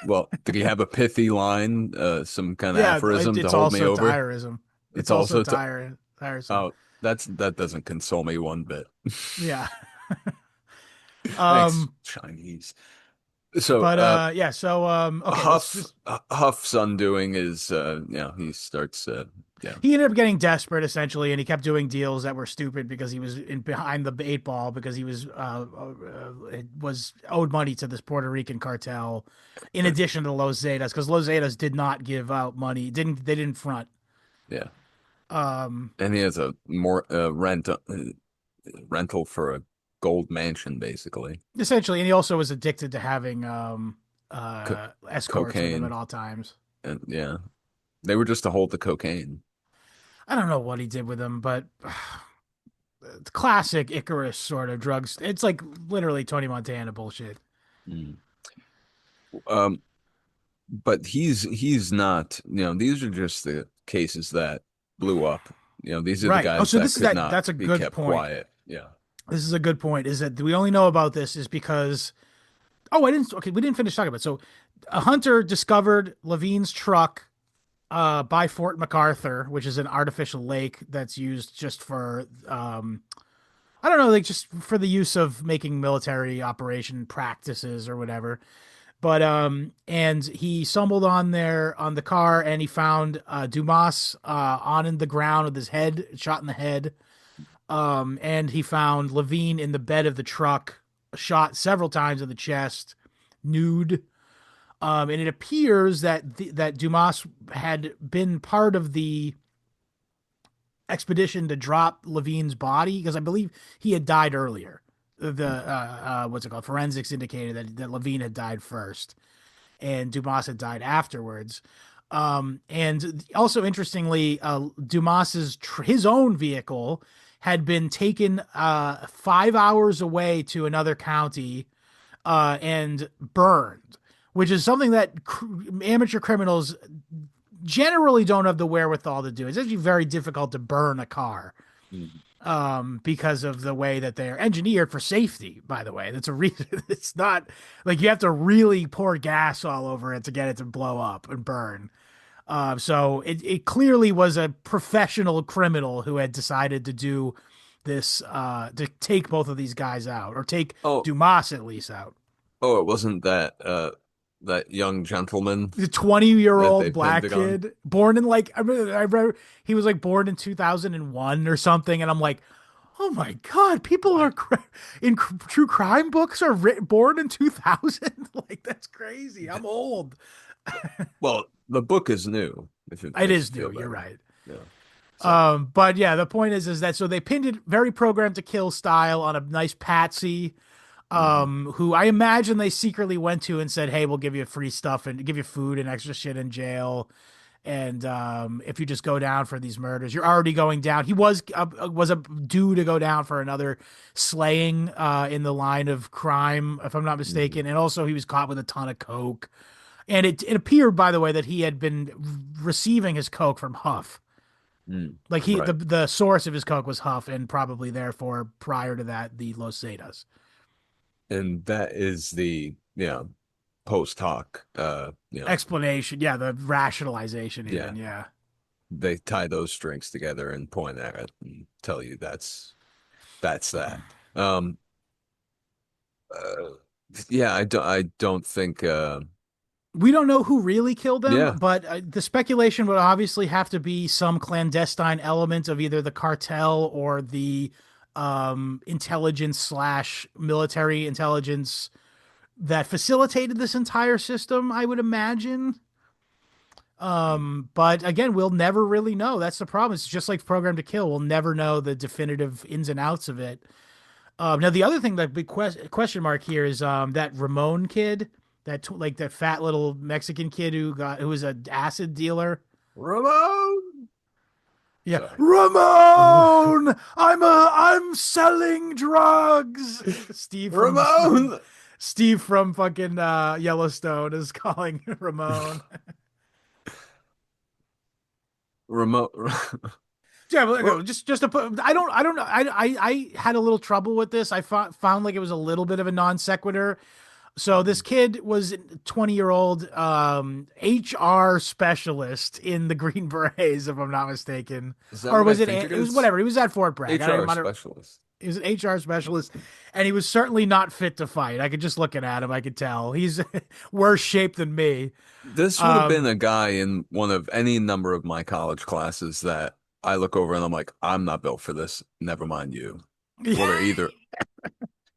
well, did he have a pithy line, some kind of Yeah, aphorism to it's hold me also over? tiresome. It's It's also also to, tiresome. oh, that doesn't console me one bit. Yeah. Thanks, Um, Chinese. So, but yeah, so okay, let's just Huff's undoing is, he starts, yeah, he ended up getting desperate essentially, and he kept doing deals that were stupid because he was in behind the eight ball because he was owed money to this Puerto Rican cartel, in uh, addition to Los Zetas, because Los Zetas did not give out money, they didn't front. yeah, Um, and he has a more rental for a gold mansion, basically. Essentially, and he also was addicted to having Co escorts with him at cocaine, all times. and yeah, they were just to hold the cocaine. I don't know what he did with them, but it's classic Icarus sort of drugs. It's like literally Tony Montana bullshit. Mm. Um, but he's not, these are just the cases that blew up. These are the Right. Oh, guys so that this is could that. not That's a be good kept point. quiet. Yeah. This is a good point. Is that we only know about this is because oh, I didn't. Okay, we didn't finish talking about it. So a hunter discovered Levine's truck by Fort MacArthur, which is an artificial lake that's used just for I don't know, like just for the use of making military operation practices or whatever. But and he stumbled on there on the car and he found Dumas on in the ground with his head shot in the head. And he found Levine in the bed of the truck, shot several times in the chest, nude. And it appears that that Dumas had been part of the expedition to drop Levine's body because I believe he had died earlier. The what's it called? Forensics indicated that Levine had died first, and Dumas had died afterwards. And also interestingly, Dumas's his own vehicle had been taken 5 hours away to another county and burned, which is something that amateur criminals generally don't have the wherewithal to do. It's actually very difficult to burn a car Mm. because of the way that they're engineered for safety, by the way. That's a reason. It's not like you have to really pour gas all over it to get it to blow up and burn. So it clearly was a professional criminal who had decided to do this, to take both of these guys out, or take Oh, Dumas at least out. oh, it wasn't that that young gentleman The 20-year that old they pinned black it on? kid born in like I read he was like born in 2001 or something, and I'm like, oh my god, people are What? in true crime books are born in 2000. Like that's crazy. I'm old. Well, the book is new, if it It makes you is feel new. You're better. right. Yeah. So, But yeah, the point is that so they pinned it very programmed to kill style on a nice patsy, mhm. who I imagine they secretly went to and said, "Hey, we'll give you free stuff and give you food and extra shit in jail, and if you just go down for these murders, you're already going down." He was a due to go down for another slaying in the line of crime, if I'm not Mhm. mistaken, and also he was caught with a ton of coke. And it appeared, by the way, that he had been receiving his coke from Huff. Mm. Like Right. the source of his coke was Huff, and probably therefore prior to that the Los Zetas. And that is the, post hoc, Explanation. Yeah, the rationalization yeah, even. Yeah. they tie those strings together and point at it and tell you that's that. Um, uh, yeah, I don't think, We don't know who really killed them, yeah, but the speculation would obviously have to be some clandestine element of either the cartel or the intelligence slash military intelligence that facilitated this entire system, I would imagine. But again, we'll never really know. That's the problem. It's just like Program to Kill. We'll never know the definitive ins and outs of it. Now the other thing, that big question mark here is that Ramon kid, like that fat little Mexican kid who was an acid dealer. Ramon. Yeah, Sorry. Ramon. I'm selling drugs. Ramon. Steve from fucking Yellowstone is calling Ramon. Ramon. Yeah, but just to put, I don't know. I had a little trouble with this. I found like it was a little bit of a non sequitur. So this kid was 20-year-old HR specialist in the Green Berets, if I'm not mistaken, Is that or what I was it? think it It was is? whatever. He was at Fort Bragg. HR specialist. He was an HR specialist, and he was certainly not fit to fight. I could just looking at him, I could tell he's worse shape than me. This would have been Um, a guy in one of any number of my college classes that I look over and I'm like, I'm not built for this. Never mind you. What are either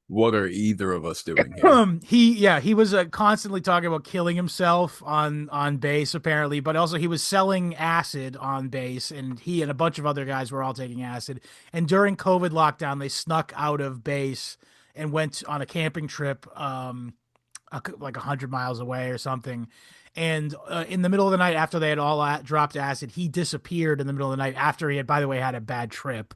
what are either of us doing here? he was constantly talking about killing himself on base apparently, but also he was selling acid on base, and he and a bunch of other guys were all taking acid. And during COVID lockdown, they snuck out of base and went on a camping trip, like 100 miles away or something. And in the middle of the night, after they had all dropped acid, he disappeared in the middle of the night after he had, by the way, had a bad trip.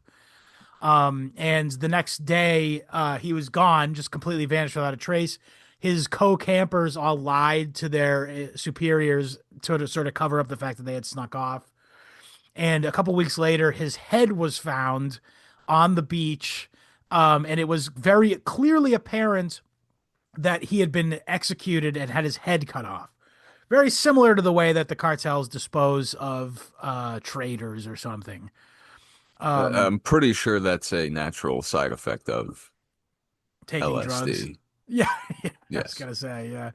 And the next day, he was gone, just completely vanished without a trace. His co-campers all lied to their superiors to sort of cover up the fact that they had snuck off. And a couple weeks later, his head was found on the beach. And it was very clearly apparent that he had been executed and had his head cut off. Very similar to the way that the cartels dispose of traitors or something. I'm pretty sure that's a natural side effect of Taking drugs. LSD. Yeah, yeah, I was Yes. gonna say, yeah.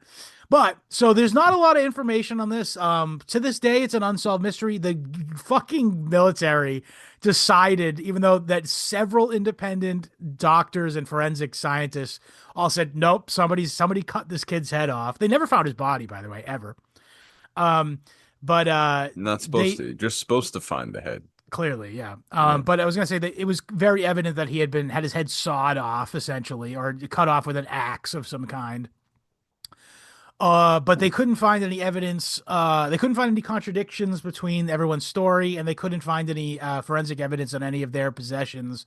But so there's not a lot of information on this. To this day, it's an unsolved mystery. The fucking military decided, even though that several independent doctors and forensic scientists all said, nope, somebody cut this kid's head off. They never found his body, by the way, ever. Um, but Not supposed they to. Just supposed to find the head. clearly, yeah. Yeah. But I was gonna say that it was very evident that he had his head sawed off, essentially, or cut off with an axe of some kind. But they couldn't find any evidence. They couldn't find any contradictions between everyone's story, and they couldn't find any forensic evidence on any of their possessions.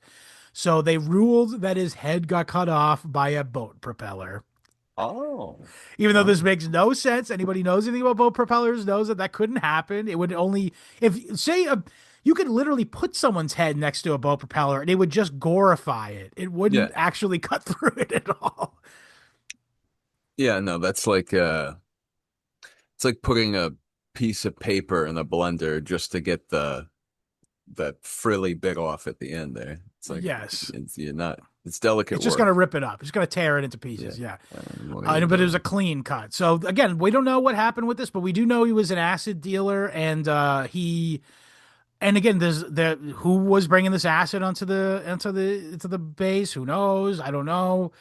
So they ruled that his head got cut off by a boat propeller. Oh. Even though Oh. this makes no sense, anybody knows anything about boat propellers knows that that couldn't happen. It would only, if say you could literally put someone's head next to a boat propeller and it would just glorify it. It Yeah. wouldn't actually cut through it at all. Yeah, no, that's like it's like putting a piece of paper in a blender just to get the frilly bit off at the end there. It's like Yes. you're not it's delicate It's just work. going to rip it up. It's going to tear it into pieces. Yeah. But it was a clean cut. So again, we don't know what happened with this, but we do know he was an acid dealer, and and again, there's who was bringing this acid into the base. Who knows? I don't know.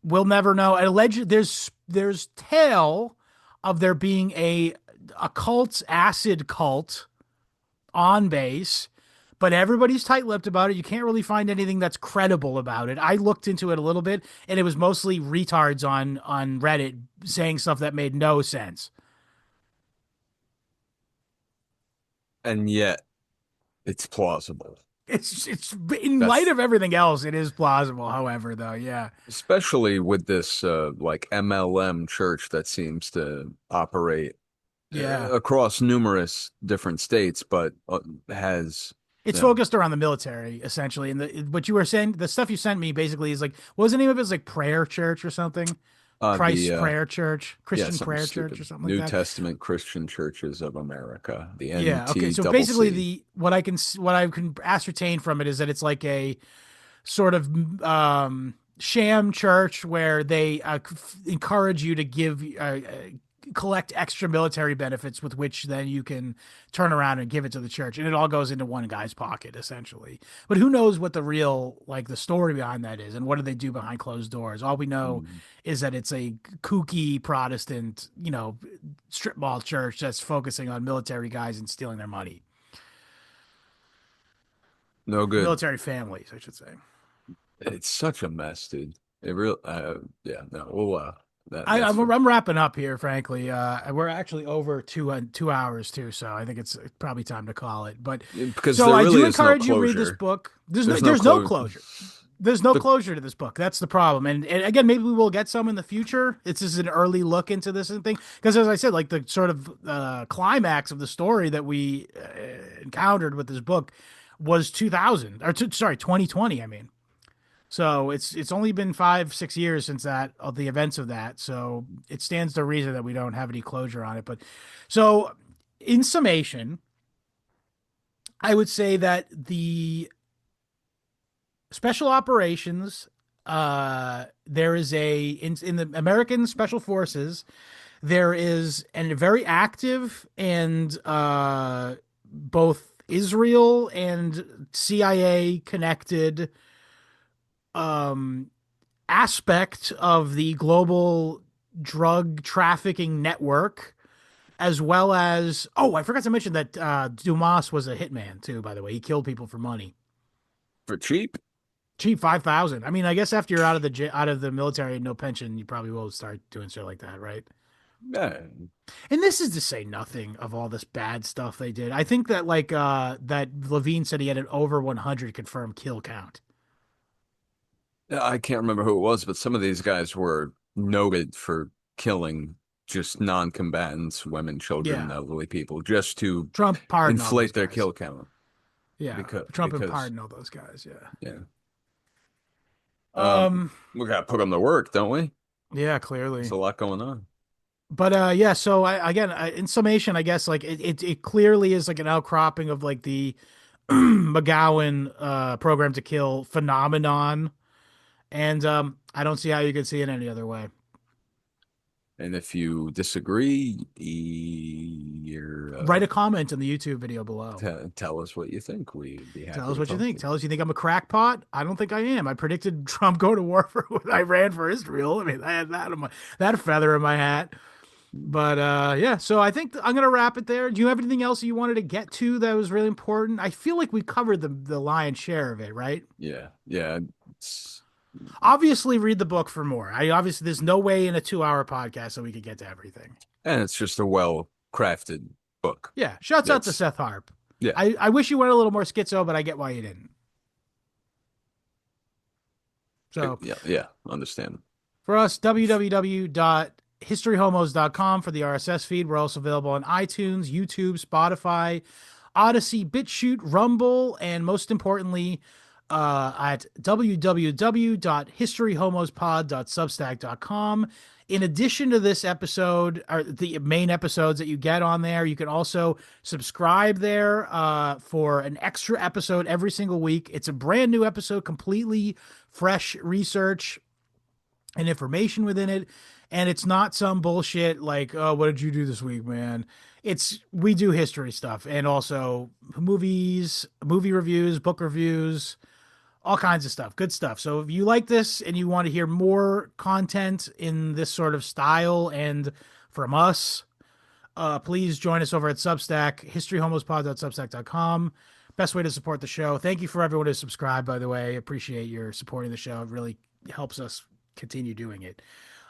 We'll never know. Alleged there's tale of there being a acid cult on base, but everybody's tight-lipped about it. You can't really find anything that's credible about it. I looked into it a little bit, and it was mostly retards on Reddit saying stuff that made no sense. And yet it's plausible. It's in light That's of everything else, it is plausible. However, though, yeah, especially with this like MLM church that seems to operate yeah, across numerous different states, but has It's Yeah. focused around the military essentially, and what you were saying, the stuff you sent me basically is like, what was the name of it? It's like Prayer Church or something. Christ's The Prayer Church, yeah, Christian something Prayer Church stupid. or something like New that. Testament Christian Churches of America, the Yeah. Okay. So basically, NTCC. what I can ascertain from it is that it's like a sort of sham church where they encourage you to give collect extra military benefits with which then you can turn around and give it to the church, and it all goes into one guy's pocket essentially. But who knows what the real, like, the story behind that is, and what do they do behind closed doors? All we know Mm, is that it's a kooky Protestant, strip mall church that's focusing on military guys and stealing their money. no good. Military families, I should say. It's such a mess, dude. It real yeah, no, well, I, that's I'm for I'm wrapping up here, frankly. We're actually over 2 hours too, so I think it's probably time to call it. But because so there I really do is no encourage you to read this closure. book. There's no There's no closure. closure. There's no The closure to this book. That's the problem. And again, maybe we will get some in the future. It's just an early look into this and thing. Because as I said, like, the sort of climax of the story that we encountered with this book was 2000 or 2020. I mean. So it's only been 5-6 years since that, of the events of that. So it stands to reason that we don't have any closure on it. But so, in summation, I would say that the special operations, there is in the American Special Forces, there is a very active and both Israel and CIA connected um aspect of the global drug trafficking network, as well as, I forgot to mention that Dumas was a hitman too, by the way. He killed people for money. for cheap. Cheap, 5,000. I mean, I guess after you're out of the military and no pension, you probably will start doing shit like that, right? Yeah, And this is to say nothing of all this bad stuff they did. I think that, like, that Levine said he had an over 100 confirmed kill count. I can't remember who it was, but some of these guys were noted for killing just non-combatants, women, children, Yeah. elderly people, just to Trump pardoned all those inflate their guys. kill count. Yeah. Because Trump and because pardoned all those guys. Yeah. yeah, Um, we gotta put them to work, don't we? yeah, There's clearly. a lot going on. But yeah, so in summation, I guess, like, it clearly is like an outcropping of, like, the McGowan program to kill phenomenon, and I don't see how you could see it any other way. And if you disagree, you're Write a comment in the YouTube video below. tell us what you think. We'd be happy Tell us to what you talk to think. Tell us you think I'm a crackpot. I don't think I am. I predicted Trump go to war for when I ran for Israel. I mean, I had that feather in my hat. But yeah, so I think I'm gonna wrap it there. Do you have anything else you wanted to get to that was really important? I feel like we covered the lion's share of it, right? Yeah, yeah. It's, Obviously, read the book for more. There's no way in a 2-hour podcast that we could get to everything. and it's just a well-crafted book. Yeah, shouts out to It's Seth Harp. yeah, I wish you went a little more schizo, but I get why you didn't. So yeah. Understand. for us, www.historyhomos.com for the RSS feed. We're also available on iTunes, YouTube, Spotify, Odyssey, BitChute, Rumble, and most importantly, at www.historyhomospod.substack.com. In addition to this episode, or the main episodes that you get on there, you can also subscribe there for an extra episode every single week. It's a brand new episode, completely fresh research and information within it. And it's not some bullshit like, oh, what did you do this week, man? We do history stuff, and also movies, movie reviews, book reviews, all kinds of stuff, good stuff. So if you like this and you want to hear more content in this sort of style and from us, please join us over at Substack, historyhomospod.substack.com. Best way to support the show. Thank you for everyone who's subscribed, by the way. Appreciate your supporting the show. It really helps us continue doing it.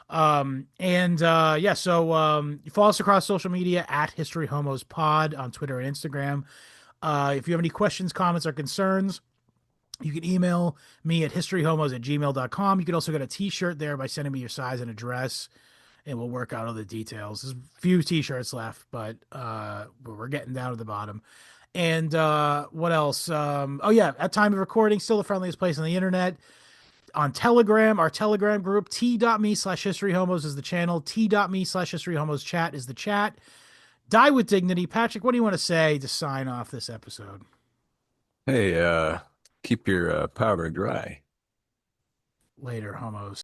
Yeah, so you follow us across social media at History Homos Pod on Twitter and Instagram. If you have any questions, comments, or concerns, you can email me at historyhomos@gmail.com. You can also get a t-shirt there by sending me your size and address, and we'll work out all the details. There's a few t-shirts left, but we're getting down to the bottom. And what else? Oh yeah, at time of recording, still the friendliest place on the internet. On Telegram, our Telegram group, t.me/historyhomos is the channel. T.me/historyhomos chat is the chat. Die with dignity. Patrick, what do you want to say to sign off this episode? Hey, keep your powder dry. Later, homos.